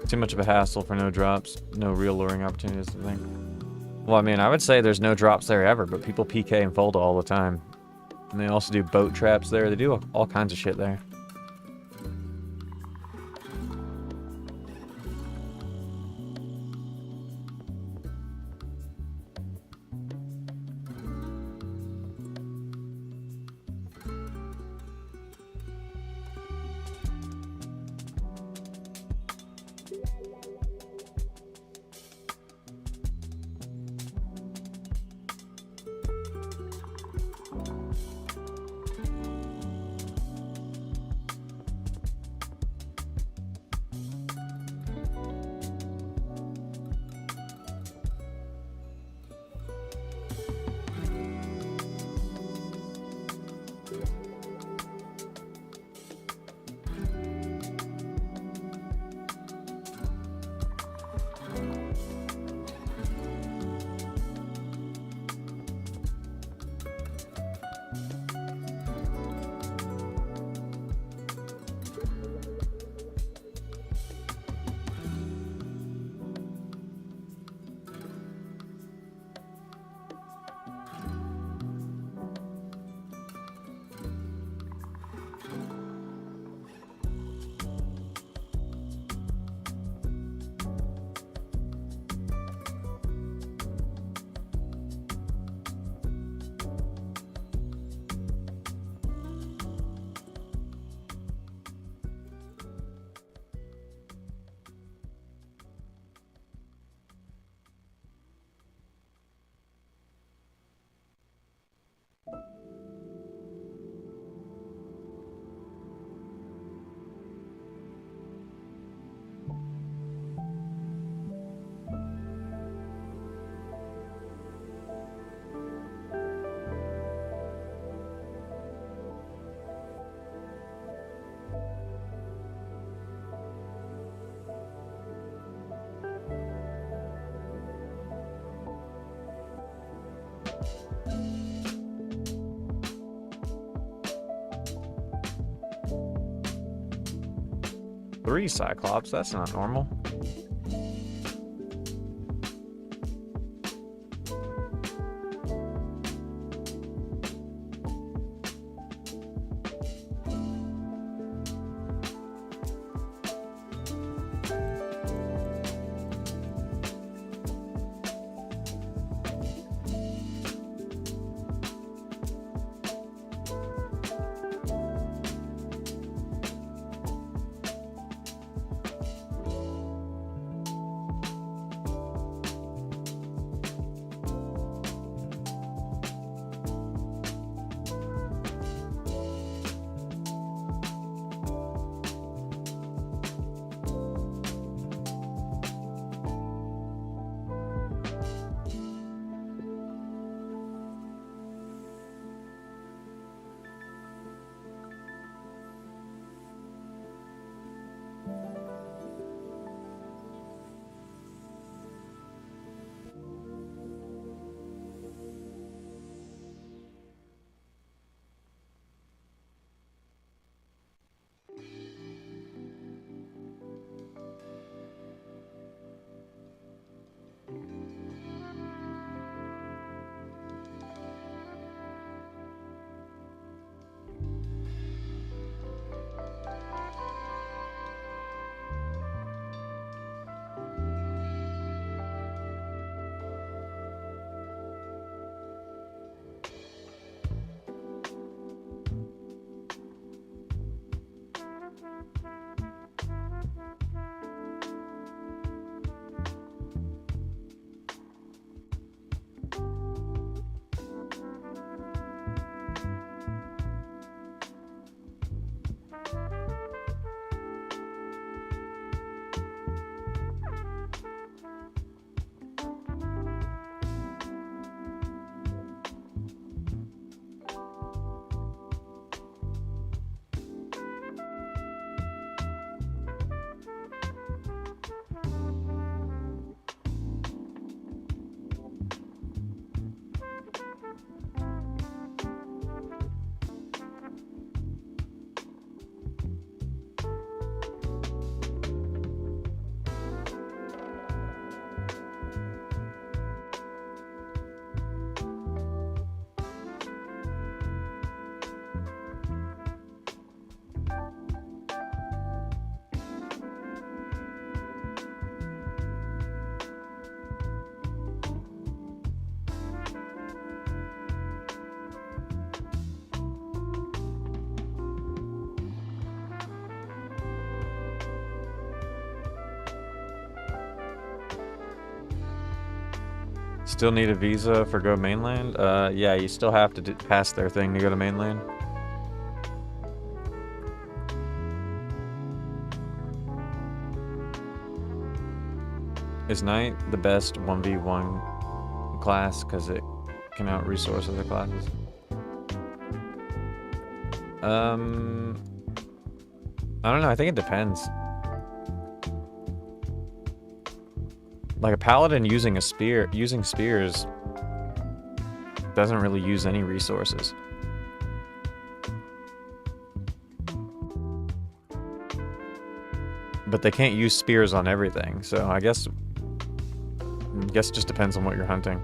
Too much of a hassle for no drops, no real luring opportunities, I think. Well, I mean, I would say there's no drops there ever, but people PK and fold all the time. And they also do boat traps there. They do all kinds of shit there. Three Cyclops, that's not normal. still need a visa for go mainland? Yeah, you still have to pass their thing to go to mainland. Is Knight the best 1v1 class because it can out-resource other classes? I don't know, I think it depends. Like a paladin using spears doesn't really use any resources. But they can't use spears on everything, so I guess it just depends on what you're hunting.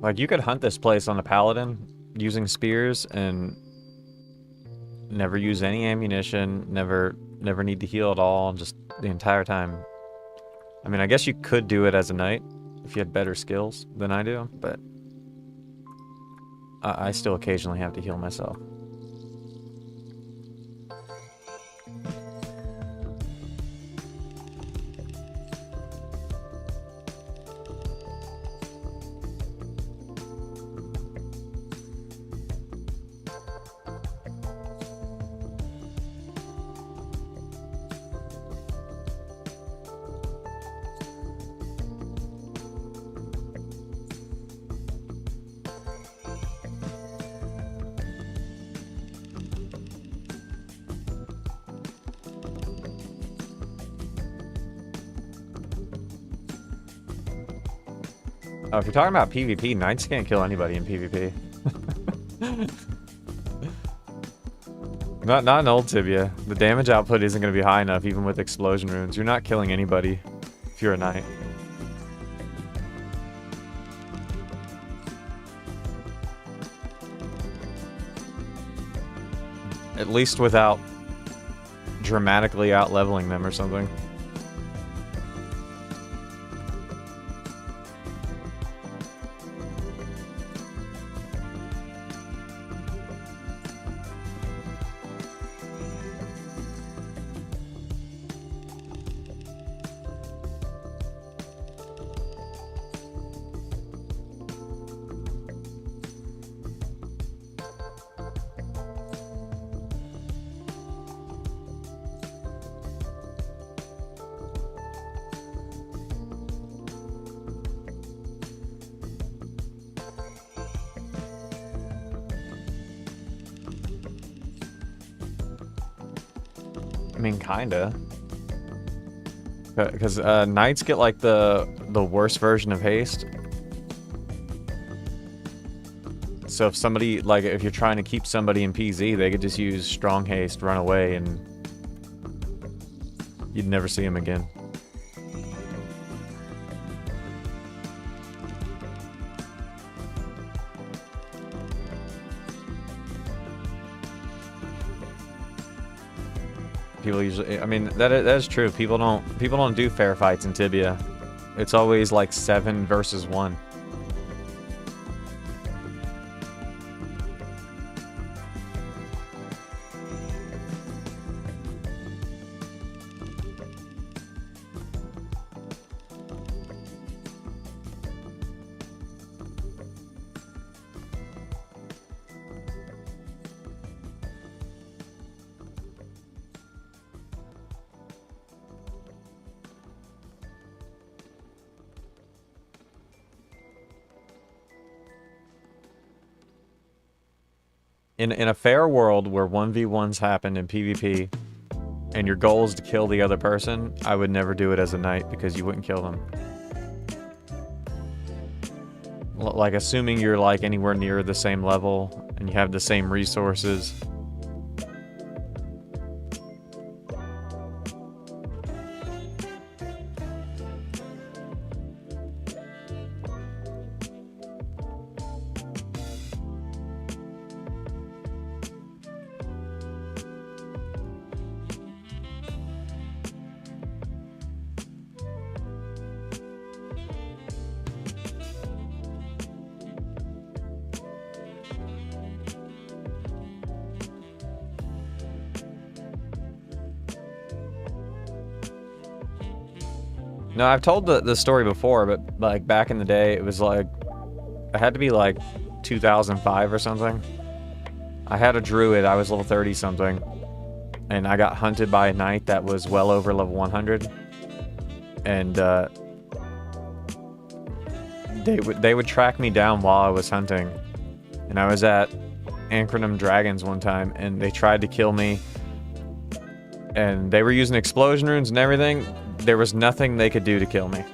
Like, you could hunt this place on a paladin using spears and never use any ammunition, never need to heal at all, just the entire time. I mean, I guess you could do it as a knight if you had better skills than I do, but I still occasionally have to heal myself. Oh, if you're talking about PvP, knights can't kill anybody in PvP. Not in old Tibia. The damage output isn't going to be high enough, even with explosion runes. You're not killing anybody if you're a knight. At least without dramatically out-leveling them or something. I mean, kinda. Because knights get like the worst version of haste. So if somebody, like, if you're trying to keep somebody in PZ, they could just use strong haste, run away, and you'd never see them again. People usually, I mean, that is true. People don't do fair fights in Tibia. It's always like 7 versus 1. In a fair world where 1v1s happen in PvP and your goal is to kill the other person, I would never do it as a knight because you wouldn't kill them. Like, assuming you're like anywhere near the same level and you have the same resources. No, I've told the story before, but like back in the day, it was like, it had to be like 2005 or something. I had a druid, I was level 30 something, and I got hunted by a knight that was well over level 100. And they would track me down while I was hunting. And I was at Ancronum Dragons one time, and they tried to kill me. And they were using explosion runes and everything. There was nothing they could do to kill me.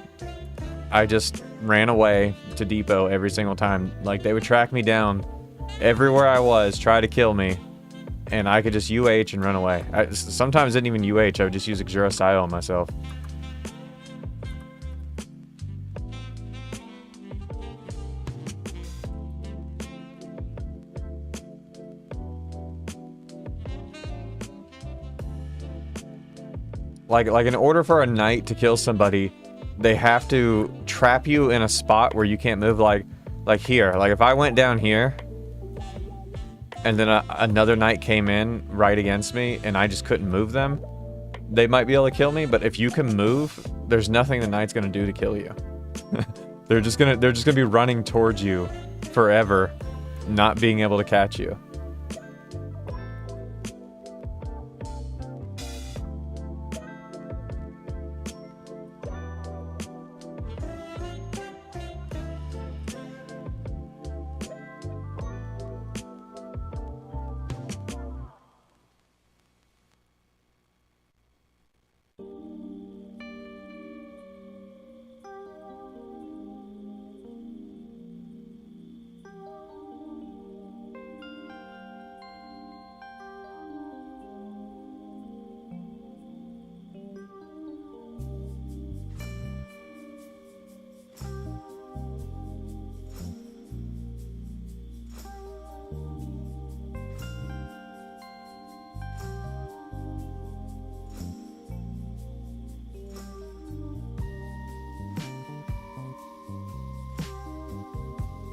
I just ran away to depot every single time. Like, they would track me down everywhere I was, try to kill me, and I could just UH and run away. I sometimes didn't even UH, I would just use Exurosio on myself. Like in order for a knight to kill somebody, they have to trap you in a spot where you can't move, like here. Like if I went down here, and then another knight came in right against me, and I just couldn't move them, they might be able to kill me. But if you can move, there's nothing the knight's gonna do to kill you. they're just gonna be running towards you forever, not being able to catch you.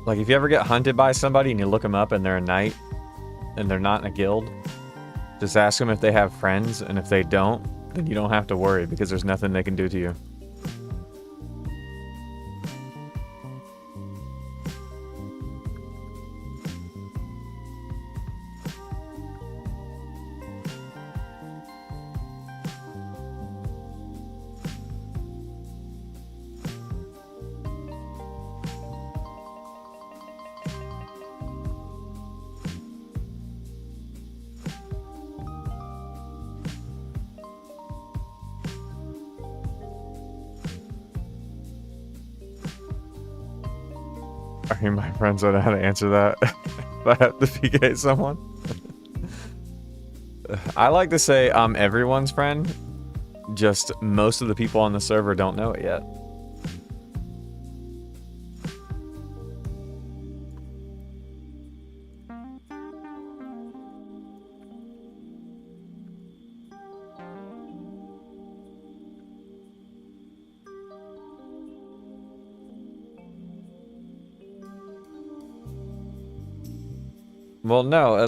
Like, if you ever get hunted by somebody and you look them up and they're a knight and they're not in a guild, just ask them if they have friends, and if they don't, then you don't have to worry because there's nothing they can do to you. I mean, my friends don't know how to answer that. If I have to PK someone. I like to say I'm everyone's friend. Just most of the people on the server don't know it yet. Well, no,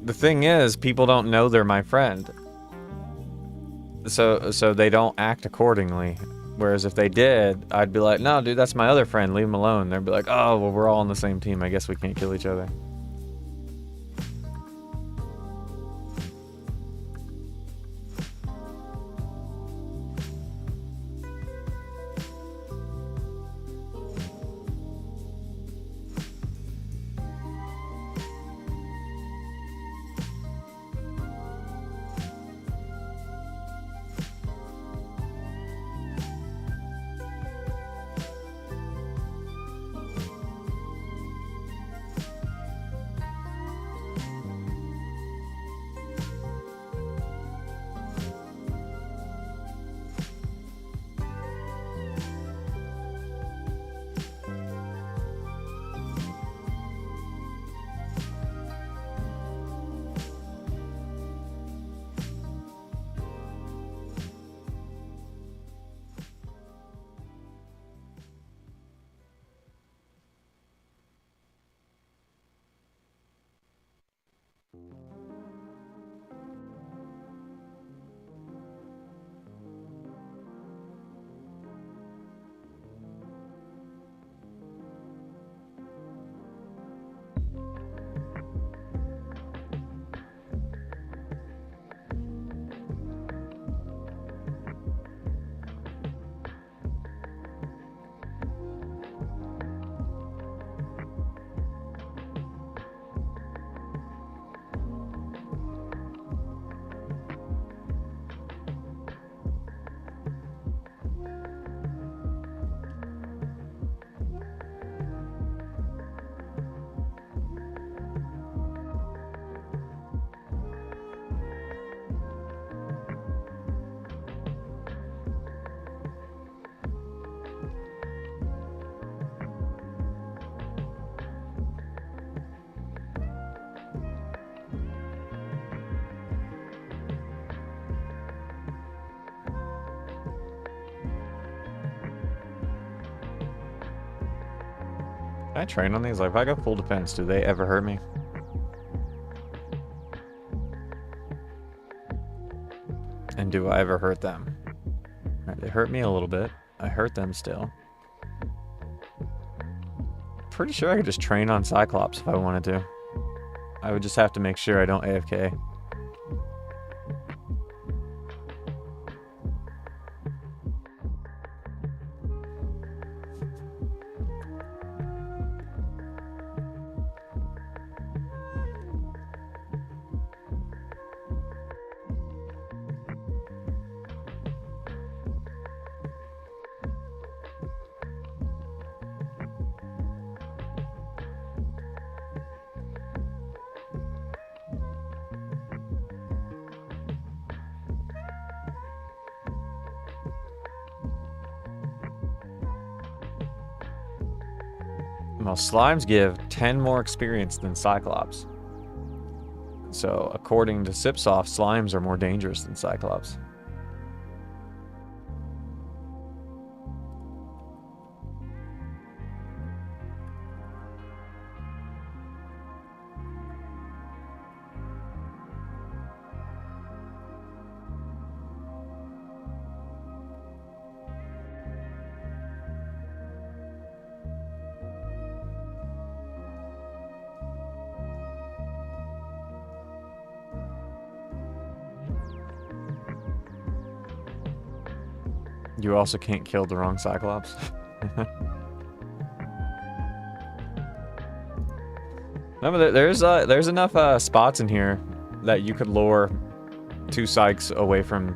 the thing is, people don't know they're my friend. So they don't act accordingly. Whereas if they did, I'd be like, no, dude, that's my other friend, leave him alone. They'd be like, oh, well, we're all on the same team. I guess we can't kill each other. I train on these? Like, if I go full defense, do they ever hurt me? And do I ever hurt them? Alright, they hurt me a little bit. I hurt them still. Pretty sure I could just train on Cyclops if I wanted to. I would just have to make sure I don't AFK. Well, slimes give 10 more experience than Cyclops. So, according to Sipsoft, slimes are more dangerous than Cyclops. You also can't kill the wrong Cyclops. No, but there's enough spots in here that you could lure 2 Psychs away from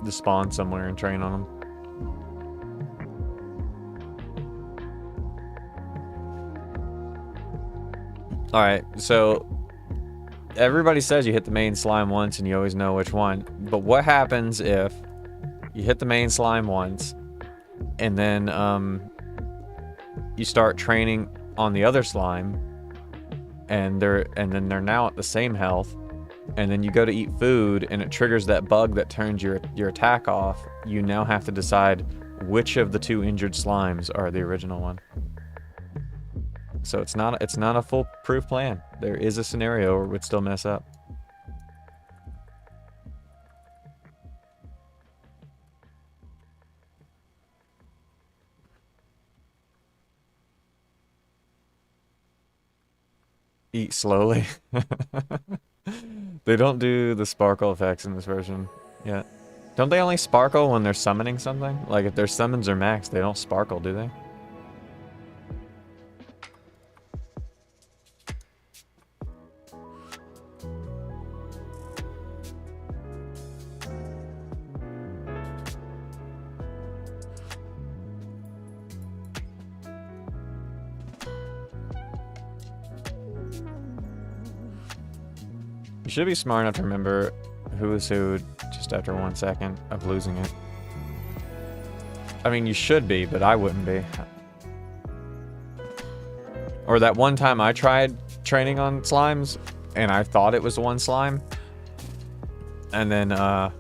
the spawn somewhere and train on them. Alright, so everybody says you hit the main slime once and you always know which one. But what happens if you hit the main slime once and then you start training on the other slime and then they're now at the same health, and then you go to eat food and it triggers that bug that turns your attack off? You now have to decide which of the 2 injured slimes are the original one. So it's not a foolproof plan. There is a scenario where it would still mess up. Eat slowly. They don't do the sparkle effects in this version yet. Don't they only sparkle when they're summoning something? Like if their summons are maxed, they don't sparkle, do they? You should be smart enough to remember who is who just after 1 second of losing it. I mean, you should be, but I wouldn't be. Or that one time I tried training on slimes, and I thought it was one slime. And then, I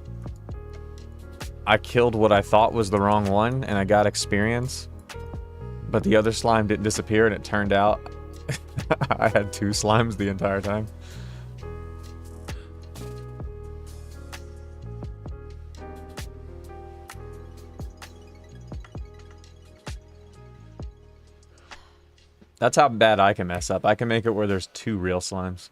killed what I thought was the wrong one, and I got experience. But the other slime didn't disappear, and it turned out I had 2 slimes the entire time. That's how bad I can mess up. I can make it where there's 2 real slimes.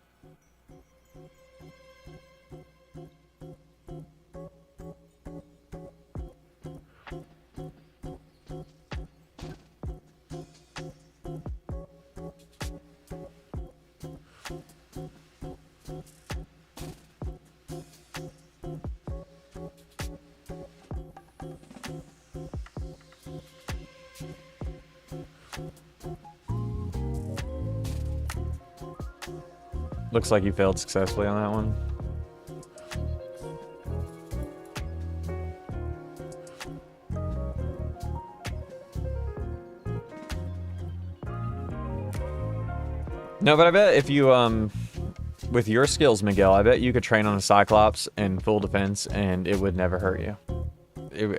Looks like you failed successfully on that one. No, but I bet if you, with your skills, Miguel, I bet you could train on a Cyclops in full defense and it would never hurt you.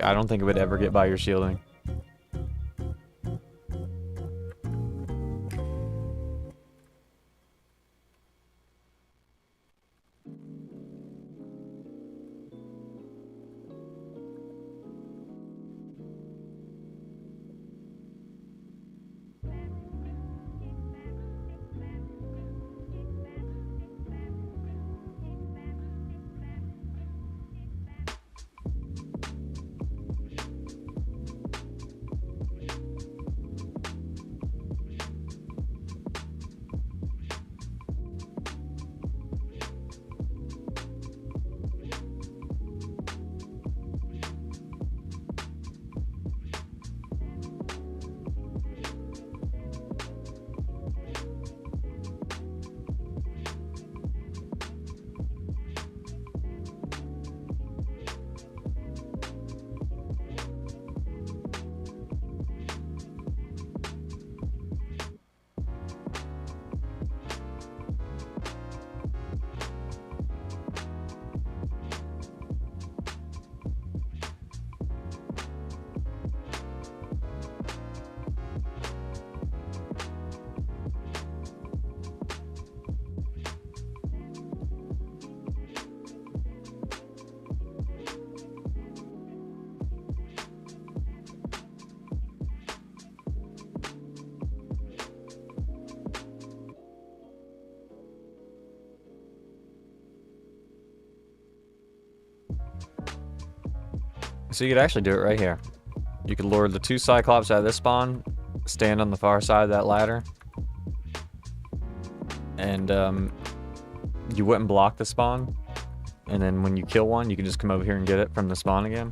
I don't think it would ever get by your shielding. So you could actually do it right here. You could lure the 2 Cyclops out of this spawn, stand on the far side of that ladder, and you wouldn't block the spawn. And then when you kill one, you can just come over here and get it from the spawn again.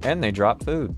And they drop food.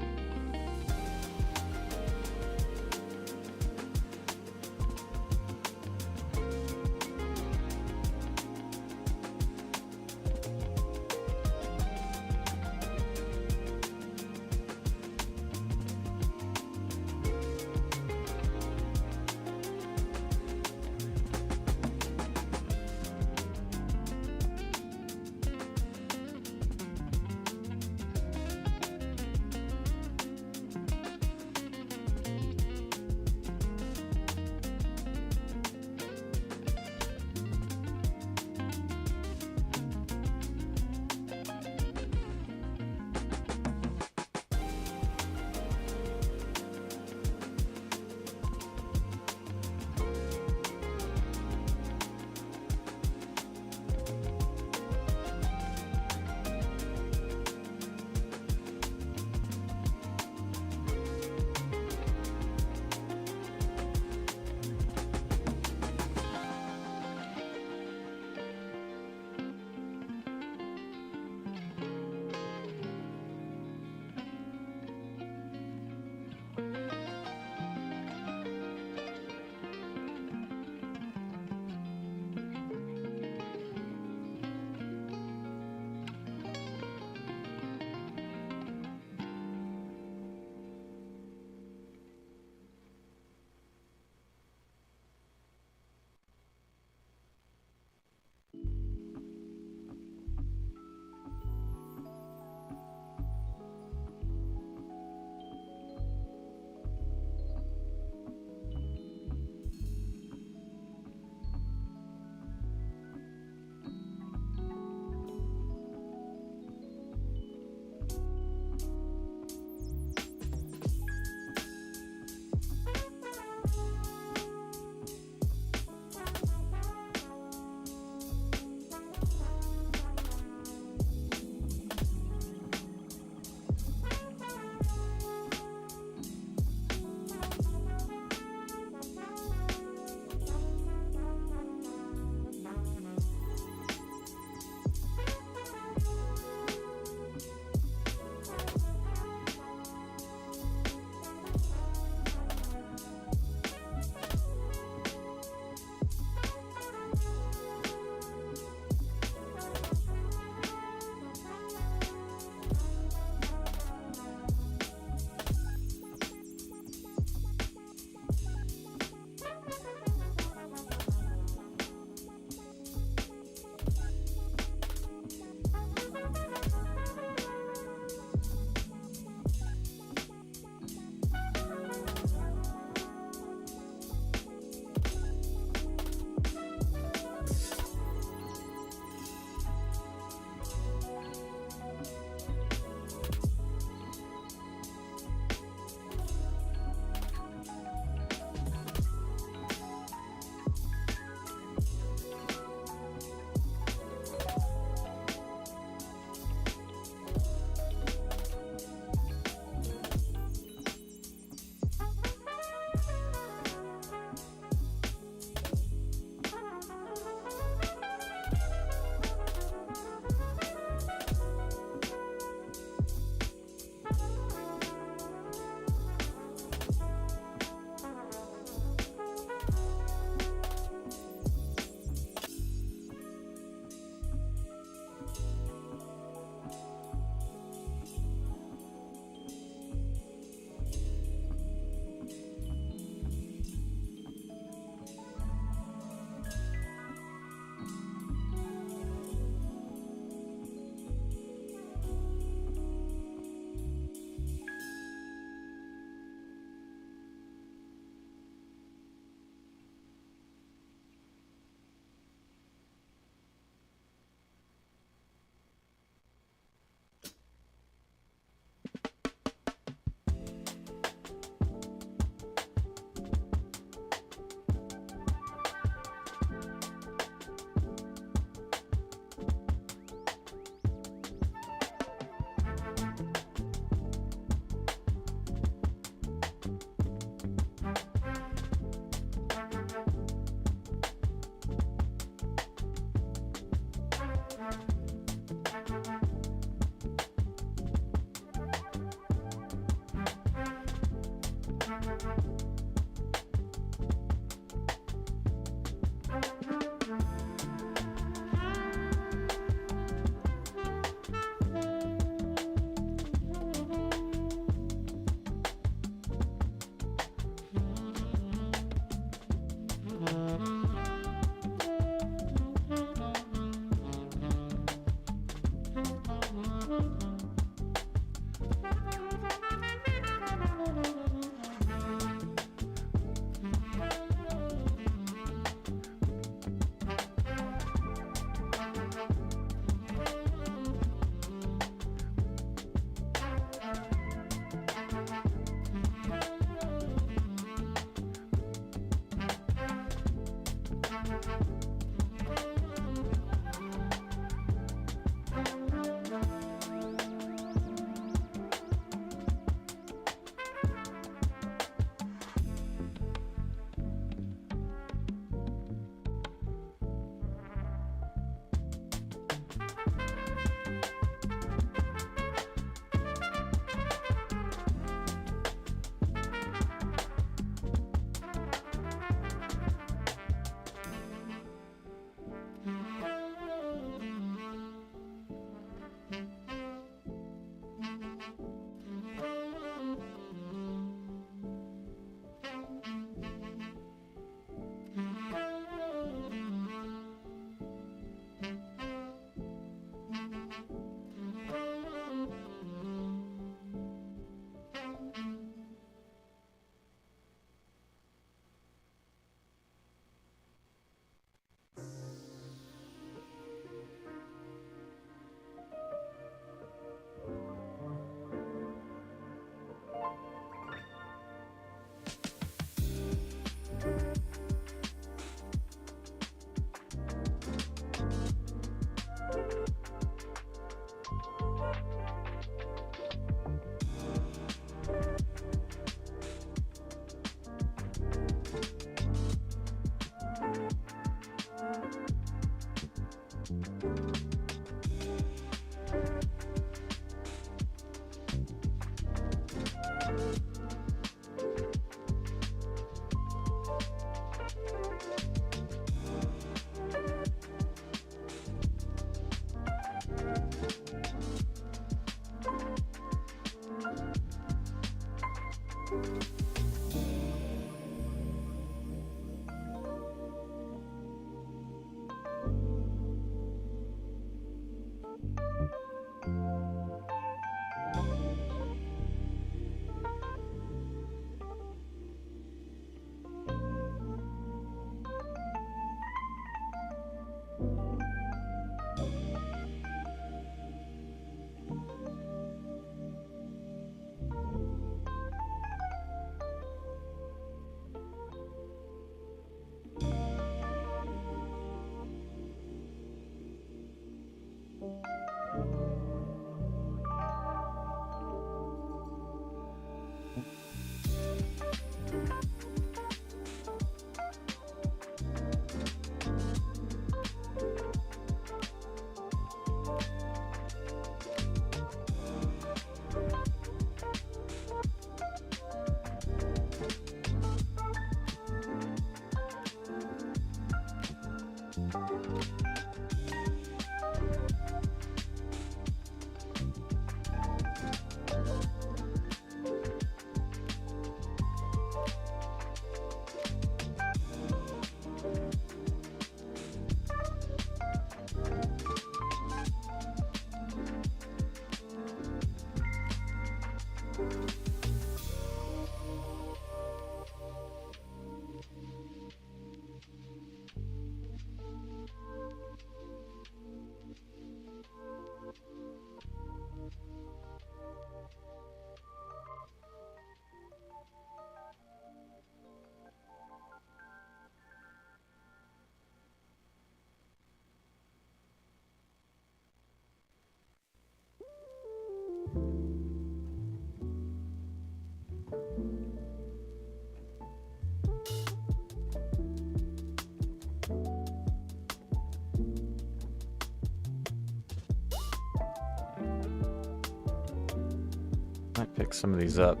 Pick some of these up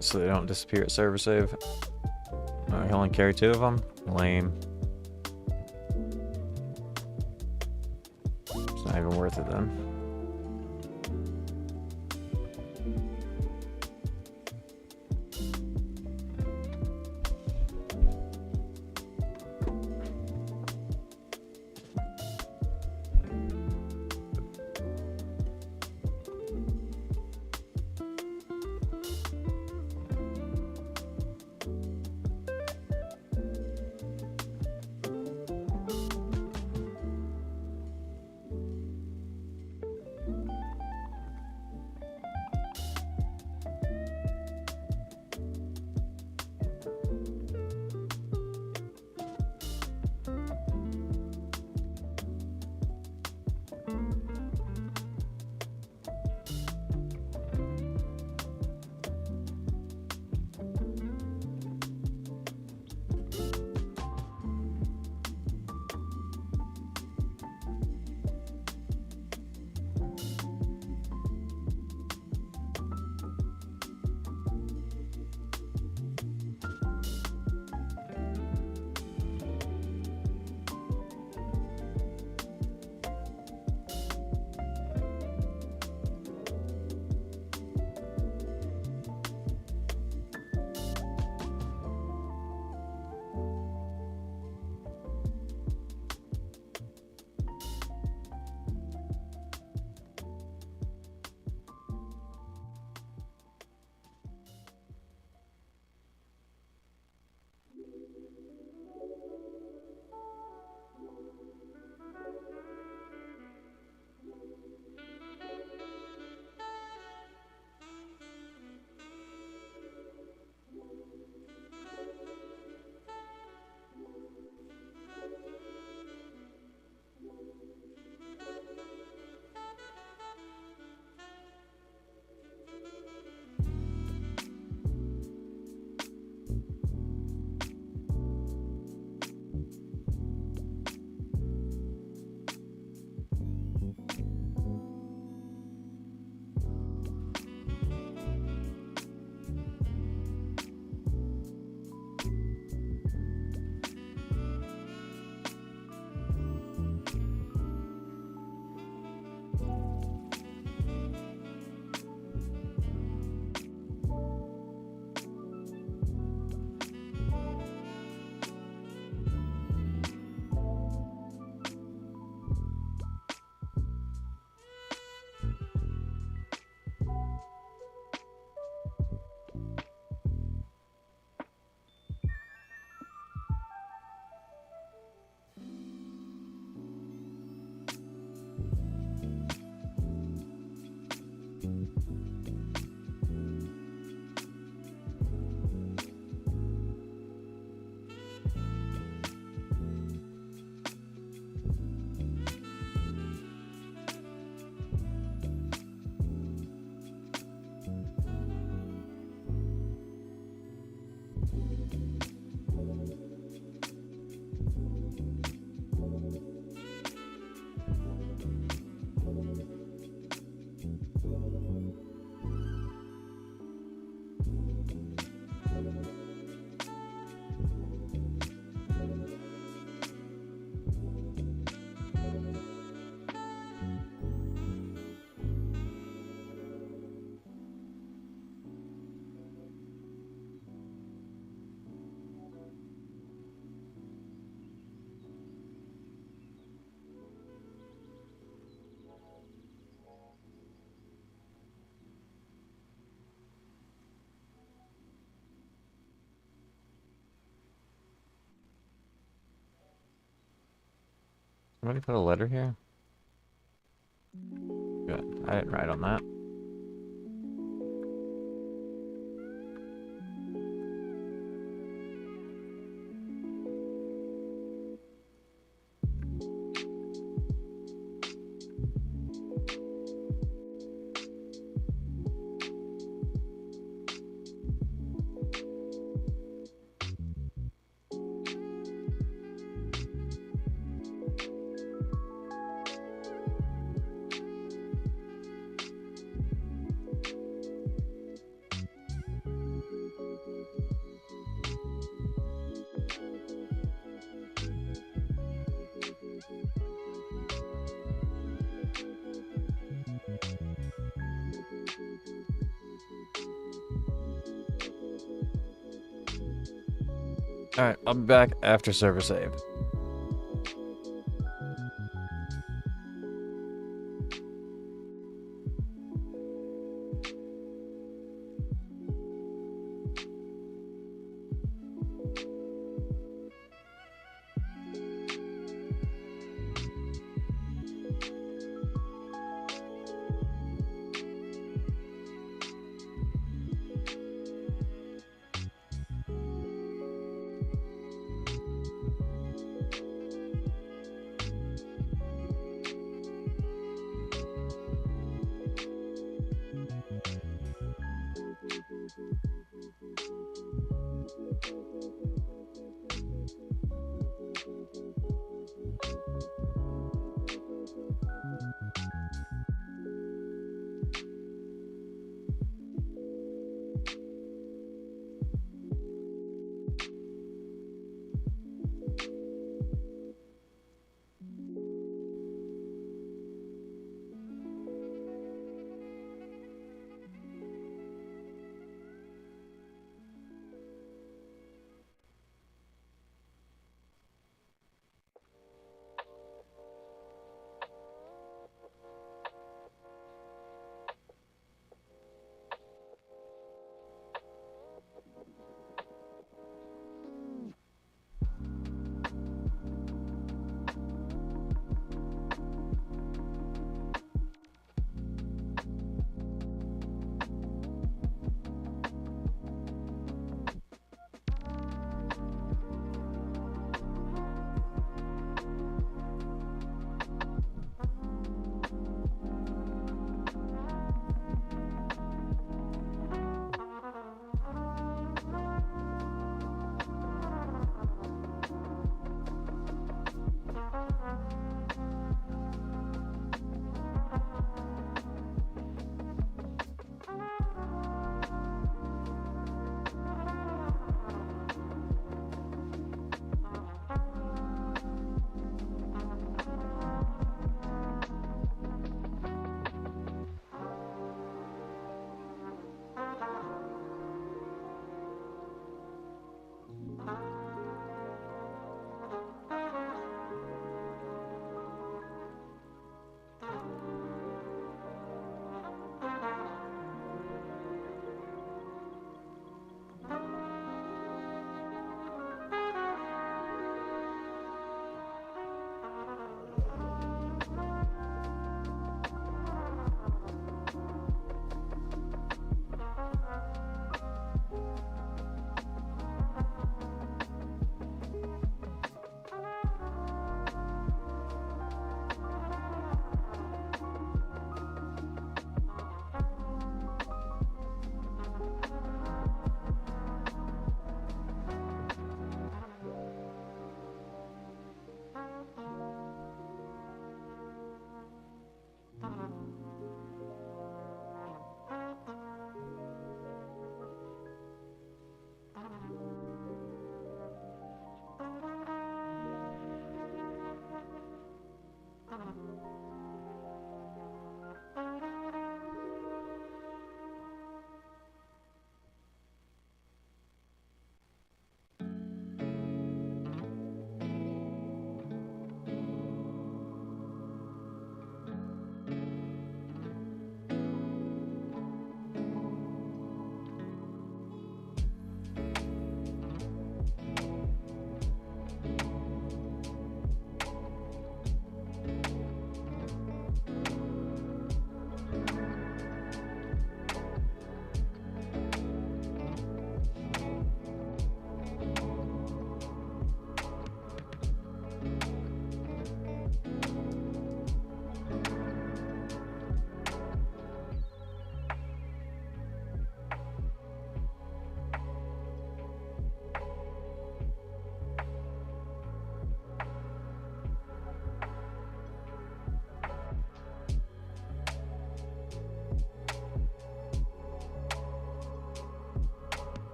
so they don't disappear at server save. I can only carry 2 of them. Lame. It's not even worth it then. Somebody put a letter here? Good. I didn't write on that. Alright, I'll be back after server save.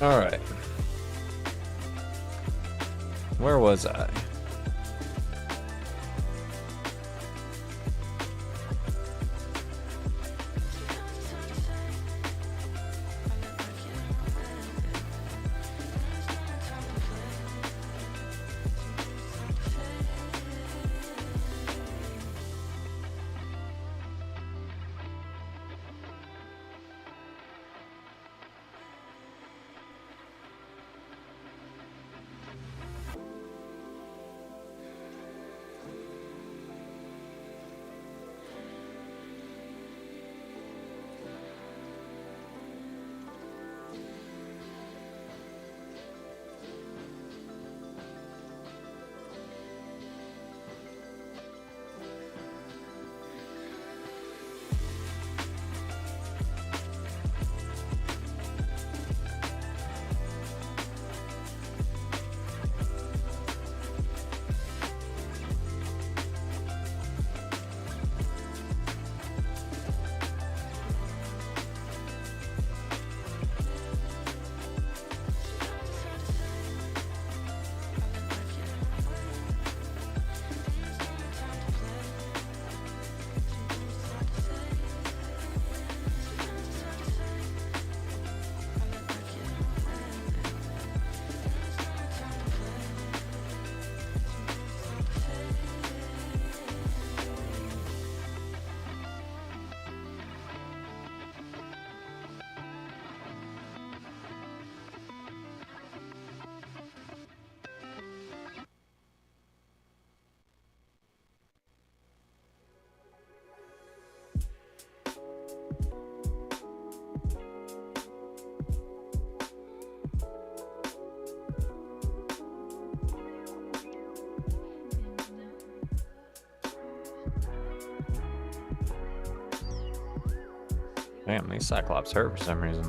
Alright. Where was I? Damn, these Cyclops hurt for some reason.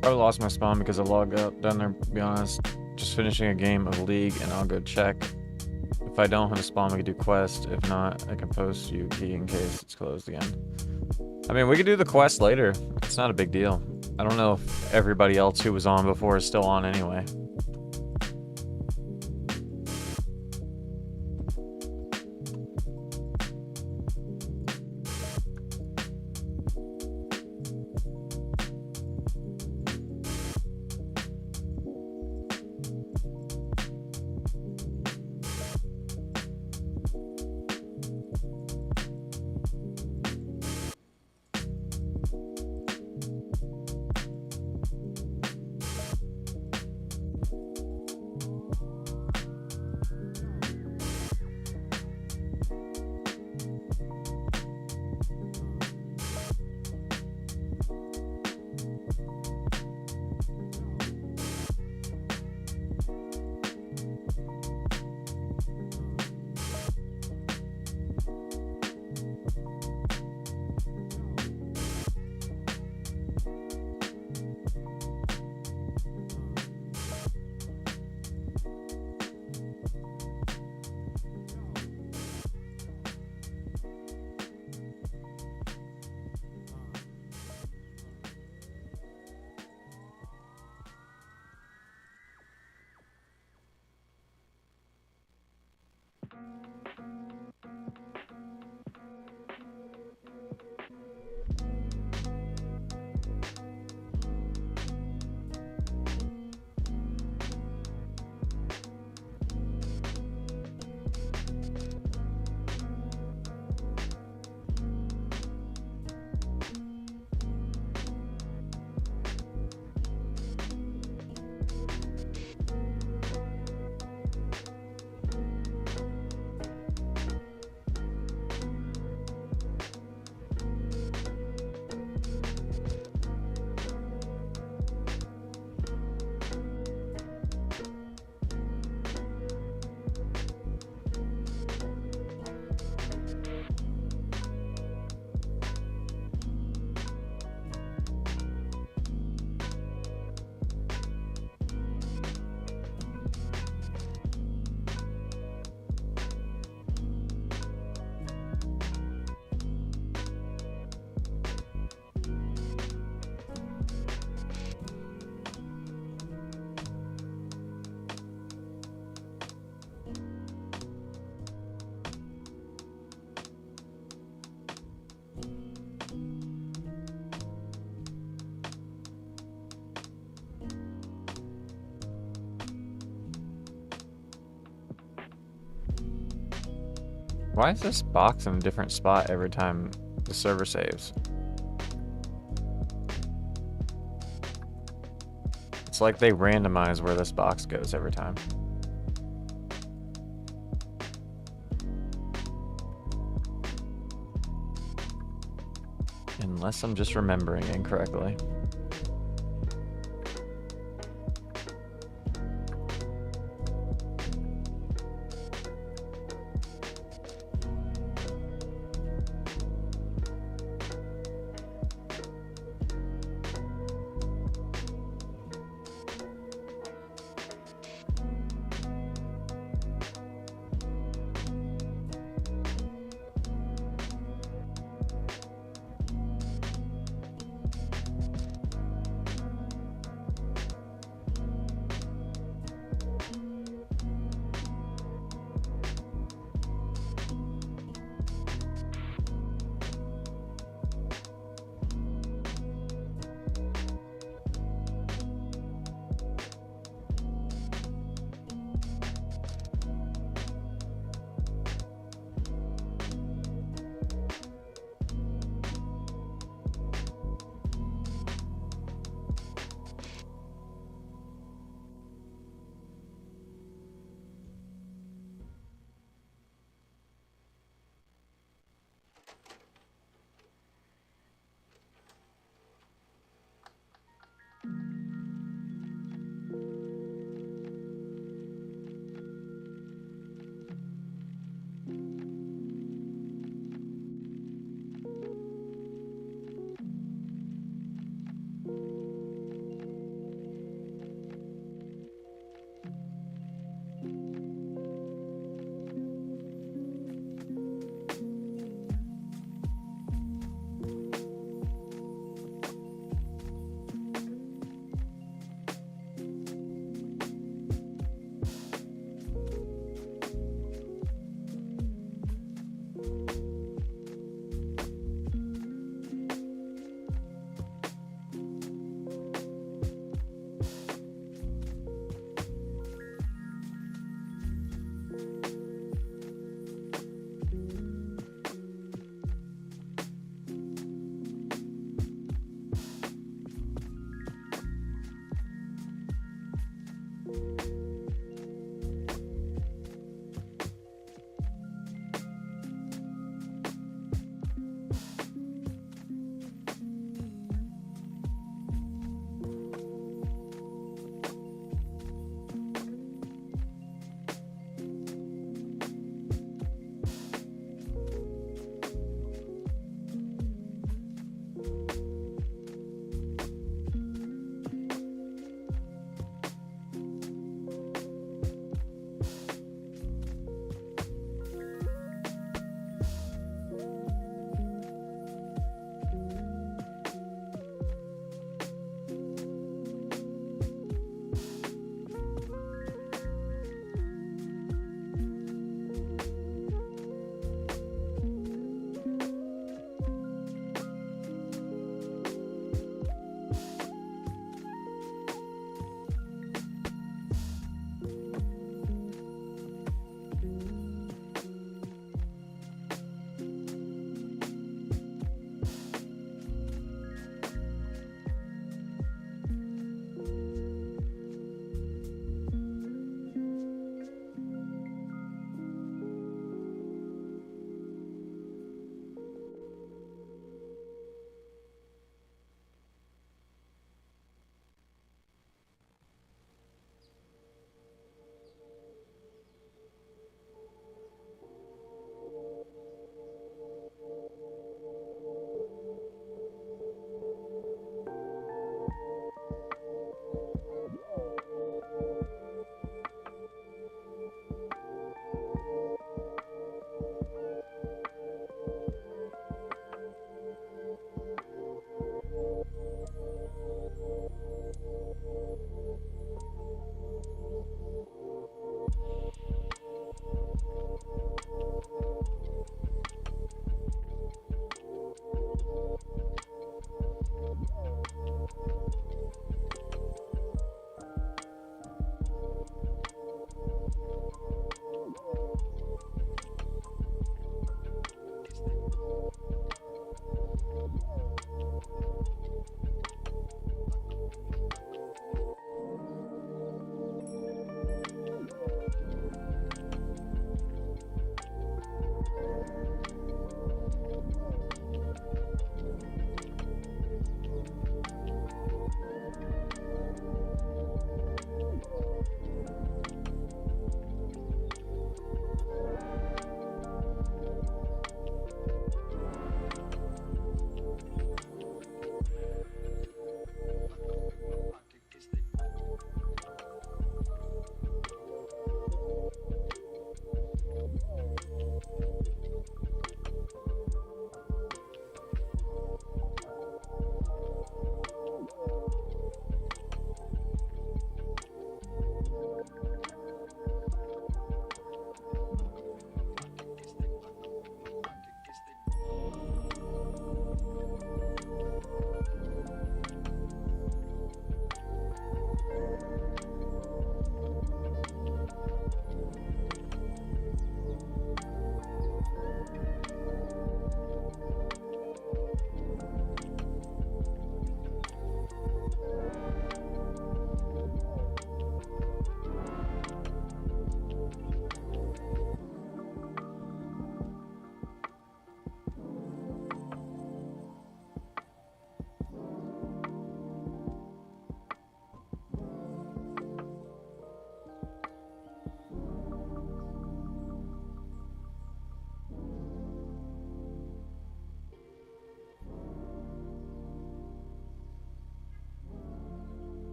Probably lost my spawn because I logged up down there, to be honest. Just finishing a game of League and I'll go check. If I don't have a spawn, we can do quest. If not, I can post you key in case it's closed again. I mean, we could do the quest later. It's not a big deal. I don't know if everybody else who was on before is still on anyway. Why is this box in a different spot every time the server saves? It's like they randomize where this box goes every time. Unless I'm just remembering incorrectly.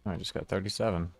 I just got 37.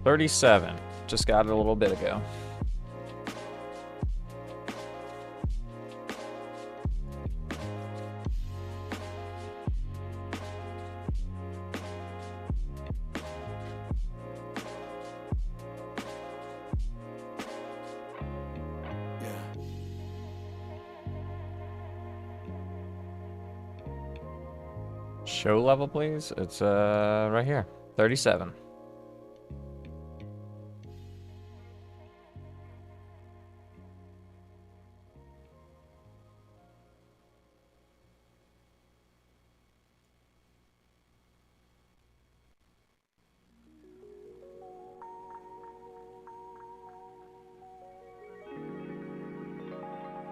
37. Just got it a little bit ago. Show level, please. It's right here. 37.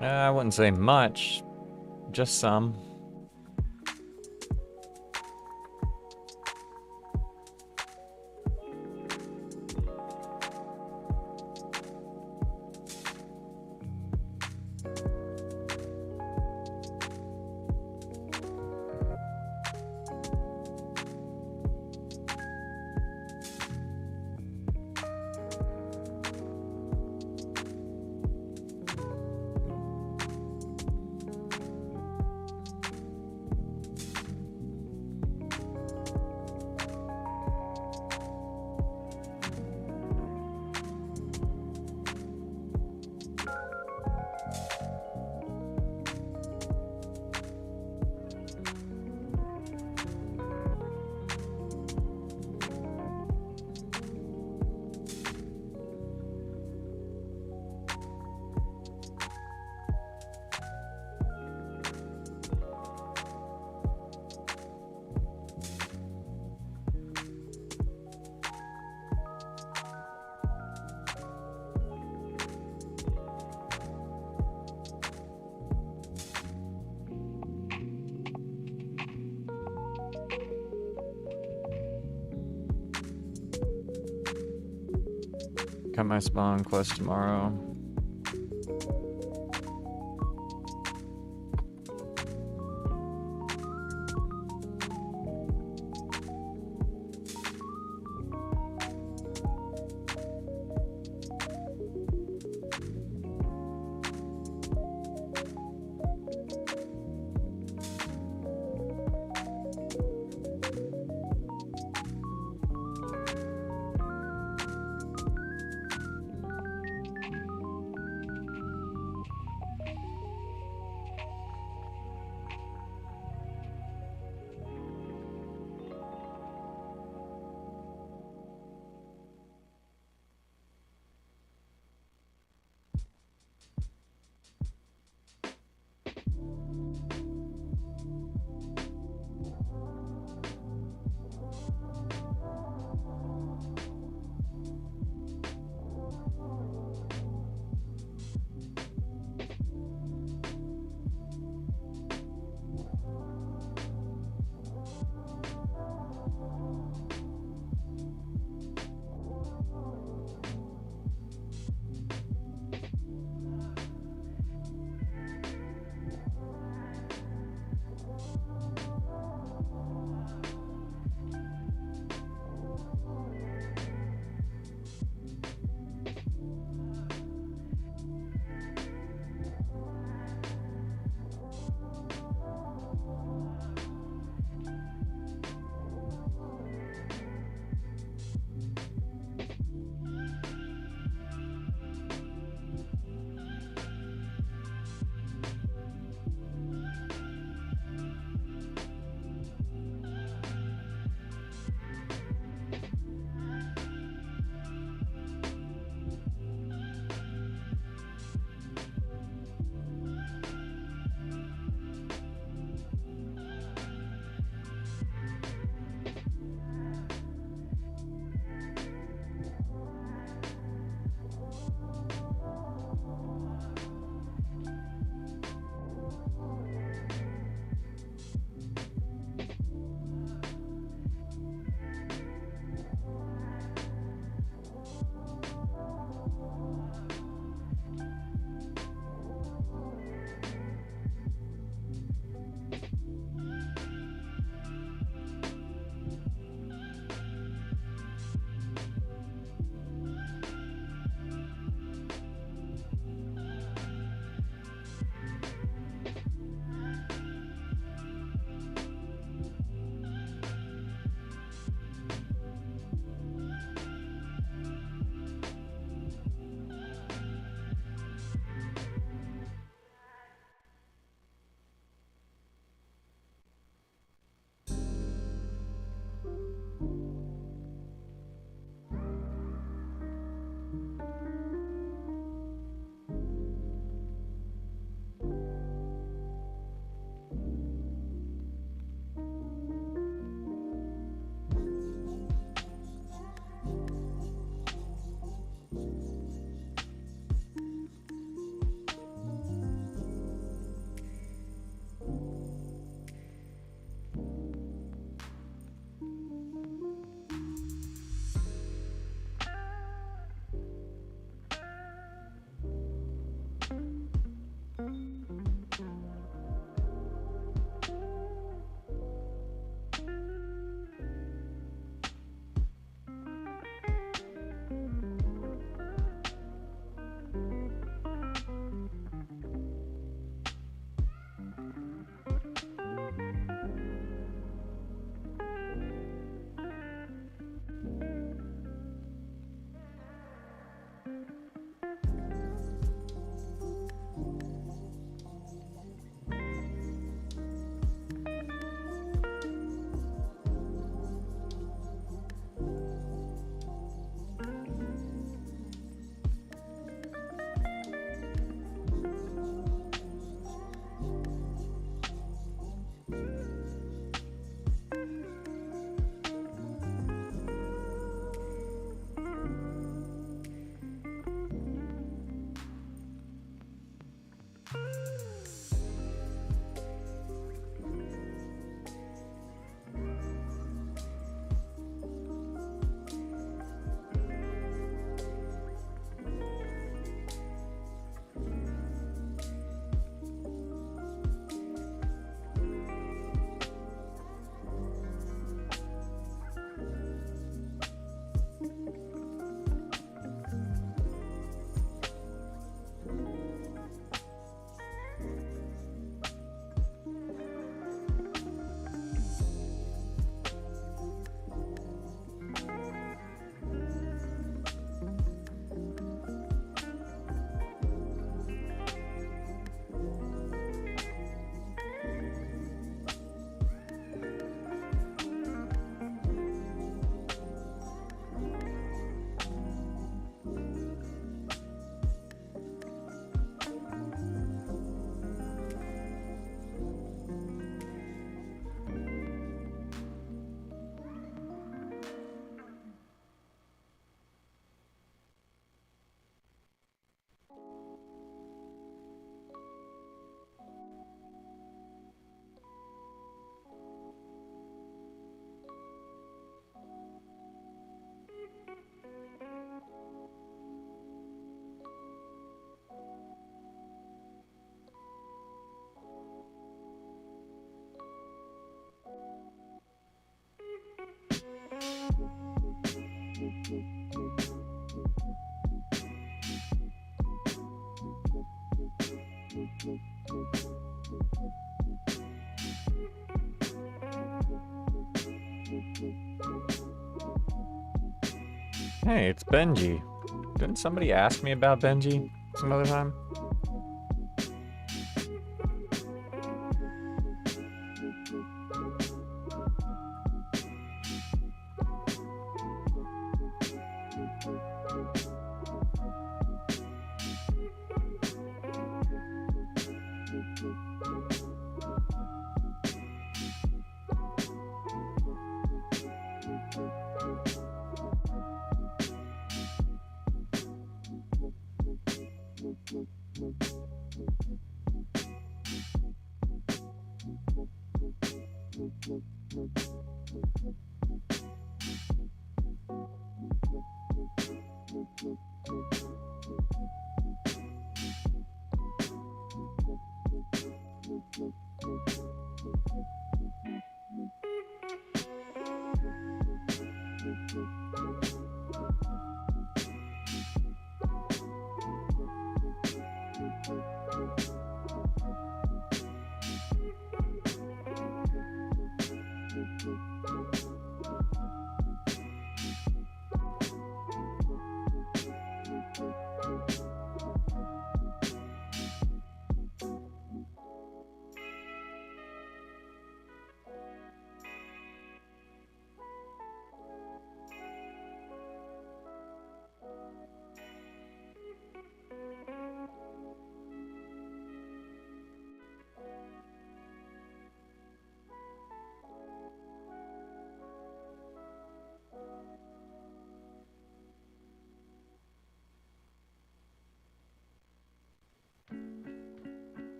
I wouldn't say much, just some. Got my spawn quest tomorrow. Hey, it's Benji. Didn't somebody ask me about Benji some other time?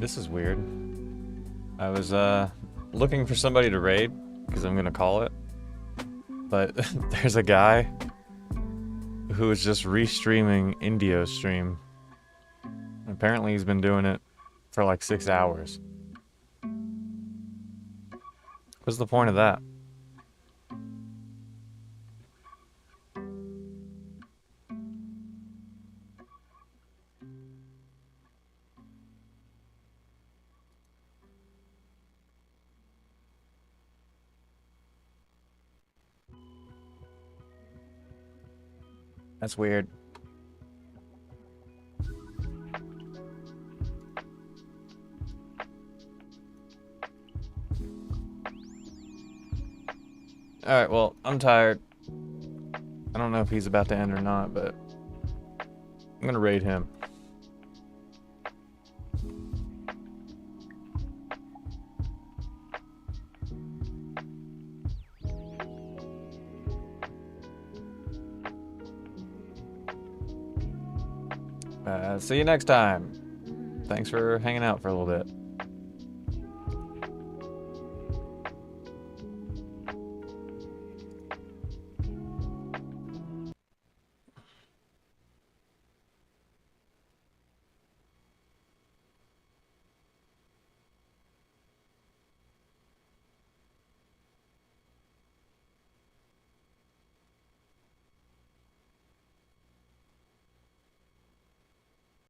This is weird. I was looking for somebody to raid, because I'm gonna call it. But there's a guy who is just restreaming Indio's stream. Apparently he's been doing it for like 6 hours. What's the point of that? That's weird. Alright, well, I'm tired. I don't know if he's about to end or not, but I'm gonna raid him. See you next time. Thanks for hanging out for a little bit.